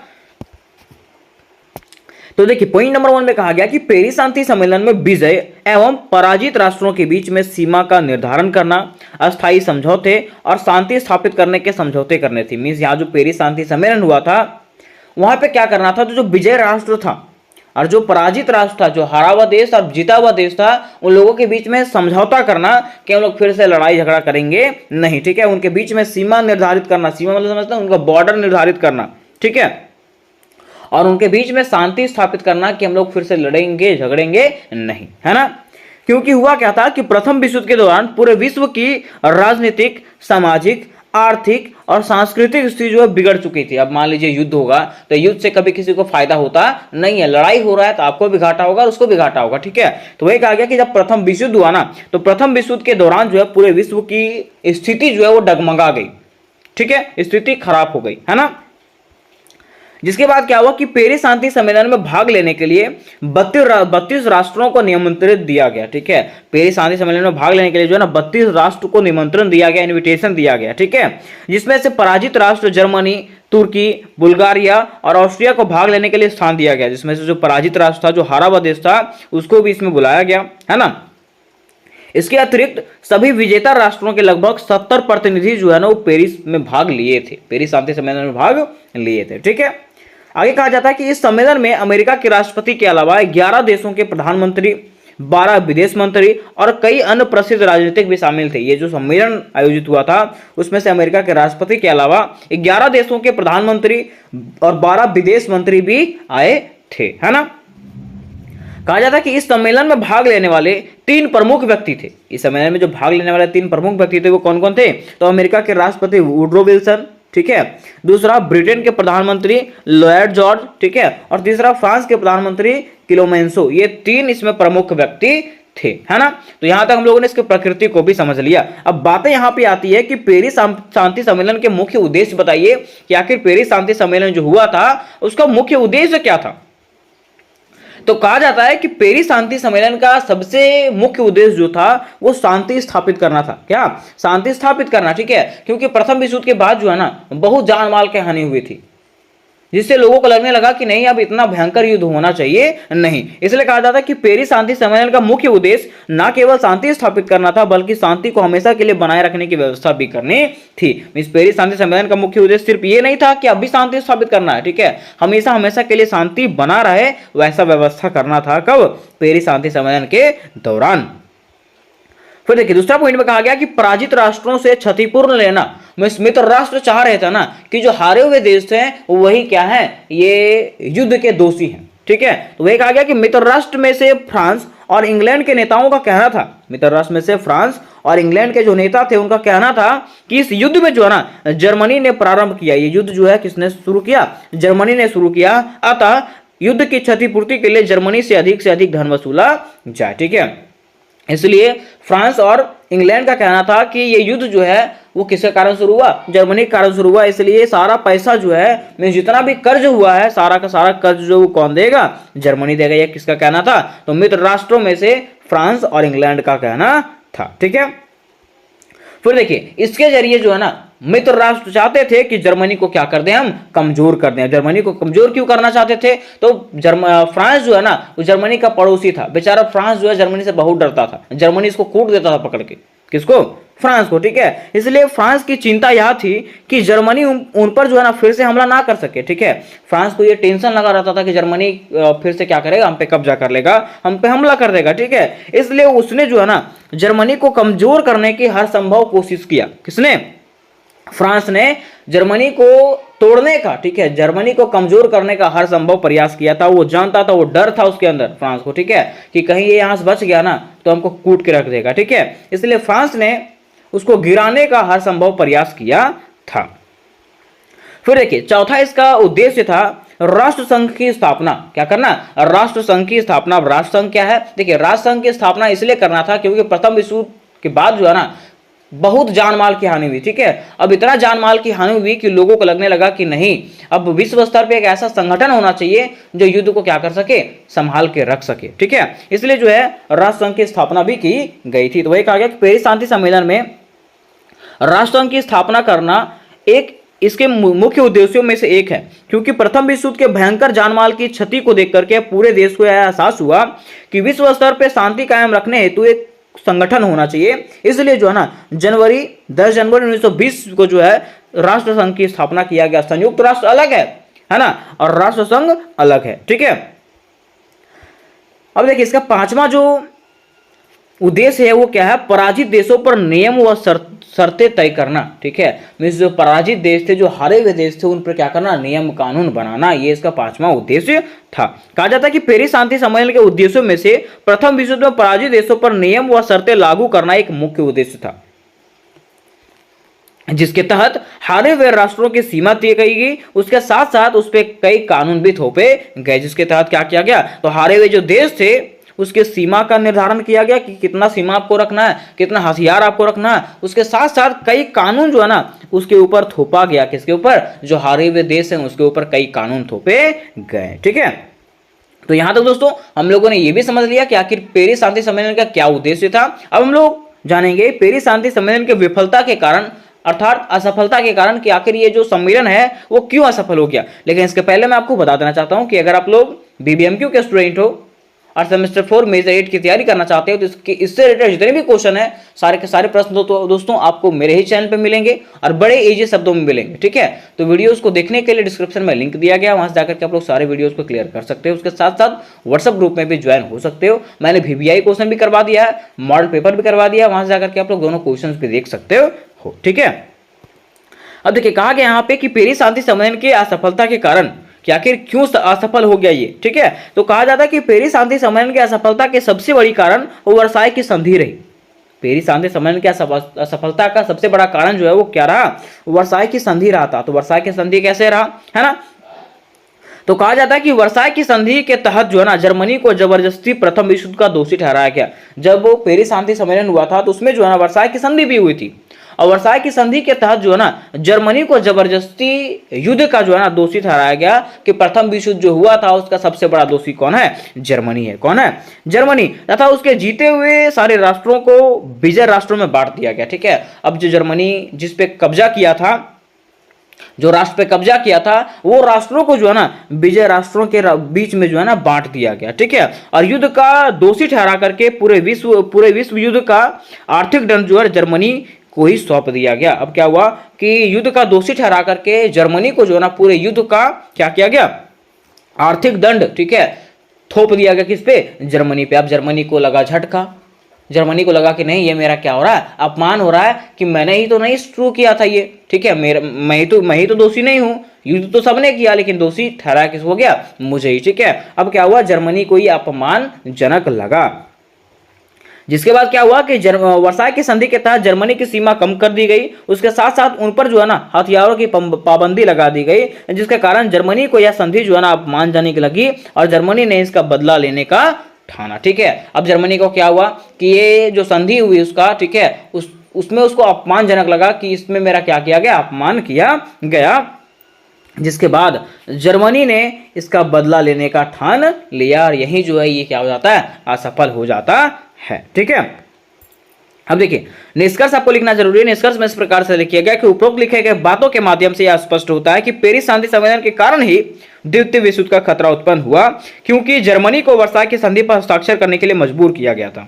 तो देखिए पॉइंट नंबर 1 में कहा गया कि पेरिस शांति सम्मेलन में विजय एवं पराजित राष्ट्रों के बीच में सीमा का निर्धारण करना, अस्थायी समझौते और शांति स्थापित करने के समझौते करने थे। मीन्स यहाँ जो पेरिस शांति सम्मेलन हुआ था वहां पे क्या करना था, तो जो विजय राष्ट्र था और जो पराजित राष्ट्र था, जो हारा हुआ देश और जीता हुआ देश था, उन लोगों के बीच में समझौता करना कि हम लोग फिर से लड़ाई झगड़ा करेंगे नहीं। ठीक है, उनके बीच में सीमा निर्धारित करना, सीमा मतलब समझते हैं उनका बॉर्डर निर्धारित करना। ठीक है, और उनके बीच में शांति स्थापित करना कि हम लोग फिर से लड़ेंगे झगड़ेंगे नहीं, है ना। क्योंकि हुआ क्या था कि प्रथम विश्व युद्ध के दौरान पूरे विश्व की राजनीतिक, सामाजिक, आर्थिक और सांस्कृतिक स्थिति जो है बिगड़ चुकी थी। अब मान लीजिए युद्ध होगा तो युद्ध से कभी किसी को फायदा होता नहीं है। लड़ाई हो रहा है तो आपको भी घाटा होगा और उसको भी घाटा होगा। ठीक है, तो वही कहा गया कि जब प्रथम विश्व युद्ध हुआ ना, तो प्रथम विश्व युद्ध के दौरान जो है पूरे विश्व की स्थिति जो है वो डगमगा गई। ठीक है, स्थिति खराब हो गई, है ना। जिसके बाद क्या हुआ कि पेरिस शांति सम्मेलन में भाग लेने के लिए 32 राष्ट्रों को निमंत्रित दिया गया। ठीक है, पेरिस शांति सम्मेलन में भाग लेने के लिए जो है ना 32 राष्ट्र को निमंत्रण दिया गया, इनविटेशन दिया गया। ठीक है, जिसमें से पराजित राष्ट्र जर्मनी, तुर्की, बुल्गारिया और ऑस्ट्रिया को भाग लेने के लिए स्थान दिया गया। जिसमें से जो पराजित राष्ट्र था, जो हारा हुआ देश था, उसको भी इसमें बुलाया गया, है ना। इसके अतिरिक्त सभी विजेता राष्ट्रों के लगभग 70 प्रतिनिधि जो है ना वो पेरिस में भाग लिए थे, पेरिस शांति सम्मेलन में भाग लिए थे। ठीक है, आगे कहा जाता है कि इस सम्मेलन में अमेरिका के राष्ट्रपति के अलावा 11 देशों के प्रधानमंत्री, 12 विदेश मंत्री और कई अन्य प्रसिद्ध राजनीतिक भी शामिल थे। ये जो सम्मेलन आयोजित हुआ था उसमें से अमेरिका के राष्ट्रपति के अलावा 11 देशों के प्रधानमंत्री और 12 विदेश मंत्री भी आए थे, है ना। कहा जाता है कि इस सम्मेलन में भाग लेने वाले 3 प्रमुख व्यक्ति थे। इस सम्मेलन में जो भाग लेने वाले 3 प्रमुख व्यक्ति थे वो कौन कौन थे, तो अमेरिका के राष्ट्रपति वुडरो विल्सन, ठीक है, दूसरा ब्रिटेन के प्रधानमंत्री लॉयड जॉर्ज, ठीक है, और तीसरा फ्रांस के प्रधानमंत्री क्लेमेंसो। ये 3 इसमें प्रमुख व्यक्ति थे, है ना। तो यहां तक हम लोगों ने इसकी प्रकृति को भी समझ लिया। अब बातें यहां पे आती है कि पेरिस शांति सम्मेलन के मुख्य उद्देश्य बताइए कि आखिर पेरिस शांति सम्मेलन जो हुआ था उसका मुख्य उद्देश्य क्या था। तो कहा जाता है कि पेरिस शांति सम्मेलन का सबसे मुख्य उद्देश्य जो था वो शांति स्थापित करना था। क्या, शांति स्थापित करना। ठीक है, क्योंकि प्रथम विश्व युद्ध के बाद जो है ना बहुत जान माल की हानि हुई थी, जिससे लोगों को लगने लगा कि नहीं अब इतना भयंकर युद्ध होना चाहिए नहीं। इसलिए कहा जाता है कि पेरिस शांति सम्मेलन का मुख्य उद्देश्य न केवल शांति स्थापित करना था बल्कि शांति को हमेशा के लिए बनाए रखने की व्यवस्था भी करनी थी। इस पेरिस शांति सम्मेलन का मुख्य उद्देश्य सिर्फ ये नहीं था कि अभी शांति स्थापित करना है, ठीक है, हमेशा हमेशा के लिए शांति बना रहे वैसा व्यवस्था करना था। कब, पेरिस शांति सम्मेलन के दौरान। फिर देखिए दूसरा पॉइंट में कहा गया कि पराजित राष्ट्रों से क्षतिपूर्ण लेना। मित्र राष्ट्र चाह रहे थे ना कि जो हारे हुए देश थे वही क्या है, ये युद्ध के दोषी हैं। ठीक है, तो वही कहा गया कि मित्र राष्ट्र में से फ्रांस और इंग्लैंड के नेताओं का कहना था, मित्र राष्ट्र में से फ्रांस और इंग्लैंड के जो नेता थे उनका कहना था कि इस युद्ध में जो है ना जर्मनी ने प्रारंभ किया। ये युद्ध जो है किसने शुरू किया, जर्मनी ने शुरू किया। अतः युद्ध की क्षतिपूर्ति के लिए जर्मनी से अधिक धन वसूला जाए। ठीक है, इसलिए फ्रांस और इंग्लैंड का कहना था कि ये युद्ध जो है वो किसके कारण शुरू हुआ, जर्मनी के कारण शुरू हुआ। इसलिए सारा पैसा जो है, जितना भी कर्ज हुआ है सारा का सारा कर्ज जो वो कौन देगा, जर्मनी देगा। ये किसका कहना था, तो मित्र राष्ट्रों में से फ्रांस और इंग्लैंड का कहना था। ठीक है, फिर देखिए इसके जरिए जो है ना मित्र राष्ट्र चाहते थे कि जर्मनी को क्या कर दें, हम कमजोर कर दें। जर्मनी को कमजोर क्यों करना चाहते थे, तो फ्रांस जो है ना वो जर्मनी का पड़ोसी था। बेचारा फ्रांस जो है जर्मनी से बहुत डरता था, जर्मनी इसको कूट देता था पकड़ के। किसको, फ्रांस को, ठीक है। इसलिए फ्रांस की चिंता यह थी कि जर्मनी उन पर जो है ना फिर से हमला ना कर सके, ठीक है। फ्रांस को ये टेंशन लगा रहता था कि जर्मनी फिर से क्या करेगा, हम पे कब्जा कर लेगा, हम पे हमला कर देगा, ठीक है। इसलिए उसने जो है ना जर्मनी को कमजोर करने की हर संभव कोशिश किया। किसने, फ्रांस ने जर्मनी को तोड़ने का, ठीक है, जर्मनी को कमजोर करने का हर संभव प्रयास किया था। वो जानता था, वो डर था उसके अंदर फ्रांस को, ठीक है, कि कहीं ये यहां से बच गया ना तो हमको कूट के रख देगा, ठीक है। इसलिए फ्रांस ने उसको गिराने का हर संभव प्रयास किया था। फिर देखिए चौथा इसका उद्देश्य था राष्ट्र संघ की स्थापना। क्या करना, राष्ट्र संघ की स्थापना। राष्ट्र संघ क्या है, देखिए राष्ट्र संघ की स्थापना इसलिए करना था क्योंकि प्रथम विश्व युद्ध के बाद जो है ना बहुत जान माल की हानि हुई, ठीक है। अब इतना जान माल की हानि हुई कि लोगों को लगने लगा कि नहीं, अब विश्व स्तर पे एक ऐसा संगठन होना चाहिए जो युद्ध को क्या कर सके, संभाल के रख सके, ठीक है। इसलिए जो है राष्ट्र संघ की स्थापना भी की गई थी। तो वही कहा गया कि पेरिस शांति सम्मेलन में राष्ट्र संघ की स्थापना करना एक इसके मुख्य उद्देश्यों में से एक है, क्योंकि प्रथम विश्व युद्ध के भयंकर जानमाल की क्षति को देख करके पूरे देश को यह एहसास हुआ कि विश्व स्तर पर शांति कायम रखने हेतु एक संगठन होना चाहिए। इसलिए जो है ना 10 जनवरी 1920 को जो है राष्ट्र संघ की स्थापना किया गया। संयुक्त राष्ट्र अलग है ना, और राष्ट्र संघ अलग है, ठीक है। अब देखिए इसका पांचवा जो उद्देश्य है वो क्या है, पराजित देशों पर नियम व शर्तें तय करना, ठीक है। मींस जो पराजित देश थे, जो हारे हुए देश थे, उन पर क्या करना, नियम कानून बनाना, ये इसका पांचवा उद्देश्य था। कहा जाता है कि पेरिस शांति सम्मेलन के उद्देश्यों में से प्रथम विश्व युद्ध में पराजित देशों पर नियम व शर्तें लागू करना एक मुख्य उद्देश्य था, जिसके तहत हारे हुए राष्ट्रों की सीमा तय की गई। उसके साथ साथ उस पर कई कानून भी थोपे गए, जिसके तहत क्या किया गया, तो हारे हुए जो देश थे उसके सीमा का निर्धारण किया गया कि कितना सीमा आपको रखना है, कितना हथियार आपको रखना है। उसके साथ साथ कई कानून जो है ना उसके ऊपर थोपा गया। किसके ऊपर, जो हारे हुए देश हैं उसके ऊपर कई कानून थोपे गए, ठीक है। तो यहां तक दोस्तों हम लोगों ने यह भी समझ लिया कि आखिर पेरिस शांति सम्मेलन का क्या उद्देश्य था। अब हम लोग जानेंगे पेरिस शांति सम्मेलन के विफलता के कारण, अर्थात असफलता के कारण, कि आखिर ये जो सम्मेलन है वो क्यों असफल हो गया। लेकिन इसके पहले मैं आपको बता देना चाहता हूं कि अगर आप लोग बीबीएमक्यू के स्टूडेंट हो और सेमेस्टर 4 मेजर 8 की तैयारी करना चाहते हो, तो इससे रिलेटेड जितने भी क्वेश्चन है, सारे के सारे प्रश्न तो दोस्तों आपको मेरे ही चैनल पे मिलेंगे और बड़े इजी शब्दों में मिलेंगे, ठीक है। तो वीडियोस को देखने के लिए डिस्क्रिप्शन में लिंक दिया गया, वहां से जाकर के आप लोग सारे वीडियोस को क्लियर कर सकते हो। उसके साथ साथ व्हाट्सएप ग्रुप में भी ज्वाइन हो सकते हो। मैंने VBI क्वेश्चन भी करवा दिया है, मॉडल पेपर भी करवा दिया, वहां से जाकर के आप लोग दोनों क्वेश्चन भी देख सकते हो, ठीक है। अब देखिए कहा गया यहाँ पे कि पेरिस शांति सम्मेलन की असफलता के कारण कि आखिर क्यों असफल हो गया ये, ठीक है। तो कहा जाता है कि पेरिस शांति सम्मेलन की असफलता के सबसे बड़ी कारण वो वर्साई की संधि रही। पेरिस शांति सम्मेलन की असफलता का सबसे बड़ा कारण जो है वो क्या रहा, वर्साई की संधि रहा था। तो वर्साई की संधि कैसे रहा, है ना। तो कहा जाता है कि वर्साई की संधि के तहत जो है ना जर्मनी को जबरदस्ती प्रथम विश्व युद्ध का दोषी ठहराया गया। जब वो पेरिस शांति सम्मेलन हुआ था तो उसमें जो है ना वर्साई की संधि भी हुई थी, और वर्साई की संधि के तहत जो है ना जर्मनी को जबरदस्ती युद्ध का जो है ना दोषी ठहराया गया कि प्रथम विश्व युद्ध जो हुआ था उसका सबसे बड़ा दोषी कौन है, जर्मनी है। कौन है, जर्मनी। तथा उसके जीते हुए सारे राष्ट्रों को विजय राष्ट्रों में बांट दिया गया, ठीक है। अब जो जर्मनी जिस पे कब्जा किया था, जो राष्ट्र पे कब्जा किया था, वो राष्ट्रों को जो है ना विजय राष्ट्रों के बीच में जो है ना बांट दिया गया, ठीक है। और युद्ध का दोषी ठहरा करके पूरे विश्व युद्ध का आर्थिक दंड जो है जर्मनी को ही सौंप दिया गया। अब क्या हुआ कि युद्ध का दोषी ठहरा करके जर्मनी को जो है ना पूरे युद्ध का क्या किया गया, आर्थिक दंड, ठीक है, थोप दिया गया। किस पे, जर्मनी पे। अब जर्मनी को लगा झटका, जर्मनी को लगा कि नहीं ये मेरा क्या हो रहा है, अपमान हो रहा है कि मैंने ही तो नहीं शुरू किया था ये, ठीक है, मैं ही तो दोषी नहीं हूं, युद्ध तो सबने किया लेकिन दोषी ठहरा किस हो गया, मुझे ही, ठीक है। अब क्या हुआ, जर्मनी को ही अपमानजनक लगा। जिसके बाद क्या हुआ कि वर्साई की संधि के तहत जर्मनी की सीमा कम कर दी गई। उसके साथ साथ उन पर जो है ना हथियारों की पाबंदी लगा दी गई, जिसके कारण जर्मनी को यह संधि जो है ना अपमानजनक लगी और जर्मनी ने इसका बदला लेने का ठाना, ठीक है। अब जर्मनी को क्या हुआ कि ये जो संधि हुई उसका, ठीक है, उसमें उसको अपमानजनक लगा कि इसमें मेरा क्या किया गया, अपमान किया गया। जिसके बाद जर्मनी ने इसका बदला लेने का ठान लिया और यही जो है ये क्या हो जाता है, असफल हो जाता है, ठीक है। अब देखिए, निष्कर्ष आपको लिखना जरूरी है। निष्कर्ष में इस प्रकार से लिखिए गया कि उपरोक्त लिखे गए बातों के माध्यम से यह स्पष्ट होता है कि पेरिस शांति सम्मेलन के कारण ही द्वितीय विश्व युद्ध का खतरा उत्पन्न हुआ, क्योंकि जर्मनी को वर्साई की संधि पर हस्ताक्षर करने के लिए मजबूर किया गया था।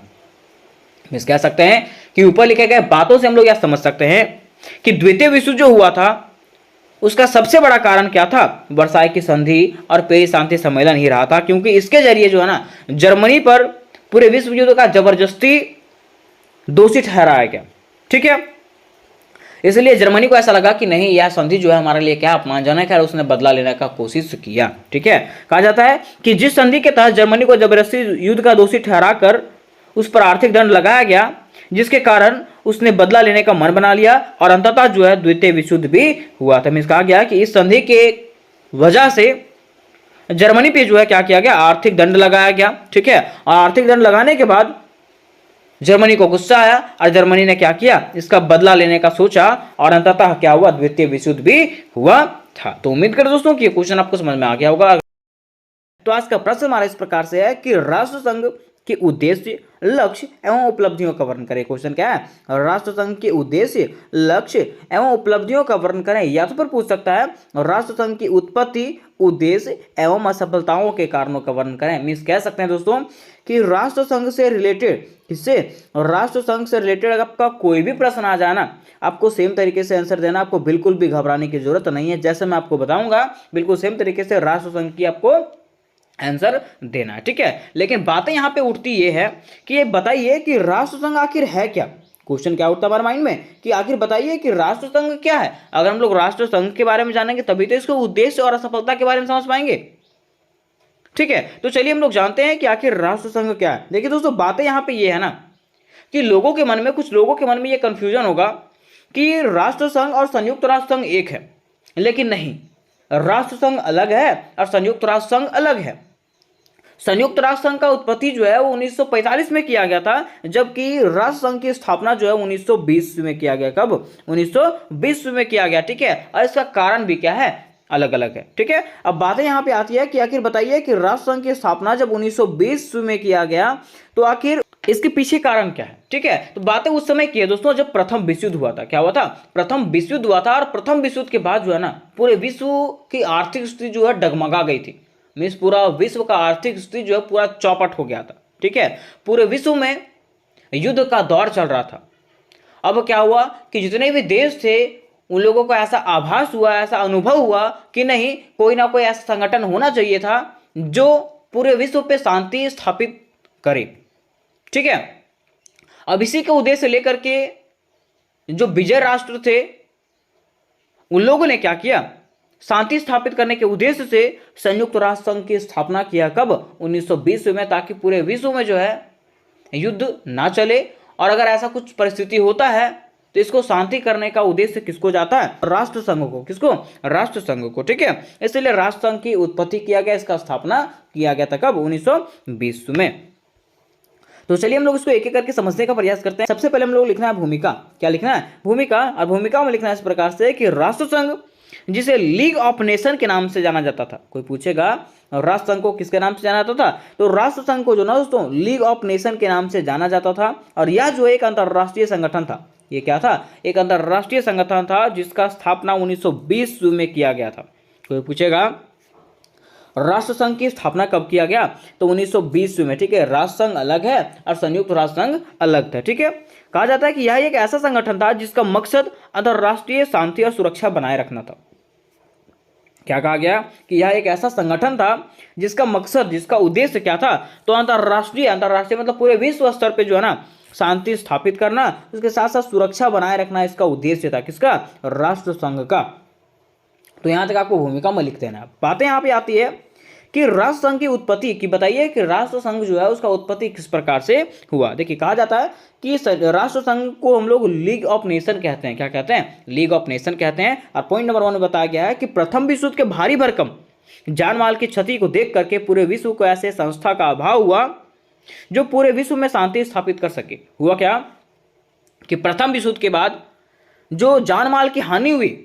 इस कह सकते हैं कि ऊपर लिखे गए बातों से हम लोग यह समझ सकते हैं कि द्वितीय विश्व जो हुआ था उसका सबसे बड़ा कारण क्या था, वर्साई की संधि और पेरिस शांति सम्मेलन ही रहा था, क्योंकि इसके जरिए जो है ना जर्मनी पर पूरे विश्व युद्ध का जबरदस्ती दोषी ठहराया गया। ठीक है, इसलिए जर्मनी को ऐसा लगा कि नहीं, यह संधि जो है हमारे लिए क्या अपमानजनक है, और उसने बदला लेने का कोशिश किया। ठीक है, कहा जाता है कि जिस संधि के तहत जर्मनी को जबरदस्ती युद्ध का दोषी ठहराकर उस पर आर्थिक दंड लगाया गया, जिसके कारण उसने बदला लेने का मन बना लिया और अंततः जो है द्वितीय विश्व युद्ध भी हुआ था। कहा गया कि इस संधि के वजह से जर्मनी पे जो है क्या किया गया, आर्थिक दंड लगाया गया। ठीक है, और आर्थिक दंड लगाने के बाद जर्मनी को गुस्सा आया और जर्मनी ने क्या किया, इसका बदला लेने का सोचा, और अंततः क्या हुआ, द्वितीय विश्व युद्ध भी हुआ था। तो उम्मीद करें दोस्तों कि ये क्वेश्चन आपको समझ में आ गया होगा। तो आज का प्रश्न हमारा इस प्रकार से है कि राष्ट्र संघ के उद्देश्य, लक्ष्य एवं उपलब्धियों का वर्णन करें। क्वेश्चन क्या है, राष्ट्र संघ के उद्देश्य, लक्ष्य एवं उपलब्धियों का वर्णन करें। या तो फिर पूछ सकता है राष्ट्र संघ की उत्पत्ति, उद्देश्य एवं असफलताओं के कारणों का वर्णन करें। मीन्स कह सकते हैं दोस्तों कि राष्ट्र संघ से रिलेटेड, किससे, राष्ट्र संघ से रिलेटेड अगर आपका कोई भी प्रश्न आ जाए ना, आपको सेम तरीके से आंसर देना, आपको बिल्कुल भी घबराने की जरूरत नहीं है। जैसे मैं आपको बताऊंगा बिल्कुल सेम तरीके से राष्ट्र संघ की आपको आंसर देना है। ठीक है, लेकिन बातें यहां पे उठती ये है कि ये बताइए कि राष्ट्र संघ आखिर है क्या। क्वेश्चन क्या उठता है हमारे माइंड में कि आखिर बताइए कि राष्ट्र संघ क्या है। अगर हम लोग राष्ट्र संघ के बारे में जानेंगे तभी तो इसके उद्देश्य और असफलता के बारे में समझ पाएंगे। ठीक है, तो चलिए हम लोग जानते हैं कि आखिर राष्ट्र संघ क्या है। देखिए दोस्तों, बातें यहां पे ये है ना कि लोगों के मन में, कुछ लोगों के मन में ये कंफ्यूजन होगा कि राष्ट्र संघ और संयुक्त राष्ट्र संघ एक है, लेकिन नहीं, राष्ट्र संघ अलग है और संयुक्त राष्ट्र संघ अलग है। संयुक्त राष्ट्र संघ का उत्पत्ति जो है वो 1945 में किया गया था, जबकि राष्ट्र संघ की स्थापना जो है 1920 में किया गया। कब, 1920 में किया गया। ठीक है, और इसका कारण भी क्या है, अलग अलग है। ठीक है, अब बातें यहां पे आती है कि आखिर बताइए कि राष्ट्र संघ की स्थापना जब 1920 में किया गया तो आखिर इसके पीछे कारण क्या है। ठीक है, तो बातें उस समय की है दोस्तों जब प्रथम विश्व युद्ध हुआ था। क्या हुआ था, प्रथम विश्व युद्ध हुआ था, और प्रथम विश्व युद्ध के बाद जो है ना पूरे विश्व की आर्थिक स्थिति जो है डगमगा गई थी। मीन्स पूरा विश्व का आर्थिक स्थिति जो है पूरा चौपट हो गया था। ठीक है, पूरे विश्व में युद्ध का दौर चल रहा था। अब क्या हुआ कि जितने भी देश थे उन लोगों को ऐसा आभास हुआ, ऐसा अनुभव हुआ कि नहीं, कोई ना कोई ऐसा संगठन होना चाहिए था जो पूरे विश्व पे शांति स्थापित करे। ठीक है, अब इसी के उद्देश्य लेकर के जो विजय राष्ट्र थे उन लोगों ने क्या किया, शांति स्थापित करने के उद्देश्य से संयुक्त राष्ट्र संघ की स्थापना किया। कब, 1920 में, ताकि पूरे विश्व में जो है युद्ध ना चले, और अगर ऐसा कुछ परिस्थिति होता है तो इसको शांति करने का उद्देश्य किसको जाता है, राष्ट्र संघ को। किसको, राष्ट्र संघ को। ठीक है, इसलिए राष्ट्र संघ की उत्पत्ति किया गया, इसका स्थापना किया गया था। कब, 1920 में। तो चलिए हम लोग इसको एक एक करके समझने का प्रयास करते हैं। सबसे पहले हम लोग लिखना है भूमिका। क्या लिखना है, भूमिका। और भूमिका में लिखना है इस प्रकार से कि राष्ट्र संघ, जिसे लीग ऑफ नेशन के नाम से जाना जाता था। कोई पूछेगा राष्ट्र संघ को किसके नाम से जाना जाता था, तो राष्ट्र संघ को जो ना दोस्तों लीग ऑफ नेशन के नाम से जाना जाता था। और यह जो एक अंतरराष्ट्रीय संगठन था, ये क्या था, एक अंतरराष्ट्रीय संगठन था जिसका स्थापना 1920 में किया गया था। कोई पूछेगा राष्ट्र संघ की स्थापना कब किया गया, तो 1920 में। ठीक है, राष्ट्र संघ अलग है और संयुक्त राष्ट्र संघ अलग था। ठीक है, कहा जाता है कि यह एक ऐसा संगठन था जिसका मकसद अंतरराष्ट्रीय शांति और सुरक्षा बनाए रखना था। क्या कहा गया कि यह एक ऐसा संगठन था जिसका मकसद, जिसका उद्देश्य क्या था, तो अंतरराष्ट्रीय मतलब पूरे विश्व स्तर पे जो है ना शांति स्थापित करना, उसके साथ साथ सुरक्षा बनाए रखना इसका उद्देश्य था। किसका, राष्ट्र संघ का। तो यहां तक आपको भूमिका में लिख देना। बातें यहां पे आती है कि राष्ट्र संघ की उत्पत्ति की बताइए कि राष्ट्र संघ जो है उसका उत्पत्ति किस प्रकार से हुआ। देखिए, कहा जाता है कि राष्ट्र संघ को हम लोग लीग ऑफ नेशन कहते हैं। क्या कहते हैं, लीग ऑफ नेशन कहते हैं। और पॉइंट नंबर 1 में बताया गया है कि प्रथम विश्व युद्ध के भारी भरकम जान माल की क्षति को देख करके पूरे विश्व को ऐसे संस्था का अभाव हुआ जो पूरे विश्व में शांति स्थापित कर सके। हुआ क्या कि प्रथम विश्व युद्ध के बाद जो जान माल की हानि हुई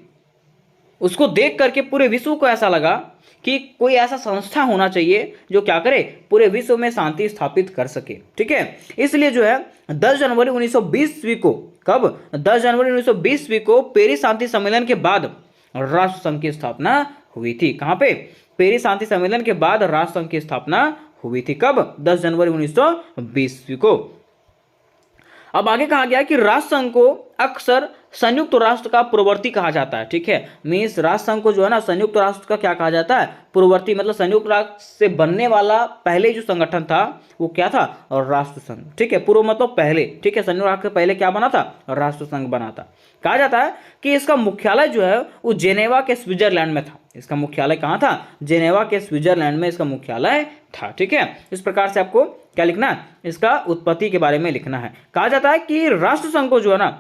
उसको देख करके पूरे विश्व को ऐसा लगा कि कोई ऐसा संस्था होना चाहिए जो क्या करे, पूरे विश्व में शांति स्थापित कर सके। ठीक है, इसलिए जो है 10 जनवरी 1920 ईस्वी को, कब, 10 जनवरी 1920 ईस्वी को पेरिस शांति सम्मेलन के बाद राष्ट्र संघ की स्थापना हुई थी। कहां पे, पेरिस शांति सम्मेलन के बाद राष्ट्र संघ की स्थापना हुई थी। कब, 10 जनवरी 1920 ईस्वी को। अब आगे कहा गया कि राष्ट्र संघ को अक्सर संयुक्त राष्ट्र का पूर्ववर्ती कहा जाता है। ठीक है, मीन्स राष्ट्र संघ को जो है ना संयुक्त राष्ट्र का क्या कहा जाता है, पूर्ववर्ती, मतलब संयुक्त राष्ट्र से बनने वाला पहले जो संगठन था वो क्या था, और राष्ट्र संघ। ठीक है, पूर्व मतलब पहले। ठीक है, संयुक्त राष्ट्र से पहले क्या बना था, राष्ट्र संघ बना था। कहा जाता है कि इसका मुख्यालय जो है वो जेनेवा के स्विट्जरलैंड में था। इसका मुख्यालय कहाँ था, जेनेवा के स्विट्जरलैंड में इसका मुख्यालय था। ठीक है, इस प्रकार से आपको क्या लिखना है, इसका उत्पत्ति के बारे में लिखना है। कहा जाता है कि राष्ट्र संघ को जो है ना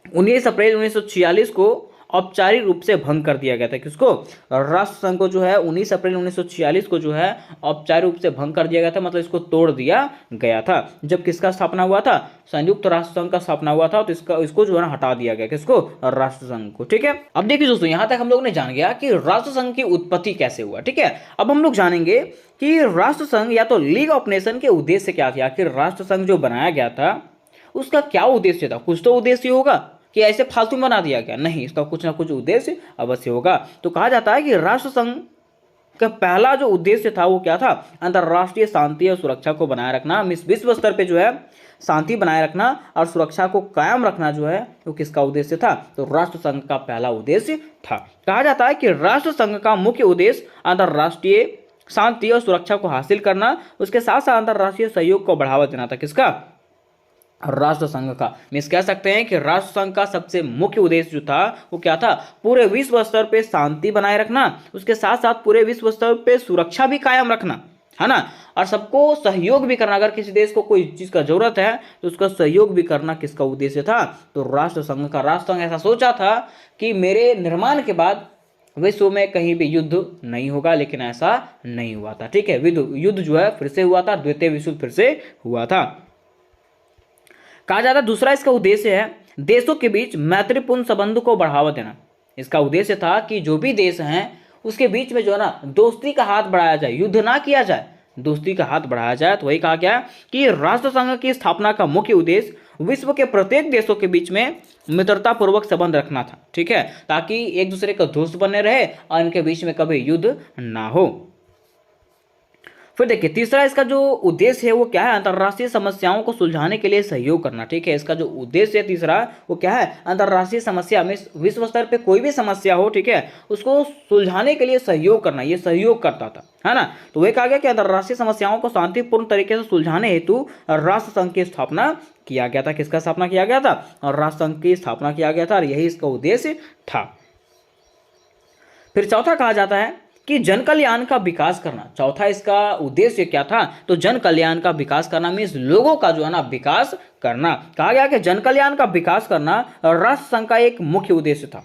19 अप्रैल 1946 को औपचारिक रूप से भंग कर दिया गया था। किसको, राष्ट्र संघ को जो है 19 अप्रैल 1946 को जो है औपचारिक रूप से भंग कर दिया गया था, मतलब इसको तोड़ दिया गया था। जब किसका स्थापना हुआ था, संयुक्त राष्ट्र संघ का स्थापना हुआ था, तो इसको जो है ना हटा दिया गया। किसको, राष्ट्र संघ को। ठीक है, अब देखिए दोस्तों, यहां तक हम लोग ने जान गया कि राष्ट्र संघ की उत्पत्ति कैसे हुआ। ठीक है, अब हम लोग जानेंगे कि राष्ट्र संघ या तो लीग ऑफ नेशन के उद्देश्य क्या थे। आखिर राष्ट्र संघ जो बनाया गया था उसका क्या उद्देश्य था, कुछ तो उद्देश्य होगा कि ऐसे फालतू बना दिया गया, नहीं, इसका कुछ ना कुछ उद्देश्य अवश्य होगा। तो कहा जाता है कि राष्ट्र संघ का पहला जो उद्देश्य था वो क्या था, अंतरराष्ट्रीय शांति और सुरक्षा को बनाए रखना। विश्व स्तर पे जो है शांति बनाए रखना और सुरक्षा को कायम रखना जो है वो किसका उद्देश्य था, तो राष्ट्र संघ का पहला उद्देश्य था। कहा जाता है कि राष्ट्र संघ का मुख्य उद्देश्य अंतरराष्ट्रीय शांति और सुरक्षा को हासिल करना, उसके साथ साथ अंतरराष्ट्रीय सहयोग को बढ़ावा देना था। किसका, राष्ट्र संघ का। मीन्स कह सकते हैं कि राष्ट्र संघ का सबसे मुख्य उद्देश्य जो था वो क्या था, पूरे विश्व स्तर पे शांति बनाए रखना, उसके साथ साथ पूरे विश्व स्तर पे सुरक्षा भी कायम रखना, है ना, और सबको सहयोग भी करना। अगर किसी देश को कोई चीज का जरूरत है तो उसका सहयोग भी करना किसका उद्देश्य था, तो राष्ट्र संघ का। राष्ट्र संघ ऐसा सोचा था कि मेरे निर्माण के बाद विश्व में कहीं भी युद्ध नहीं होगा, लेकिन ऐसा नहीं हुआ था। ठीक है, युद्ध जो है फिर से हुआ था, द्वितीय विश्व युद्ध फिर से हुआ था। कहा जाता है दूसरा इसका उद्देश्य है देशों के बीच मैत्रीपूर्ण संबंध को बढ़ावा देना। इसका उद्देश्य था कि जो भी देश हैं उसके बीच में जो है ना दोस्ती का हाथ बढ़ाया जाए, युद्ध ना किया जाए, दोस्ती का हाथ बढ़ाया जाए। तो वही कहा गया कि राष्ट्र संघ की स्थापना का मुख्य उद्देश्य विश्व के प्रत्येक देशों के बीच में मित्रता पूर्वक संबंध रखना था। ठीक है, ताकि एक दूसरे का दोस्त बने रहे और इनके बीच में कभी युद्ध ना हो। फिर देखिए तीसरा इसका जो उद्देश्य है वो क्या है, अंतरराष्ट्रीय समस्याओं को सुलझाने के लिए सहयोग करना। ठीक है, इसका जो उद्देश्य है तीसरा वो क्या है, अंतरराष्ट्रीय समस्या में विश्व स्तर पे कोई भी समस्या हो, ठीक है, उसको सुलझाने के लिए सहयोग करना, ये सहयोग करता था, है ना। तो वह कहा गया कि अंतरराष्ट्रीय समस्याओं को शांतिपूर्ण तरीके से सुलझाने हेतु राष्ट्र संघ की स्थापना किया गया था। किसका स्थापना किया गया था, और राष्ट्र संघ की स्थापना किया गया था, और यही इसका उद्देश्य था। फिर चौथा कहा जाता है कि जन कल्याण का विकास करना। चौथा इसका उद्देश्य क्या था, तो जन कल्याण का विकास करना मीन्स लोगों का जो है ना विकास करना। कहा गया कि जन कल्याण का विकास करना राष्ट्र संघ का एक मुख्य उद्देश्य था।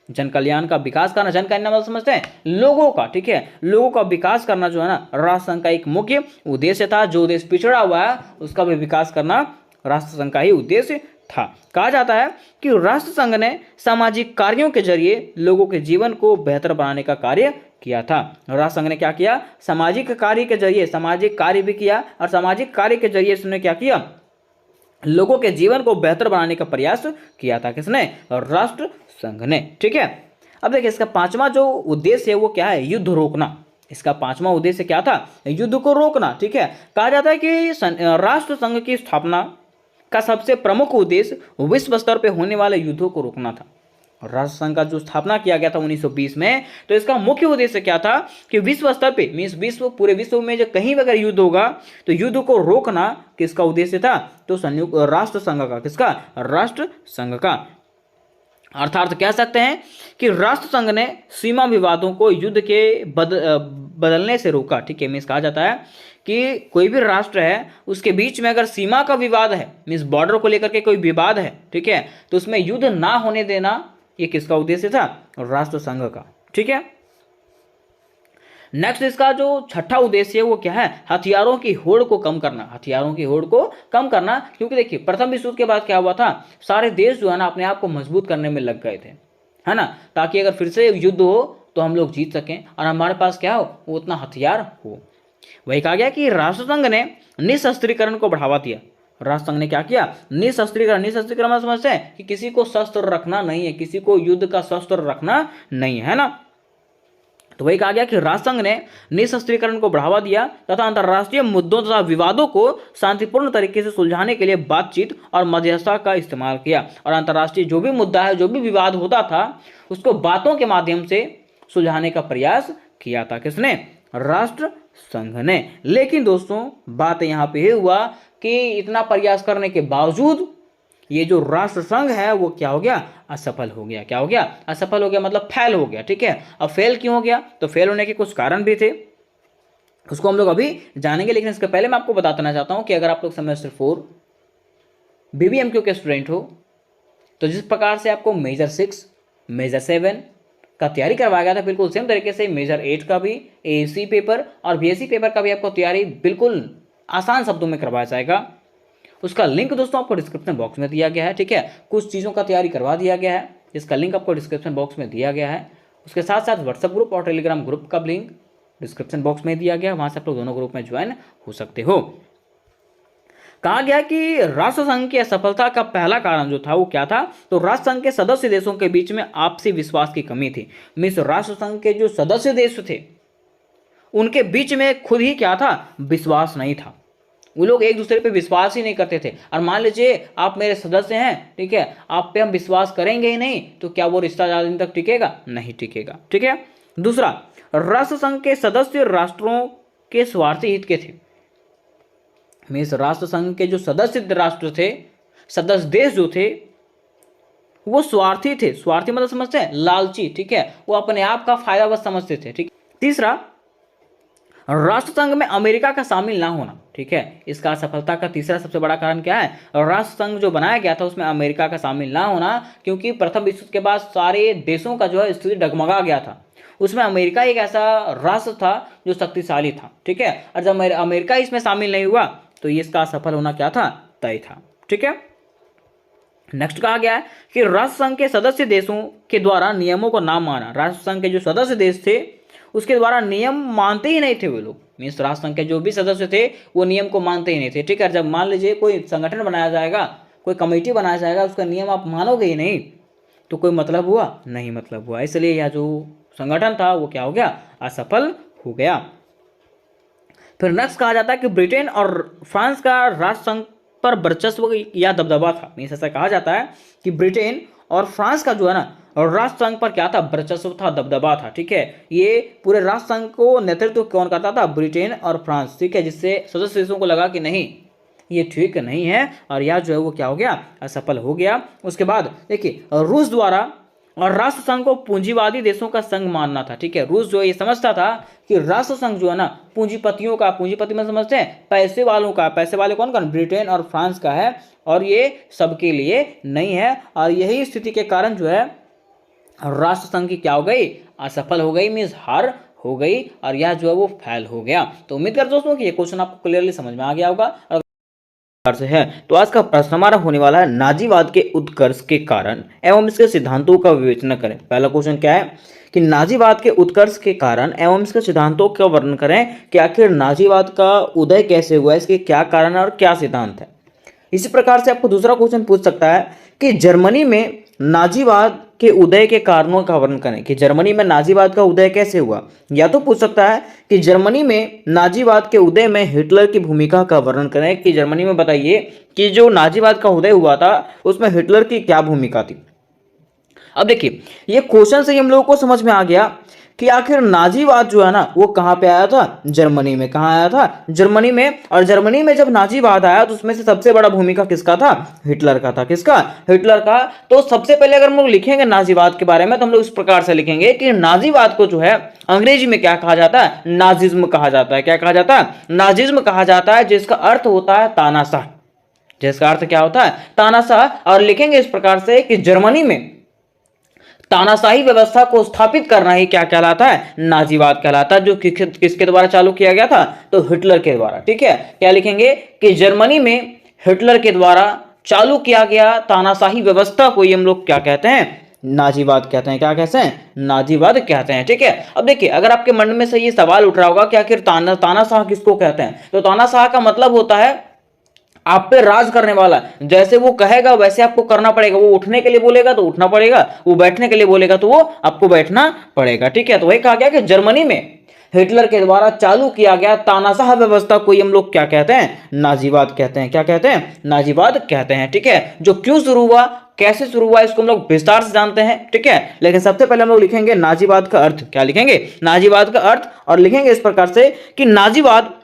जन कल्याण का विकास करना, जन कल्याण मतलब समझते हैं लोगों का, ठीक है, लोगों का विकास करना जो है ना राष्ट्र संघ का एक मुख्य उद्देश्य था। जो देश पिछड़ा हुआ है उसका भी विकास करना राष्ट्र संघ का ही उद्देश्य था। कहा जाता है कि राष्ट्र संघ ने सामाजिक कार्यों के जरिए लोगों के जीवन को बेहतर बनाने का कार्य किया था। राष्ट्र संघ ने क्या किया, सामाजिक कार्य के जरिए सामाजिक कार्य भी किया, और सामाजिक कार्य के जरिए इसने क्या किया, लोगों के जीवन को बेहतर बनाने का प्रयास किया था। किसने, राष्ट्र संघ ने। ठीक है, अब देखिए इसका पांचवा जो उद्देश्य है वो क्या है, युद्ध रोकना। इसका पांचवा उद्देश्य क्या था, युद्ध को रोकना। ठीक है, कहा जाता है कि राष्ट्र संघ की स्थापना का सबसे प्रमुख उद्देश्य विश्व स्तर पर होने वाले युद्धों को रोकना था। राष्ट्र संघ का जो स्थापना किया गया था 1920 में, तो इसका मुख्य उद्देश्य क्या था कि विश्व स्तर पे मींस पूरे विश्व में जो कहीं भी अगर युद्ध होगा तो युद्ध को रोकना किसका उद्देश्य था, तो संयुक्त राष्ट्र संघ का। किसका, राष्ट्र संघ का। अर्थात कह सकते हैं कि राष्ट्र संघ ने सीमा विवादों को युद्ध के बदलने से रोका। ठीक है, मीन्स कहा जाता है कि कोई भी राष्ट्र है उसके बीच में अगर सीमा का विवाद है, मीन्स बॉर्डर को लेकर के कोई विवाद है, ठीक है, तो उसमें युद्ध ना होने देना, ये किसका उद्देश्य था, राष्ट्र संघ का। ठीक है, नेक्स्ट इसका जो छठा उद्देश्य है वो क्या है, हथियारों की होड़ को कम करना। हथियारों की होड़ को कम करना, क्योंकि देखिए प्रथम विश्व युद्ध के बाद क्या हुआ था, सारे देश जो है ना अपने आप को मजबूत करने में लग गए थे, है ना, ताकि अगर फिर से युद्ध हो तो हम लोग जीत सकें और हमारे पास क्या हो, वो उतना हथियार हो। वही कहा गया कि राष्ट्रसंघ ने निशस्त्रीकरण को बढ़ावा दिया। राष्ट्रसंघ ने क्या किया, निशस्त्रीकरण। निशस्त्रीकरण मतलब समझते हैं कि किसी को शस्त्र रखना नहीं है, किसी को युद्ध का शस्त्र रखना नहीं है ना। तो वही कहा गया कि राष्ट्रसंघ ने निशस्त्रीकरण को बढ़ावा दिया तथा अंतर्राष्ट्रीय मुद्दों तथा विवादों को शांतिपूर्ण तरीके से सुलझाने के लिए बातचीत और मध्यस्थता का इस्तेमाल किया। और अंतर्राष्ट्रीय जो भी मुद्दा है, जो भी विवाद होता था, उसको बातों के माध्यम से सुलझाने का प्रयास किया था। किसने, राष्ट्र संघ ने। लेकिन दोस्तों बात यहाँ पे हुआ कि इतना प्रयास करने के बावजूद ये जो राष्ट्र संघ है वो क्या हो गया, असफल हो गया। क्या हो गया, असफल हो गया, मतलब फेल हो गया। ठीक है, अब फेल क्यों हो गया, तो फेल होने के कुछ कारण भी थे, उसको हम लोग अभी जानेंगे। लेकिन इसके पहले मैं आपको बता देना चाहता हूं कि अगर आप लोग सेमेस्टर 4 BBMQ के स्टूडेंट हो तो जिस प्रकार से आपको मेजर 6, मेजर 7 का तैयारी करवाया गया था, बिल्कुल सेम तरीके से मेजर 8 का भी, AC पेपर और BSc पेपर का भी आपको तैयारी बिल्कुल आसान शब्दों में करवाया जाएगा। उसका लिंक दोस्तों आपको डिस्क्रिप्शन बॉक्स में दिया गया है। ठीक है, कुछ चीज़ों का तैयारी करवा दिया गया है, इसका लिंक आपको डिस्क्रिप्शन बॉक्स में दिया गया है। उसके साथ साथ व्हाट्सएप ग्रुप और टेलीग्राम ग्रुप का लिंक डिस्क्रिप्शन बॉक्स में दिया गया है, वहां से आप लोग दोनों ग्रुप में ज्वाइन हो सकते हो। कहा गया कि राष्ट्रसंघ की असफलता का पहला कारण जो था वो क्या था, तो राष्ट्रसंघ के सदस्य देशों के बीच में आपसी विश्वास की कमी थी। मीन्स राष्ट्रसंघ के जो सदस्य देश थे उनके बीच में खुद ही क्या था, विश्वास नहीं था। वो लोग एक दूसरे पे विश्वास ही नहीं करते थे। और मान लीजिए आप मेरे सदस्य हैं, ठीक है, आप पे हम विश्वास करेंगे ही नहीं, तो क्या वो रिश्ता ज़्यादा दिन तक टिकेगा, नहीं टिकेगा। ठीक है, दूसरा, राष्ट्रसंघ के सदस्य राष्ट्रों के स्वार्थी हित के थे। मीन्स राष्ट्रसंघ के जो सदस्य राष्ट्र थे, सदस्य देश जो थे, वो स्वार्थी थे। स्वार्थी मतलब समझते हैं, लालची। ठीक है, वो अपने आप का फायदा बस समझते थे। ठीक, तीसरा, राष्ट्रसंघ में अमेरिका का शामिल ना होना। ठीक है, इसका असफलता का तीसरा सबसे बड़ा कारण क्या है, राष्ट्रसंघ जो बनाया गया था उसमें अमेरिका का शामिल ना होना, क्योंकि प्रथम विश्व युद्ध के बाद सारे देशों का जो है स्थिति डगमगा गया था। उसमें अमेरिका एक ऐसा राष्ट्र था जो शक्तिशाली था। ठीक है, और जब अमेरिका इसमें शामिल नहीं हुआ तो ये इसका असफल होना क्या था, तय था। ठीक है, नेक्स्ट कहा गया है कि राष्ट्रसंघ के सदस्य देशों के द्वारा नियमों को ना माना। राष्ट्रसंघ के जो सदस्य देश थे उसके द्वारा नियम मानते ही नहीं थे वो लोग। मीन्स राष्ट्रसंघ के जो भी सदस्य थे वो नियम को मानते ही नहीं थे। ठीक है, जब मान लीजिए कोई संगठन बनाया जाएगा, कोई कमेटी बनाया जाएगा, उसका नियम आप मानोगे ही नहीं तो कोई मतलब हुआ, नहीं मतलब हुआ। इसलिए यह जो संगठन था वो क्या हो गया, असफल हो गया। फिर नेक्स्ट कहा जाता है कि ब्रिटेन और फ्रांस का राष्ट्रसंघ पर वर्चस्व या दबदबा था। मीन्स ऐसा कहा जाता है कि ब्रिटेन और फ्रांस का जो है ना राष्ट्रसंघ पर क्या था, वर्चस्व था, दबदबा था। ठीक है, ये पूरे राष्ट्रसंघ को नेतृत्व कौन करता था, ब्रिटेन और फ्रांस। ठीक है, जिससे सदस्य देशों को लगा कि नहीं ये ठीक नहीं है और यह जो है वो क्या हो गया, असफल हो गया। उसके बाद देखिए, रूस द्वारा और राष्ट्रसंघ को पूंजीवादी देशों का संघ मानना था। ठीक है, रूस जो ये समझता था कि राष्ट्रसंघ जो है ना पूंजीपतियों का, पूंजीपति में समझते हैं पैसे वालों का, पैसे वाले कौन कौन, ब्रिटेन और फ्रांस का है, और ये सबके लिए नहीं है। और यही स्थिति के कारण जो है राष्ट्रसंघ की क्या हो गई, असफल हो गई, मीन्स हार हो गई, और यह जो है वो फेल हो गया। तो उम्मीद करते दोस्तों कि ये क्वेश्चन आपको क्लियरली समझ में आ गया होगा। से है तो आज का प्रश्न हमारा होने वाला है, नाजीवाद के उत्कर्ष के कारण एवं इसके सिद्धांतों का विवेचना करें। पहला क्वेश्चन क्या है कि नाजीवाद के उत्कर्ष के कारण एवं इसके सिद्धांतों का वर्णन करें कि आखिर नाजीवाद का उदय कैसे हुआ, इसके क्या कारण और क्या सिद्धांत है। इसी प्रकार से आपको दूसरा क्वेश्चन पूछ सकता है कि जर्मनी में नाजीवाद के उदय के कारणों का वर्णन करें, कि जर्मनी में नाजीवाद का उदय कैसे हुआ। या तो पूछ सकता है कि जर्मनी में नाजीवाद के उदय में हिटलर की भूमिका का वर्णन करें, कि जर्मनी में बताइए कि जो नाजीवाद का उदय हुआ था उसमें हिटलर की क्या भूमिका थी। अब देखिए, ये क्वेश्चन से ही हम लोगों को समझ में आ गया कि आखिर नाजीवाद जो है ना वो कहाँ पे आया था, जर्मनी में। कहाँ आया था, जर्मनी में। और जर्मनी में जब नाजीवाद आया तो उसमें से सबसे बड़ा भूमिका किसका था, हिटलर का था। किसका, हिटलर का। तो सबसे पहले अगर हम लोग लिखेंगे नाजीवाद के बारे में तो हम लोग इस प्रकार से लिखेंगे कि नाजीवाद को जो है अंग्रेजी में क्या कहा जाता है, नाजिज्म कहा जाता है। क्या कहा जाता है, नाजिज्म कहा जाता है, जिसका अर्थ होता है तानाशाह। जिसका अर्थ क्या होता है, तानाशाह। और लिखेंगे इस प्रकार से कि जर्मनी में तानाशाही व्यवस्था को स्थापित करना ही क्या कहलाता है, नाजीवाद कहलाता है, जो किसके द्वारा चालू किया गया था, तो हिटलर के द्वारा। ठीक है, क्या लिखेंगे कि जर्मनी में हिटलर के द्वारा चालू किया गया तानाशाही व्यवस्था को ही हम लोग क्या कहते हैं, नाजीवाद कहते हैं। क्या कहते हैं? नाजीवाद कहते हैं। ठीक है, अब देखिए अगर आपके मन में से ये सवाल उठ रहा होगा कि आखिर तानाशाह किसको कहते हैं, तो तानाशाह का मतलब होता है आप पे राज करने वाला। जैसे वो कहेगा वैसे आपको करना पड़ेगा। वो उठने के लिए बोलेगा तो उठना पड़ेगा, वो बैठने के लिए बोलेगा तो वो आपको बैठना पड़ेगा। ठीक है, तो वही कहा गया कि जर्मनी में हिटलर के द्वारा चालू किया गया तानाशाह व्यवस्था को हम लोग क्या कहते हैं? नाजीवाद कहते हैं। क्या कहते हैं? नाजीवाद कहते हैं। ठीक है, जो क्यों शुरू हुआ, कैसे शुरू हुआ, इसको हम लोग विस्तार से जानते हैं। ठीक है, लेकिन सबसे पहले हम लोग लिखेंगे नाजीवाद का अर्थ। क्या लिखेंगे? नाजीवाद का अर्थ, और लिखेंगे इस प्रकार से कि नाजीवाद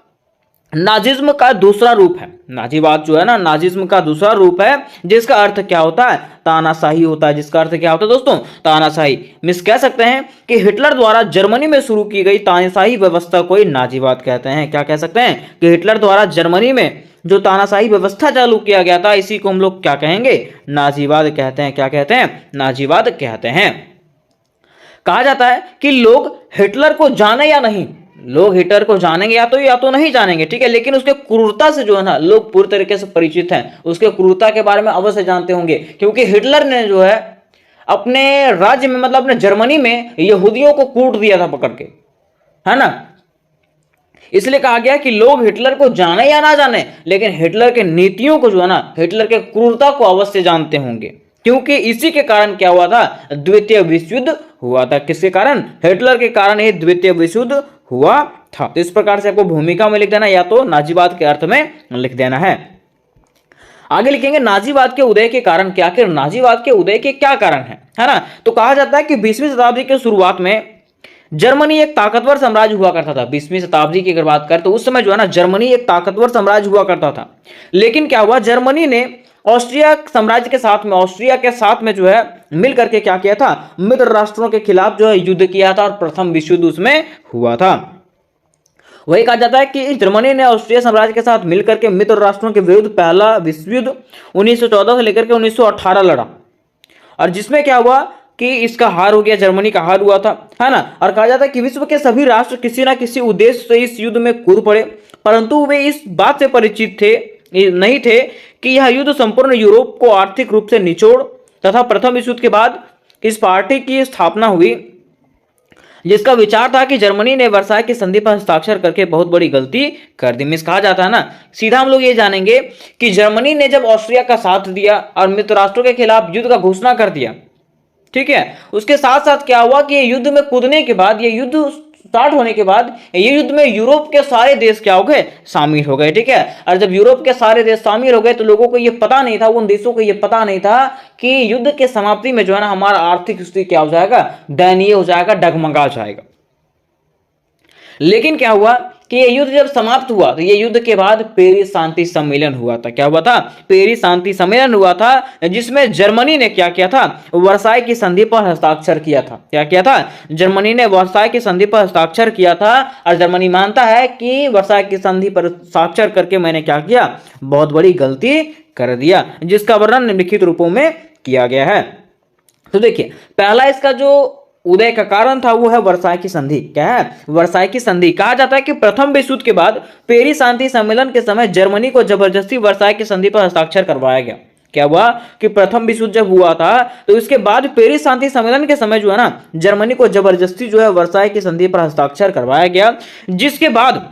नाजिज्म का दूसरा रूप है। नाजीवाद जो है ना, नाजिज्म का दूसरा रूप है, जिसका अर्थ क्या होता है? तानाशाही होता है। जिसका अर्थ क्या होता है दोस्तों? तानाशाही। मिस कह सकते हैं कि हिटलर द्वारा जर्मनी में शुरू की गई तानाशाही व्यवस्था को ही नाजीवाद कहते हैं। क्या कह सकते हैं? कि हिटलर द्वारा जर्मनी में जो तानाशाही व्यवस्था चालू किया गया था, इसी को हम लोग क्या कहेंगे? नाजीवाद कहते हैं। क्या कहते हैं? नाजीवाद कहते हैं। कहा जाता है कि लोग हिटलर को जाने या नहीं, लोग हिटलर को जानेंगे या तो नहीं जानेंगे। ठीक है, लेकिन उसके क्रूरता से जो है ना लोग पूरी तरीके से परिचित हैं। उसके क्रूरता के बारे में अवश्य जानते होंगे, क्योंकि हिटलर ने जो है अपने राज्य में, मतलब अपने जर्मनी में यहूदियों को कूट दिया था पकड़ के, है ना। इसलिए कहा गया कि लोग हिटलर को जाने या ना जाने, लेकिन हिटलर के नीतियों को जो है ना, हिटलर के क्रूरता को अवश्य जानते होंगे, क्योंकि इसी के कारण क्या हुआ था? द्वितीय विश्व युद्ध हुआ था। किसके कारण? हिटलर के कारण ही द्वितीय विश्व युद्ध हुआ था। तो इस प्रकार से आपको भूमिका में लिख देना, या तो नाजीवाद के अर्थ में लिख देना है। आगे लिखेंगे नाजीवाद के उदय के कारण क्या। आखिर नाजीवाद के उदय के क्या कारण है ना। तो कहा जाता है कि 20वीं शताब्दी के शुरुआत में जर्मनी एक ताकतवर साम्राज्य हुआ करता था। 20वीं शताब्दी की अगर बात करें तो उस समय जो है ना जर्मनी एक ताकतवर साम्राज्य हुआ करता था। लेकिन क्या हुआ, जर्मनी ने ऑस्ट्रिया साम्राज्य के साथ में, ऑस्ट्रिया के साथ में जो है मिल करके क्या किया था? मित्र राष्ट्रों के खिलाफ जो है युद्ध किया था, और प्रथम विश्व युद्ध उसमें हुआ था। वही कहा जाता है कि जर्मनी ने ऑस्ट्रिया साम्राज्य के साथ मिलकर के मित्र राष्ट्रों के विरुद्ध पहला विश्व युद्ध 1914 से लेकर के 1918 लड़ा, और जिसमें क्या हुआ कि इसका हार हो गया, जर्मनी का हार हुआ था, है ना। और कहा जाता है कि विश्व के सभी राष्ट्र किसी ना किसी उद्देश्य से इस युद्ध में कूद पड़े, परंतु वे इस बात से परिचित नहीं थे कि यह युद्ध संपूर्ण यूरोप को आर्थिक रूप से निचोड़, तथा प्रथम विश्व युद्ध के बाद इस पार्टी की स्थापना हुई, जिसका विचार था कि जर्मनी ने वर्साय की संधि पर हस्ताक्षर करके बहुत बड़ी गलती कर दी। मिस कहा जाता है ना, सीधा हम लोग ये जानेंगे कि जर्मनी ने जब ऑस्ट्रिया का साथ दिया और मित्र राष्ट्रों के खिलाफ युद्ध का घोषणा कर दिया, ठीक है, उसके साथ साथ क्या हुआ कि युद्ध में कूदने के बाद, ये युद्ध स्टार्ट होने के बाद, ये युद्ध में यूरोप के सारे देश क्या हो गए? शामिल हो गए। ठीक है, और जब यूरोप के सारे देश शामिल हो गए तो लोगों को ये पता नहीं था, उन देशों को ये पता नहीं था कि युद्ध के समाप्ति में जो है ना हमारा आर्थिक स्थिति क्या हो जाएगा? दयनीय हो जाएगा, डगमगा जाएगा। लेकिन क्या हुआ कि ये युद्ध जब समाप्त हुआ तो ये युद्ध के बाद पेरिस शांति सम्मेलन हुआ था। क्या हुआ था? पेरिस शांति सम्मेलन हुआ था, जिसमें जर्मनी ने क्या किया था? वर्साय की संधि पर हस्ताक्षर किया था। क्या किया था? जर्मनी ने वर्साय की संधि पर हस्ताक्षर किया था, और जर्मनी मानता है कि वर्साय की संधि पर हस्ताक्षर करके मैंने क्या किया? बहुत बड़ी गलती कर दिया, जिसका वर्णन निम्नलिखित रूपों में किया गया है। तो देखिए, पहला इसका जो उदय का कारण था वो है वर्साय की संधि। क्या है? वर्साय की संधि। कहा जाता है कि प्रथम विश्व युद्ध के बाद पेरिस शांति सम्मेलन के समय जर्मनी को जबरदस्ती वर्साय की संधि पर हस्ताक्षर करवाया गया। क्या हुआ कि प्रथम विश्व युद्ध जब हुआ था तो इसके बाद पेरिस शांति सम्मेलन के समय जो है ना जर्मनी को जबरदस्ती जो है वर्साय की संधि पर हस्ताक्षर करवाया गया, जिसके बाद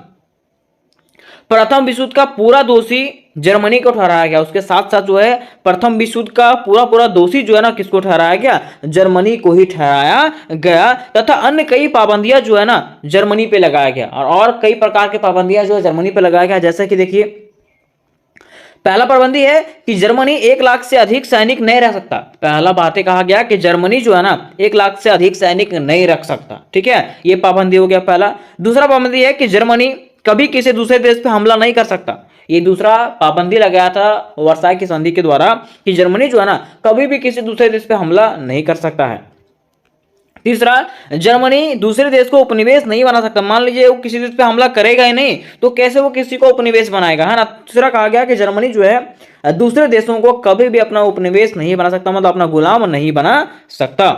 प्रथम विश्व युद्ध का पूरा दोषी जर्मनी को ठहराया गया। उसके साथ साथ जो है प्रथम विश्व युद्ध का पूरा दोषी जो है ना किसको ठहराया गया? जर्मनी को ही ठहराया गया, तथा अन्य कई पाबंदियां जो है ना जर्मनी पे लगाया गया, और कई प्रकार के पाबंदियां जो है जर्मनी पे लगाया गया। जैसे कि देखिए, पहला पाबंदी है कि जर्मनी 1 लाख से अधिक सैनिक नहीं रख सकता। पहला बात है कहा गया कि जर्मनी जो है ना 1 लाख से अधिक सैनिक नहीं रख सकता। ठीक है, ये पाबंदी हो गया पहला। दूसरा पाबंदी है कि जर्मनी कभी किसी दूसरे देश पे हमला नहीं कर सकता। ये दूसरा पाबंदी लगाया था वर्साय की संधि के द्वारा कि जर्मनी जो है ना कभी भी किसी दूसरे देश पे हमला नहीं कर सकता है। तीसरा, जर्मनी दूसरे देश को उपनिवेश नहीं बना सकता। मान लीजिए वो किसी देश पे हमला करेगा ही नहीं तो कैसे वो किसी को उपनिवेश बनाएगा, है ना। तीसरा कहा गया कि जर्मनी जो है दूसरे देशों को कभी भी अपना उपनिवेश नहीं बना सकता, मतलब अपना गुलाम नहीं बना सकता।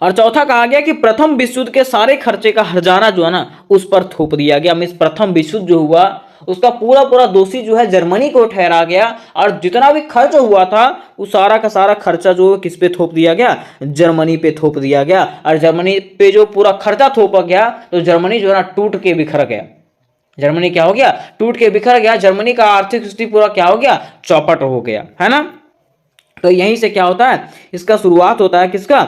और चौथा कहा गया कि प्रथम विश्व युद्ध के सारे खर्चे का हर्जाना जो है ना उस पर थोप दिया गया। इस प्रथम विश्व युद्ध जो हुआ उसका पूरा पूरा दोषी जो है जर्मनी को ठहरा गया, और जितना भी खर्च हुआ था उस सारा का सारा खर्चा जो किस पे थोप दिया गया, जर्मनी पे थोप दिया गया। और जर्मनी पे जो पूरा खर्चा थोपा गया तो जर्मनी जो है ना टूट के बिखर गया। जर्मनी क्या हो गया, टूट के बिखर गया। जर्मनी का आर्थिक स्थिति पूरा क्या हो गया, चौपट हो गया, है ना। तो यहीं से क्या होता है, इसका शुरुआत होता है किसका,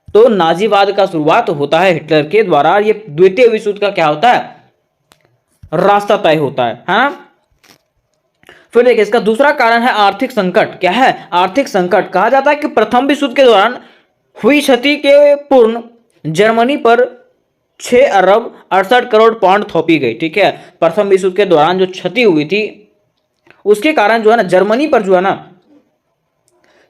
तो नाजीवाद का शुरुआत होता है हिटलर के द्वारा। ये द्वितीय विश्व युद्ध का क्या होता है, रास्ता तय होता है ना। फिर देखिए इसका दूसरा कारण है आर्थिक संकट। क्या है, आर्थिक संकट। कहा जाता है कि प्रथम विश्व युद्ध के दौरान हुई क्षति के पूर्ण जर्मनी पर 6 अरब 68 करोड़ पाउंड थोपी गई। ठीक है, प्रथम विश्व युद्ध के दौरान जो क्षति हुई थी उसके कारण जो है ना जर्मनी पर जो है ना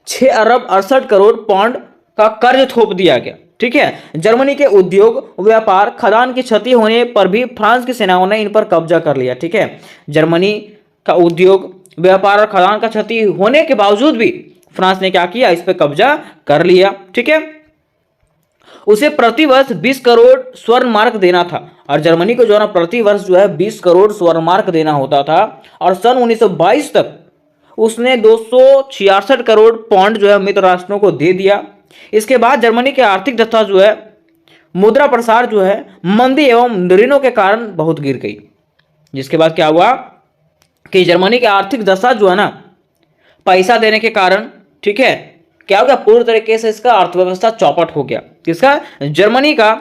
6 अरब 68 करोड़ पाउंड का कर्ज थोप दिया गया। ठीक है, जर्मनी के उद्योग व्यापार खदान की क्षति होने पर भी फ्रांस की सेनाओं ने इन पर कब्जा कर लिया। ठीक है, जर्मनी का उद्योग व्यापार और खदान का क्षति होने के बावजूद भी फ्रांस ने क्या किया, इस पर कब्जा कर लिया। ठीक है, उसे प्रतिवर्ष 20 करोड़ स्वर्ण मार्क देना था, और जर्मनी को जो है ना प्रतिवर्ष जो है 20 करोड़ स्वर्ण मार्क देना होता था। और सन 1922 तक उसने 266 करोड़ पाउंड जो है मित्र राष्ट्रों को दे दिया। इसके बाद जर्मनी की आर्थिक दशा जो है, मुद्रा प्रसार जो है मंदी एवं ऋणों के कारण बहुत गिर गई। जिसके बाद क्या हुआ कि जर्मनी की आर्थिक दशा जो है ना पैसा देने के कारण, ठीक है, क्या हो गया, पूरी तरीके से इसका अर्थव्यवस्था चौपट हो गया, किसका, जर्मनी का।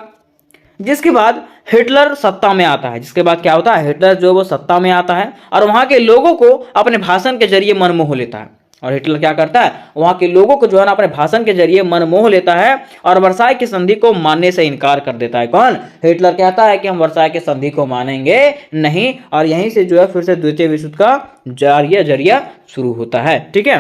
जिसके बाद हिटलर सत्ता में आता है। जिसके बाद क्या होता है, हिटलर जो वो सत्ता में आता है और वहां के लोगों को अपने भाषण के जरिए मनमोह लेता है। और हिटलर क्या करता है, वहां के लोगों को जो है ना अपने भाषण के जरिए मनमोह लेता है और वर्साई की संधि को मानने से इनकार कर देता है। कौन, हिटलर कहता है कि हम वर्साई की संधि को मानेंगे नहीं। और यहीं से जो है फिर से द्वितीय विश्व युद्ध का जरिया शुरू होता है। ठीक है,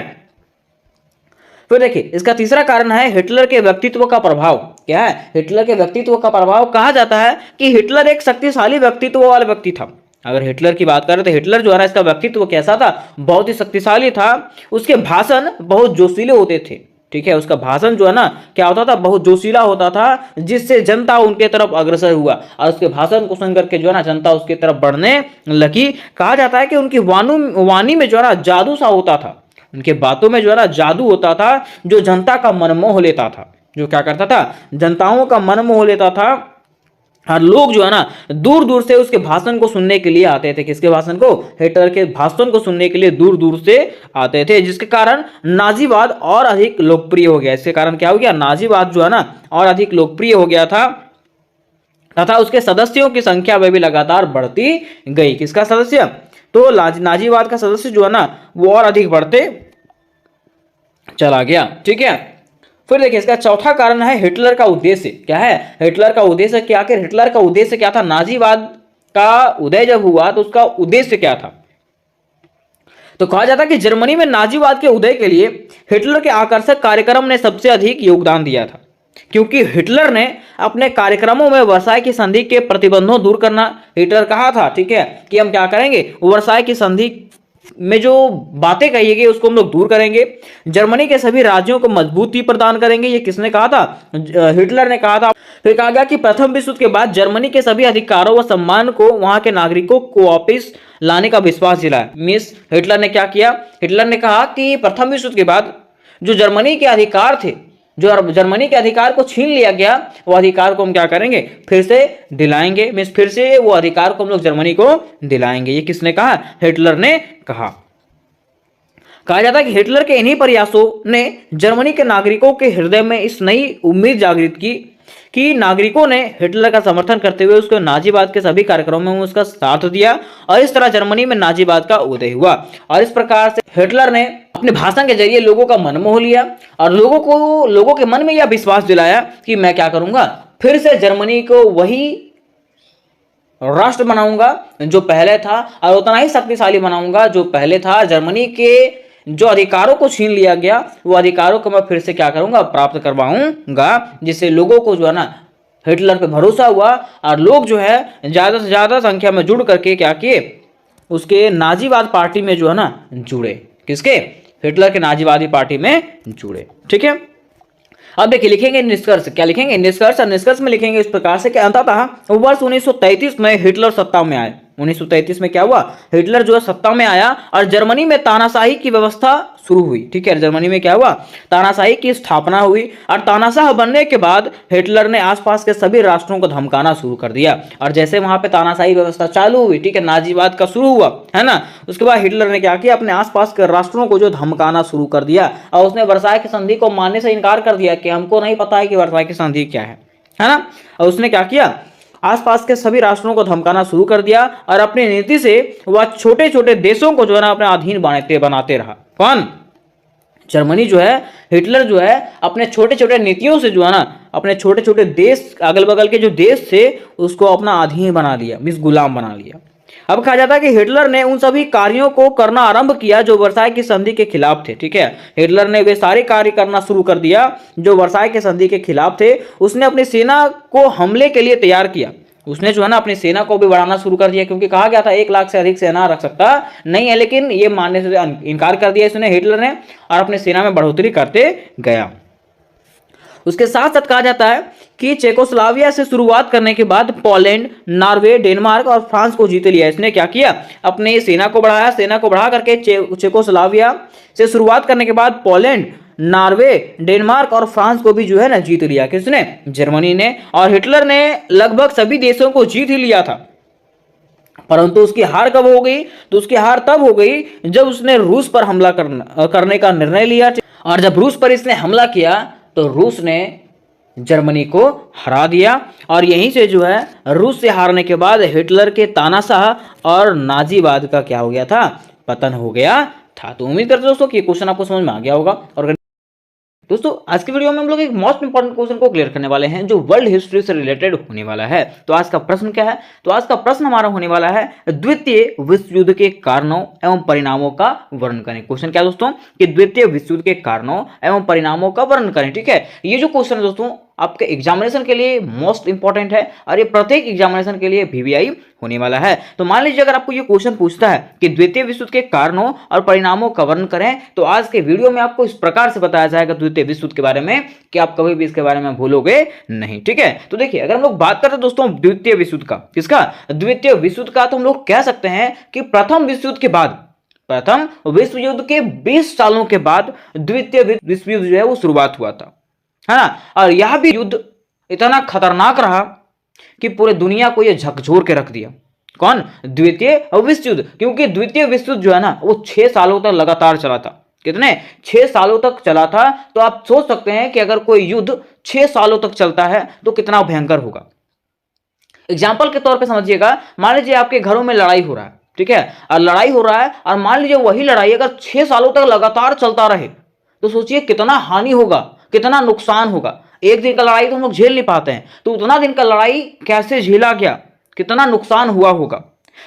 फिर देखिए इसका तीसरा कारण है हिटलर के व्यक्तित्व का प्रभाव। क्या है, हिटलर के व्यक्तित्व का प्रभाव। कहा जाता है कि हिटलर एक शक्तिशाली व्यक्तित्व वाला व्यक्ति था। अगर हिटलर की बात करें तो हिटलर जो है ना इसका व्यक्तित्व कैसा था, बहुत ही शक्तिशाली था। उसके भाषण बहुत जोशीले होते थे। ठीक है, उसका भाषण जो है ना क्या होता था, बहुत जोशीला होता था, जिससे जनता उनके तरफ अग्रसर हुआ और उसके भाषण को सुन करके जो है ना जनता उसके तरफ बढ़ने लगी। कहा जाता है कि उनकी वाणी में जो है ना जादू सा होता था, उनके बातों में जो है ना जादू होता था जो जनता का मन मोह लेता था, जो क्या करता था, जनताओं का मन मोह लेता था। और लोग जो है ना दूर दूर से उसके भाषण को सुनने के लिए आते थे। किसके भाषण को, हिटलर के भाषण को सुनने के लिए दूर दूर से आते थे, जिसके कारण नाजीवाद और अधिक लोकप्रिय हो गया। इसके कारण क्या हो गया, नाजीवाद जो है ना और अधिक लोकप्रिय हो गया था तथा उसके सदस्यों की संख्या में भी लगातार बढ़ती गई। किसका सदस्य, तो नाजीवाद का सदस्य जो है ना वो और अधिक बढ़ते चला गया। ठीक है, फिर देखिए इसका चौथा कारण है हिटलर का उद्देश्य। क्या है, हिटलर का उद्देश्य क्या, आखिर हिटलर का उद्देश्य क्या था, नाजीवाद का उदय जब हुआ तो उसका उद्देश्य क्या था। तो कहा जाता है कि जर्मनी में नाजीवाद के उदय के लिए हिटलर के आकर्षक कार्यक्रम ने सबसे अधिक योगदान दिया था, क्योंकि हिटलर ने अपने कार्यक्रमों में वर्साई की संधि के प्रतिबंधों दूर करना, हिटलर कहा था, ठीक है, कि हम क्या करेंगे, वर्साई की संधि में जो बातें कही गई उसको हम लोग दूर करेंगे, जर्मनी के सभी राज्यों को मजबूती प्रदान करेंगे। ये किसने कहा था, हिटलर ने कहा था। फिर कहा गया कि प्रथम विश्व युद्ध के बाद जर्मनी के सभी अधिकारों व सम्मान को वहां के नागरिकों को वापस लाने का विश्वास दिलाया। मिस हिटलर ने क्या किया, हिटलर ने कहा कि प्रथम विश्व युद्ध के बाद जो जर्मनी के अधिकार थे, जो जर्मनी के अधिकार को छीन लिया गया, वो अधिकार को हम क्या करेंगे, फिर से दिलाएंगे। मीन्स फिर से वो अधिकार को हम लोग जर्मनी को दिलाएंगे। ये किसने कहा, हिटलर ने कहा। कहा जाता है कि हिटलर के इन्हीं प्रयासों ने जर्मनी के नागरिकों के हृदय में इस नई उम्मीद जागृत की कि नागरिकों ने हिटलर का समर्थन करते हुए उसको नाजीवाद के सभी कार्यक्रमों में उसका साथ दिया, और इस तरह जर्मनी में नाजीवाद का उदय हुआ। और इस प्रकार से हिटलर ने अपने भाषण के जरिए लोगों का मन मोह लिया और लोगों के मन में यह विश्वास दिलाया कि मैं क्या करूंगा, फिर से जर्मनी को वही राष्ट्र बनाऊंगा जो पहले था, और उतना ही शक्तिशाली बनाऊंगा जो पहले था। जर्मनी के जो अधिकारों को छीन लिया गया, वो अधिकारों को मैं फिर से क्या करूंगा, प्राप्त करवाऊंगा, जिससे लोगों को जो है ना हिटलर पे भरोसा हुआ और लोग जो है ज्यादा से ज्यादा संख्या में जुड़ करके क्या किए, उसके नाजीवाद पार्टी में जो है ना जुड़े। किसके, हिटलर के नाजीवादी पार्टी में जुड़े। ठीक है, अब देखिए लिखेंगे निष्कर्ष, क्या लिखेंगे निष्कर्ष, और निष्कर्ष में लिखेंगे इस प्रकार से कि अंततः वर्ष 1933 में हिटलर सत्ता में आए। 1933 में क्या हुआ, हिटलर जो है सत्ता में आया और जर्मनी में तानाशाही की व्यवस्था शुरू हुई। ठीक है, जर्मनी में क्या हुआ, तानाशाही की स्थापना हुई और तानाशाह बनने के बाद हिटलर ने आसपास के सभी राष्ट्रों को धमकाना शुरू कर दिया। और जैसे वहां पे तानाशाही व्यवस्था चालू हुई, ठीक है, नाजीवाद का शुरू हुआ, है ना, उसके बाद हिटलर ने क्या किया, अपने आसपास के राष्ट्रों को जो धमकाना शुरू कर दिया और उसने वर्साई की संधि को मानने से इनकार कर दिया कि हमको नहीं पता है कि वर्साई की संधि क्या है ना। और उसने क्या किया, आसपास के सभी राष्ट्रों को धमकाना शुरू कर दिया और अपनी नीति से वह छोटे छोटे देशों को जो है ना अपने अधीन बनाते रहा। कौन, जर्मनी जो है, हिटलर जो है अपने छोटे छोटे नीतियों से जो है ना अपने छोटे छोटे देश, अगल बगल के जो देश थे उसको अपना अधीन बना लिया, मींस गुलाम बना लिया। अब कहा जाता है कि हिटलर ने उन सभी कार्यों को करना आरंभ किया जो वर्साई की संधि के खिलाफ थे। ठीक है, हिटलर ने वे सारे कार्य करना शुरू कर दिया जो वर्साई की संधि के खिलाफ थे। उसने अपनी सेना को हमले के लिए तैयार किया। उसने जो है ना अपनी सेना को भी बढ़ाना शुरू कर दिया, क्योंकि कहा गया था 1 लाख से अधिक सेना रख सकता नहीं है, लेकिन ये मानने से इनकार कर दिया इसने, हिटलर ने, और अपनी सेना में बढ़ोतरी करते गया। उसके साथ साथ कहा जाता है कि चेकोस्लोवाकिया से शुरुआत करने के बाद पोलैंड, नॉर्वे, डेनमार्क और फ्रांस को जीत लिया। इसने क्या किया, अपने सेना को बढ़ाया, सेना को बढ़ा करके चेकोस्लोवाकिया से शुरुआत करने के बाद पोलैंड, नॉर्वे, डेनमार्क और फ्रांस को भी जो है ना जीत लिया। किसने, जर्मनी ने। और हिटलर ने लगभग सभी देशों को जीत ही लिया था, परंतु उसकी हार कब हो गई, तो उसकी हार तब हो गई जब उसने रूस पर हमला करने का निर्णय लिया। और जब रूस पर इसने हमला किया तो रूस ने जर्मनी को हरा दिया। और यहीं से जो है रूस से हारने के बाद हिटलर के तानाशाह और नाजीवाद का क्या हो गया था, पतन हो गया था। तो उम्मीद करते दोस्तों कि क्वेश्चन आपको समझ में आ गया होगा। और दोस्तों आज की वीडियो में हम लोग एक मोस्ट इंपॉर्टेंट क्वेश्चन को क्लियर करने वाले हैं जो वर्ल्ड हिस्ट्री से रिलेटेड होने वाला है। तो आज का प्रश्न क्या है, तो आज का प्रश्न हमारा होने वाला है द्वितीय विश्व युद्ध के कारणों एवं परिणामों का वर्णन करें। क्वेश्चन क्या दोस्तों, कि द्वितीय विश्व युद्ध के कारणों एवं परिणामों का वर्णन करें। ठीक है, ये जो क्वेश्चन है दोस्तों आपके एग्जामिनेशन के लिए मोस्ट इंपॉर्टेंट है और ये प्रत्येक एग्जामिनेशन के लिए VVI होने वाला है। तो मान लीजिए अगर आपको ये क्वेश्चन पूछता है कि द्वितीय विश्व युद्ध के कारणों और परिणामों का वर्णन करें, तो आज के वीडियो में आपको इस प्रकार से बताया जाएगा द्वितीय विश्व युद्ध के बारे में कि आप कभी भी इसके बारे में भूलोगे नहीं। ठीक है, तो देखिए अगर हम लोग बात करते हैं दोस्तों द्वितीय विश्व युद्ध का, किसका, द्वितीय विश्व युद्ध का, तो हम लोग कह सकते हैं कि प्रथम विश्व युद्ध के बाद, प्रथम विश्व युद्ध के 20 सालों के बाद द्वितीय विश्व युद्ध जो है वो शुरुआत हुआ था, है ना। और यह भी युद्ध इतना खतरनाक रहा कि पूरे दुनिया को यह झकझोर के रख दिया। कौन, द्वितीय विश्व युद्ध, क्योंकि द्वितीय विश्व युद्ध जो है ना वो 6 सालों तक लगातार चला था। कितने, 6 सालों तक चला था। तो आप सोच सकते हैं कि अगर कोई युद्ध 6 सालों तक चलता है तो कितना भयंकर होगा। एग्जाम्पल के तौर पर समझिएगा, मान लीजिए आपके घरों में लड़ाई हो रहा है, ठीक है, और लड़ाई हो रहा है और मान लीजिए वही लड़ाई अगर 6 सालों तक लगातार चलता रहे तो सोचिए कितना हानि होगा, कितना नुकसान होगा। एक दिन का लड़ाई तो हम लोग झेल नहीं पाते हैं, तो उतना दिन का लड़ाई कैसे झेला गया, कितना नुकसान हुआ होगा।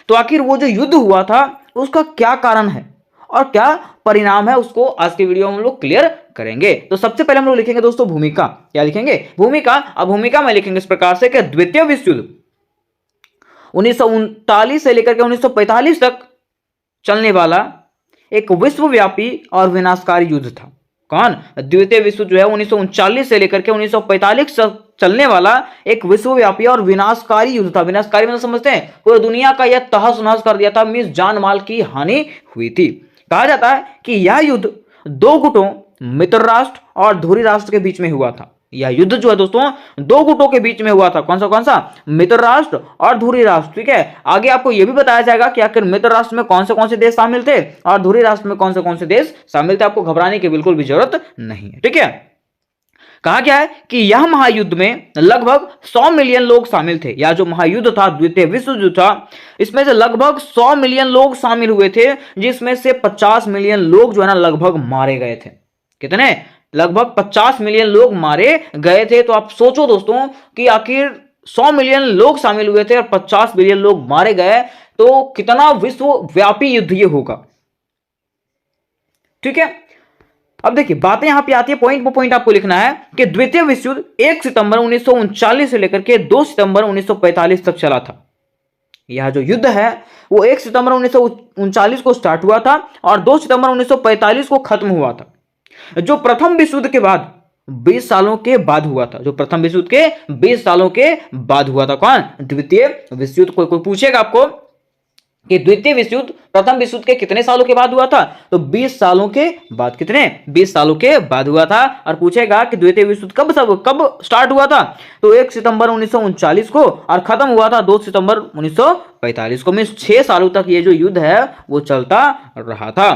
तो आखिर वो जो युद्ध हुआ था उसका क्या कारण है और क्या परिणाम है, उसको आज की वीडियो में हम लोग क्लियर करेंगे। तो सबसे पहले हम लोग लिखेंगे दोस्तों भूमिका। क्या लिखेंगे, भूमिका। अब भूमिका में लिखेंगे इस प्रकार से कि द्वितीय विश्व युद्ध 1939 से लेकर के 1945 तक चलने वाला एक विश्वव्यापी और विनाशकारी युद्ध था। कौन, द्वितीय विश्व जो है 1939 से लेकर के 1945 तक चलने वाला एक विश्वव्यापी और विनाशकारी युद्ध था। विनाशकारी मतलब समझते हैं, पूरी दुनिया का यह तहस नहस कर दिया था, मींस जान माल की हानि हुई थी। कहा जाता है कि यह युद्ध 2 गुटों, मित्र राष्ट्र और धुरी राष्ट्र के बीच में हुआ था। यह युद्ध जो है दोस्तों 2 गुटों के बीच में हुआ था। कौन सा, मित्र राष्ट्र और धुरी राष्ट्र। ठीक है, आगे आपको यह भी बताया जाएगा कि आखिर मित्र राष्ट्र में कौन से देश शामिल थे और धुरी राष्ट्र में कौन से देश शामिल थे। आपको घबराने की बिल्कुल भी जरूरत नहीं है। ठीक है, कहा गया है कि यह महायुद्ध में लगभग 100 मिलियन लोग शामिल थे। यह जो महायुद्ध था, द्वितीय विश्व युद्ध था, इसमें से लगभग 100 मिलियन लोग शामिल हुए थे, जिसमें से 50 मिलियन लोग जो है ना लगभग मारे गए थे। कितने, लगभग 50 मिलियन लोग मारे गए थे। तो आप सोचो दोस्तों कि आखिर 100 मिलियन लोग शामिल हुए थे और 50 मिलियन लोग मारे गए, तो कितना विश्वव्यापी युद्ध ये होगा। ठीक है, अब देखिए बातें यहां पे आती है, पॉइंट पर पॉइंट आपको लिखना है कि द्वितीय विश्व युद्ध 1 सितंबर 1939 से लेकर के 2 सितंबर 1945 तक चला था। यह जो युद्ध है वो 1 सितंबर 1939 को स्टार्ट हुआ था और 2 सितंबर 1945 को खत्म हुआ था। जो प्रथम विश्व युद्ध के बाद 20 सालों के बाद हुआ था, जो प्रथम विश्व युद्ध के 20 सालों के बाद हुआ था। कौन? द्वितीय विश्व युद्ध। कोई पूछेगा आपको कि द्वितीय विश्व युद्ध प्रथम विश्व युद्ध के कितने सालों के बाद हुआ था, तो 20 सालों के बाद। कितने? 20 सालों के बाद हुआ था। और पूछेगा कि द्वितीय विश्व युद्ध कब स्टार्ट हुआ था, तो 1 सितंबर 1939 को, और खत्म हुआ था 2 सितंबर 1945 को। मीन्स 6 सालों तक ये जो युद्ध है वो चलता रहा था।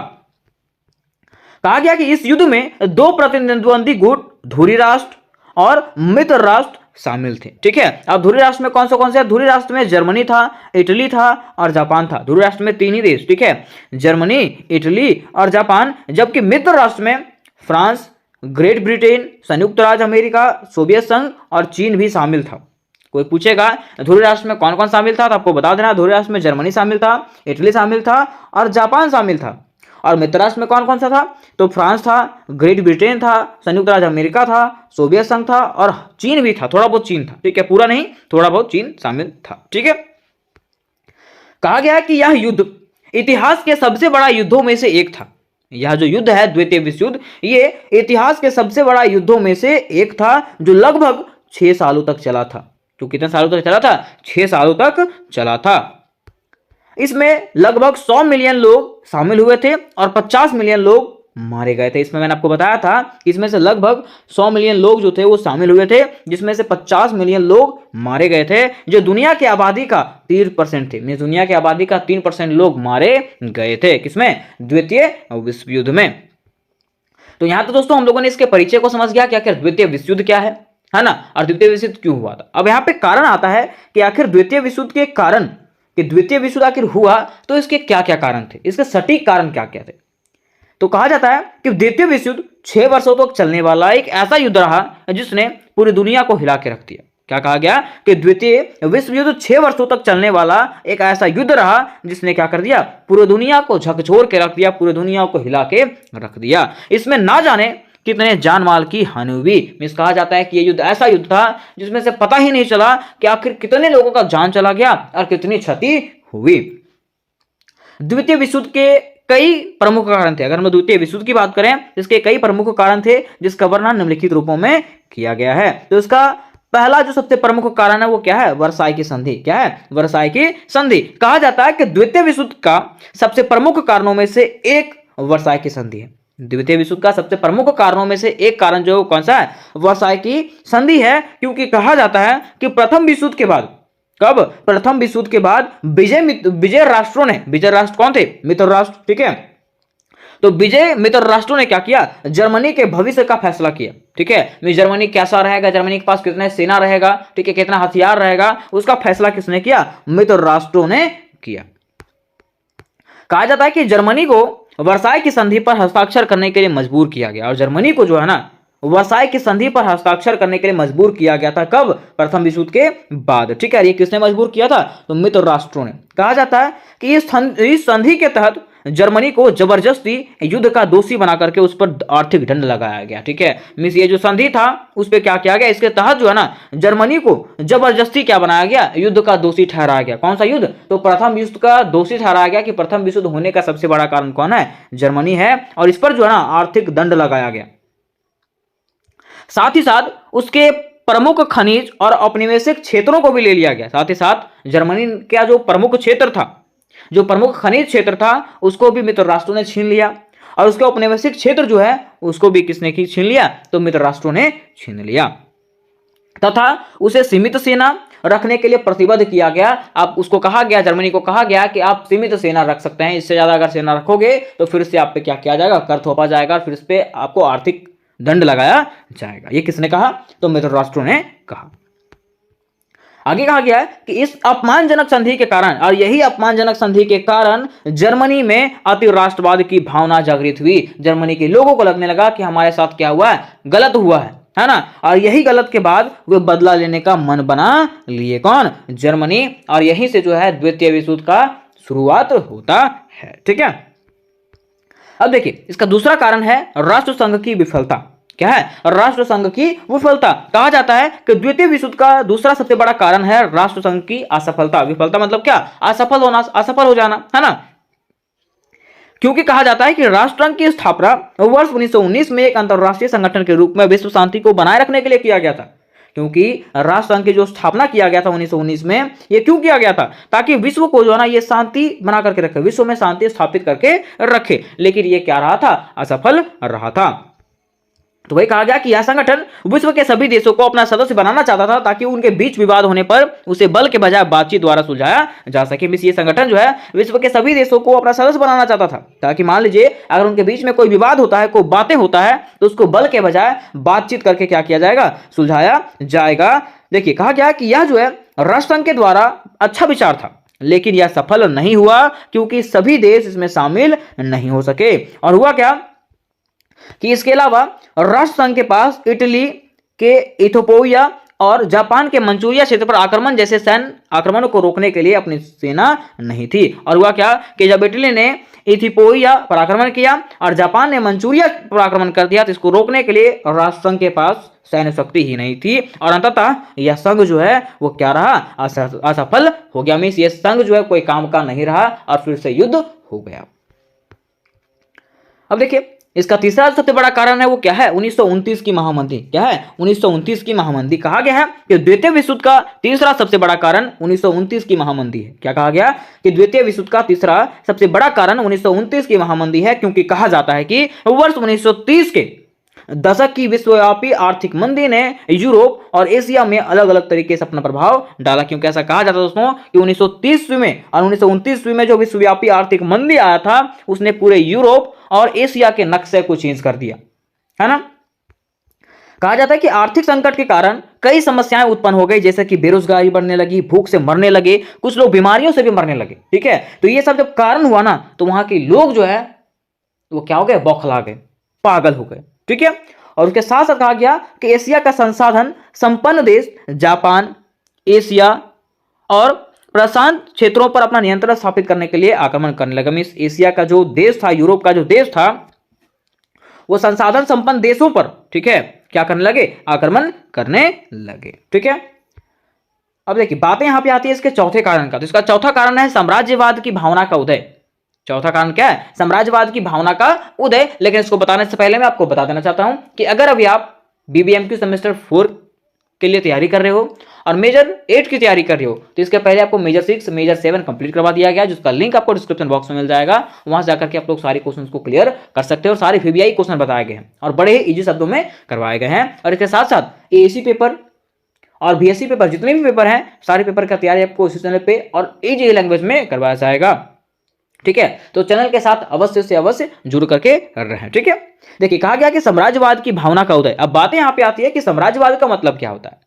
कहा गया कि इस युद्ध में 2 प्रतिद्वंदी गुट, धुरी राष्ट्र और मित्र राष्ट्र शामिल थे। ठीक है, अब धुरी राष्ट्र में कौन से? धुरी राष्ट्र में जर्मनी था, इटली था और जापान था। धुरी राष्ट्र में 3 ही देश, ठीक है, जर्मनी, इटली और जापान। जबकि मित्र राष्ट्र में फ्रांस, ग्रेट ब्रिटेन, संयुक्त राज्य अमेरिका, सोवियत संघ और चीन भी शामिल था। कोई पूछेगा धुरी राष्ट्र में कौन कौन शामिल था, तो आपको बता देना, धुरी राष्ट्र में जर्मनी शामिल था, इटली शामिल था और जापान शामिल था। और मित्र राष्ट्र में कौन कौन सा था, तो फ्रांस था, ग्रेट ब्रिटेन था, संयुक्त राज्य अमेरिका था, सोवियत संघ था और चीन भी था, थोड़ा बहुत चीन था। ठीक है, पूरा नहीं, थोड़ा बहुत चीन शामिल था। ठीक है, कहा गया कि यह युद्ध इतिहास के सबसे बड़ा युद्धों में से एक था। यह जो युद्ध है द्वितीय विश्व युद्ध, ये इतिहास के सबसे बड़ा युद्धों में से एक था, जो लगभग 6 सालों तक चला था। जो कितने सालों तक चला था? 6 सालों तक चला था। इसमें लगभग 100 मिलियन लोग शामिल हुए थे और 50 मिलियन लोग मारे गए थे। इसमें मैंने आपको बताया था कि इसमें से लगभग 100 मिलियन लोग जो थे वो शामिल हुए थे, जिसमें से 50 मिलियन लोग मारे गए थे, जो दुनिया की आबादी का 3% थे। दुनिया की आबादी का 3% लोग मारे गए थे। किसमें? द्वितीय विश्व युद्ध में। तो यहां तो दोस्तों हम लोगों ने इसके परिचय को समझ गया कि आखिर द्वितीय विश्व युद्ध क्या है ना, और द्वितीय विश्व युद्ध क्यों हुआ था। अब यहाँ पे कारण आता है कि आखिर द्वितीय विश्व युद्ध के कारण, कि द्वितीय विश्व युद्ध आखिर हुआ तो इसके क्या क्या कारण थे, इसके सटीक कारण क्या क्या थे। तो कहा जाता है कि द्वितीय विश्व युद्ध 6 वर्षों तक चलने वाला एक ऐसा युद्ध रहा जिसने पूरी दुनिया को हिला के रख दिया। क्या कहा गया कि द्वितीय विश्व युद्ध 6 वर्षों तक चलने वाला एक ऐसा युद्ध रहा जिसने क्या कर दिया, पूरी दुनिया को झकझोर के रख दिया, पूरी दुनिया को हिला के रख दिया। इसमें ना जाने कितने जान माल की हानि हुई। मींस कहा जाता है कि यह युद्ध ऐसा युद्ध था जिसमें से पता ही नहीं चला कि आखिर कितने लोगों का जान चला गया और कितनी क्षति हुई। द्वितीय विश्व युद्ध के कई प्रमुख कारण थे। अगर हम द्वितीय विश्व युद्ध की बात करें, इसके कई प्रमुख कारण थे जिसका वर्णन निम्नलिखित रूपों में किया गया है। तो इसका पहला जो सबसे प्रमुख कारण है वो क्या है? वर्साई की संधि। क्या है? वर्साई की संधि। कहा जाता है कि द्वितीय विश्व युद्ध का सबसे प्रमुख कारणों में से एक वर्साई की संधि है। द्वितीय विश्व युद्ध का सबसे प्रमुख कारणों में से एक कारण जो कौन सा है? वर्साई की संधि है। क्योंकि कहा जाता है कि प्रथम विश्व युद्ध के बाद, कब? प्रथम विश्व युद्ध के बाद विजय राष्ट्रों ने, विजय राष्ट्र कौन थे? मित्र राष्ट्र। ठीक है, तो विजय मित्र राष्ट्रों ने क्या किया? जर्मनी के भविष्य का फैसला किया। ठीक है, जर्मनी कैसा रहेगा, जर्मनी के पास कितना सेना रहेगा, ठीक है, कितना हथियार रहेगा, उसका फैसला किसने किया? मित्र राष्ट्रों ने किया। कहा जाता है कि जर्मनी को वर्साई की संधि पर हस्ताक्षर करने के लिए मजबूर किया गया। और जर्मनी को जो है ना, वर्साई की संधि पर हस्ताक्षर करने के लिए मजबूर किया गया था। कब? प्रथम विश्व युद्ध के बाद। ठीक है, ये किसने मजबूर किया था? तो मित्र राष्ट्रों ने। कहा जाता है कि इस संधि के तहत जर्मनी को जबरदस्ती युद्ध का दोषी बना करके उस पर आर्थिक दंड लगाया गया। ठीक है, मींस ये जो संधि था उस पर क्या किया गया? इसके तहत जो है ना, जर्मनी को जबरदस्ती क्या बनाया गया? युद्ध का दोषी ठहराया गया। कौन सा युद्ध? तो प्रथम विश्व का दोषी ठहराया गया कि प्रथम विश्व युद्ध होने का सबसे बड़ा कारण कौन है? जर्मनी है। और इस पर जो है ना आर्थिक दंड लगाया गया। साथ ही साथ उसके प्रमुख खनिज और औपनिवेशिक क्षेत्रों को भी ले लिया गया। साथ ही साथ जर्मनी का जो प्रमुख क्षेत्र था, जो प्रमुख खनिज क्षेत्र था, उसको भी मित्र राष्ट्रों ने छीन लिया। और उसके औपनिवेशिक क्षेत्र जो है उसको भी किसने छीन लिया? तो मित्र राष्ट्रों ने छीन लिया। तथा उसे सीमित सेना रखने के लिए प्रतिबद्ध किया गया। अब उसको कहा गया, जर्मनी को कहा गया कि आप सीमित सेना रख सकते हैं, इससे ज्यादा अगर सेना रखोगे तो फिर से आप पे क्या किया जाएगा? कर थोपा जाएगा, फिर इस पे आपको आर्थिक दंड लगाया जाएगा। ये किसने कहा? तो मित्र राष्ट्रों ने कहा। आगे कहा गया है कि इस अपमानजनक संधि के कारण, और यही अपमानजनक संधि के कारण जर्मनी में अति राष्ट्रवाद की भावना जागृत हुई। जर्मनी के लोगों को लगने लगा कि हमारे साथ क्या हुआ है? गलत हुआ है ना। और यही गलत के बाद वे बदला लेने का मन बना लिए। कौन? जर्मनी। और यहीं से जो है द्वितीय विश्व युद्ध का शुरुआत होता है। ठीक है, अब देखिए इसका दूसरा कारण है राष्ट्र संघ की विफलता। क्या है? राष्ट्र संघ की विफलता। कहा जाता है कि द्वितीय विश्व युद्ध का दूसरा सबसे बड़ा कारण है राष्ट्र संघ की असफलता। विफलता मतलब क्या? असफल होना, असफल हो जाना, है ना। क्योंकि कहा जाता है कि राष्ट्रसंघ की स्थापना वर्ष 1919 में एक अंतरराष्ट्रीय संगठन के रूप में विश्व शांति को बनाए रखने के लिए किया गया था। क्योंकि राष्ट्रसंघ की जो स्थापना किया गया था 1919 में, ये क्यों किया गया था? ताकि विश्व को जो है ना ये शांति बना करके रखे, विश्व में शांति स्थापित करके रखे। लेकिन ये क्या रहा था? असफल रहा था। तो वही कहा गया कि यह संगठन विश्व के सभी देशों को अपना सदस्य बनाना चाहता था ताकि उनके बीच विवाद होने पर उसे बल के बजाय बातचीत द्वारा सुलझाया जा सके। मिस ये संगठन जो है विश्व के सभी देशों को अपना सदस्य बनाना चाहता था ताकि मान लीजिए अगर उनके बीच में कोई विवाद होता है, कोई बातें होता है, तो उसको बल के बजाय बातचीत करके क्या किया जाएगा? सुलझाया जाएगा। देखिए कहा गया कि यह जो है राष्ट्रसंघ के द्वारा अच्छा विचार था, लेकिन यह सफल नहीं हुआ क्योंकि सभी देश इसमें शामिल नहीं हो सके। और हुआ क्या कि इसके अलावा राष्ट्रसंघ के पास इटली के इथोपिया और जापान के मंचूरिया क्षेत्र पर आक्रमण जैसे सैन्य आक्रमणों को रोकने के लिए अपनी सेना नहीं थी। और हुआ क्या कि जब इटली ने इथियोपिया पर आक्रमण किया और जापान ने मंचूरिया पर आक्रमण कर दिया, तो इसको रोकने के लिए राष्ट्रसंघ के पास सैन्य शक्ति ही नहीं थी और अंततः यह संघ जो है वो क्या रहा? असफल हो गया। मीन्स ये संघ जो है कोई काम का नहीं रहा और फिर से युद्ध हो गया। अब देखिए इसका तीसरा सबसे बड़ा कारण है वो क्या है? 1929 की महामंदी। क्या है? 1929 की महामंदी। कहा गया है कि द्वितीय विश्व युद्ध का तीसरा सबसे बड़ा कारण 1929 की महामंदी है। क्या कहा गया? कि द्वितीय विश्व युद्ध का तीसरा सबसे बड़ा कारण 1929 की महामंदी है, क्योंकि कहा जाता है कि वर्ष 1930 के दशक की विश्वव्यापी आर्थिक मंदी ने यूरोप और एशिया में अलग अलग तरीके से अपना प्रभाव डाला। क्योंकि ऐसा कहा जाता है दोस्तों कि 1930 में और 1929 में जो विश्वव्यापी आर्थिक मंदी आया था उसने पूरे यूरोप और एशिया के नक्शे को चेंज कर दिया, है ना। कहा जाता है कि आर्थिक संकट के कारण कई समस्याएं उत्पन्न हो गई, जैसे कि बेरोजगारी बढ़ने लगी, भूख से मरने लगे, कुछ लोग बीमारियों से भी मरने लगे। ठीक है, तो ये सब जब कारण हुआ ना, तो वहां के लोग जो है वो क्या हो गए? बौखला गए, पागल हो गए। ठीक है, और उसके साथ साथ कहा गया कि एशिया का संसाधन संपन्न देश जापान, एशिया और प्रशांत क्षेत्रों पर अपना नियंत्रण स्थापित करने के लिए आक्रमण करने लगा। मींस एशिया का जो देश था, यूरोप का जो देश था, वो संसाधन संपन्न देशों पर, ठीक है, क्या करने लगे? आक्रमण करने लगे। ठीक है, अब देखिए बातें यहां पे आती है इसके चौथे कारण का। तो इसका चौथा कारण है साम्राज्यवाद की भावना का उदय। चौथा कारण क्या है? साम्राज्यवाद की भावना का उदय। लेकिन इसको बताने से पहले मैं आपको बता देना चाहता हूं कि अगर अभी आप बीबीएमक्यू सेमेस्टर 4 के लिए तैयारी कर रहे हो और मेजर 8 की तैयारी कर रहे हो, तो इसके पहले आपको मेजर 6, मेजर 7 कंप्लीट करवा दिया गया, जिसका लिंक आपको डिस्क्रिप्शन बॉक्स में मिल जाएगा। वहां से जाकर के आप लोग सारे क्वेश्चंस को क्लियर कर सकते हो और सारे वीवीआई क्वेश्चन बताए गए हैं और बड़े ही इजी शब्दों में करवाए गए हैं। और इसके साथ साथ एएसी पेपर और बीएससी पेपर, जितने भी पेपर हैं, सारे पेपर का तैयारी आपको इसी चैनल पे और इजी लैंग्वेज में करवाया जाएगा। ठीक है, तो चैनल के साथ अवश्य से अवश्य जुड़ करके रहे हैं। ठीक है, देखिए कहा गया कि साम्राज्यवाद की भावना का उदय। अब बातें यहां पे आती है कि साम्राज्यवाद का मतलब क्या होता है।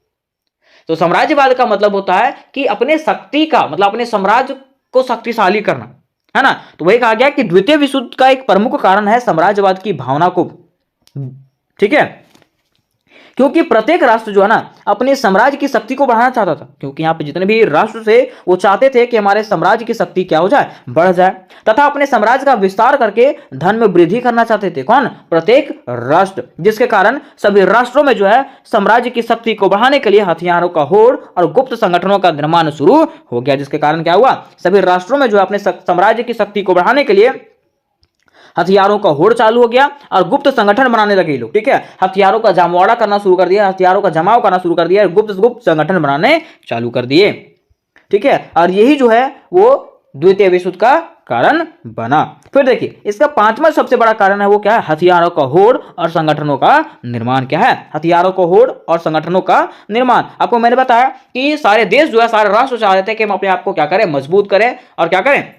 तो साम्राज्यवाद का मतलब होता है कि अपने शक्ति का मतलब अपने साम्राज्य को शक्तिशाली करना, है ना। तो वही कहा गया कि द्वितीय विश्व युद्ध का एक प्रमुख कारण है साम्राज्यवाद की भावना को। ठीक है, क्योंकि प्रत्येक राष्ट्र जो है ना अपने साम्राज्य की शक्ति को बढ़ाना चाहता था, क्योंकि यहाँ पे जितने भी राष्ट्र थे वो चाहते थे कि हमारे साम्राज्य की शक्ति क्या हो जाए? बढ़ जाए, तथा अपने साम्राज्य का विस्तार करके धन में वृद्धि करना चाहते थे। कौन? प्रत्येक राष्ट्र। जिसके कारण सभी राष्ट्रों में जो है साम्राज्य की शक्ति को बढ़ाने के लिए हथियारों का होड़ और गुप्त संगठनों का निर्माण शुरू हो गया। जिसके कारण क्या हुआ? सभी राष्ट्रों में जो है अपने साम्राज्य की शक्ति को बढ़ाने के लिए हथियारों का होड़ चालू हो गया और गुप्त संगठन बनाने लगे लोग। ठीक है, हथियारों का जमावड़ा करना शुरू कर दिया, हथियारों का जमाव करना शुरू कर दिया, गुप्त संगठन बनाने चालू कर दिए। ठीक है, और यही जो है वो द्वितीय विश्व युद्ध का कारण बना। फिर देखिए इसका पांचवा सबसे बड़ा कारण है वो क्या है? हथियारों का होड़ और संगठनों का निर्माण। क्या है? हथियारों का होड़ और संगठनों का निर्माण। आपको मैंने बताया कि सारे देश जो है, सारे राष्ट्र चाह रहे थे कि हम अपने आप को क्या करें? मजबूत करें और क्या करें?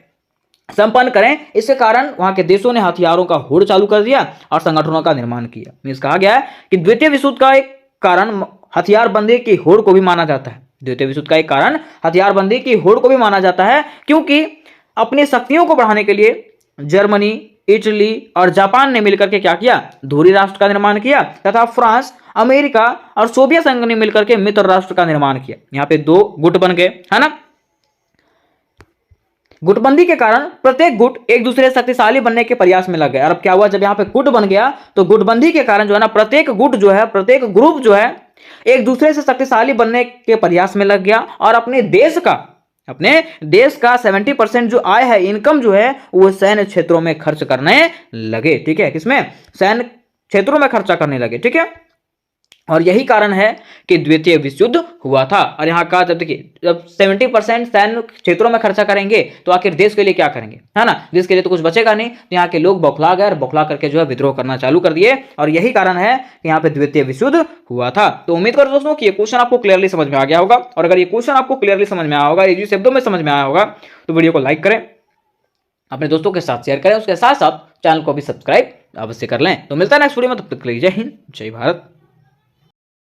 संपन्न करें। इसके कारण वहां के देशों ने हथियारों का होड़ चालू कर दिया और संगठनों का निर्माण किया। मींस कहा गया है कि द्वितीय विश्व युद्ध का एक कारण हथियारबंदी की होड़ को भी माना जाता है। द्वितीय विश्व युद्ध का एक कारण हथियारबंदी की होड़ को भी माना जाता है, क्योंकि अपनी शक्तियों को बढ़ाने के लिए जर्मनी, इटली और जापान ने मिलकर के क्या किया? धुरी राष्ट्र का निर्माण किया, तथा फ्रांस, अमेरिका और सोवियत संघ ने मिलकर के मित्र राष्ट्र का निर्माण किया। यहाँ पे दो गुट बन गए, है ना। गुटबंदी के कारण प्रत्येक गुट एक दूसरे शक्तिशाली बनने के प्रयास में लग गए। और अब क्या हुआ? जब यहाँ पे गुट बन गया तो गुटबंदी के कारण जो है ना प्रत्येक गुट जो है, प्रत्येक ग्रुप जो है एक दूसरे से शक्तिशाली बनने के प्रयास में लग गया और अपने अपने देश का 70% जो आय है, इनकम जो है वो सैन्य क्षेत्रों में खर्च करने लगे। ठीक है, किसमें? सैन्य क्षेत्रों में खर्चा करने लगे। ठीक है, और यही कारण है कि द्वितीय विश्व युद्ध हुआ था। और यहाँ कहा, जब देखिए, जब 70% सैन्य क्षेत्रों में खर्चा करेंगे तो आखिर देश के लिए क्या करेंगे, है ना? देश के लिए तो कुछ बचेगा नहीं। तो यहाँ के लोग बौखला गए और बौखला करके जो है विद्रोह करना चालू कर दिए, और यही कारण है कि यहाँ पे द्वितीय विश्व युद्ध हुआ था। तो उम्मीद करो दोस्तों कि ये क्वेश्चन आपको क्लियरली समझ में आ गया होगा, और अगर ये क्वेश्चन आपको क्लियरली समझ में आया होगा, इजी शब्दों में समझ में आया होगा, तो वीडियो को लाइक करें, अपने दोस्तों के साथ शेयर करें, उसके साथ साथ चैनल को भी सब्सक्राइब अवश्य कर लें। तो मिलता है नेक्स्ट वीडियो में, तब तक के लिए जय हिंद, जय भारत।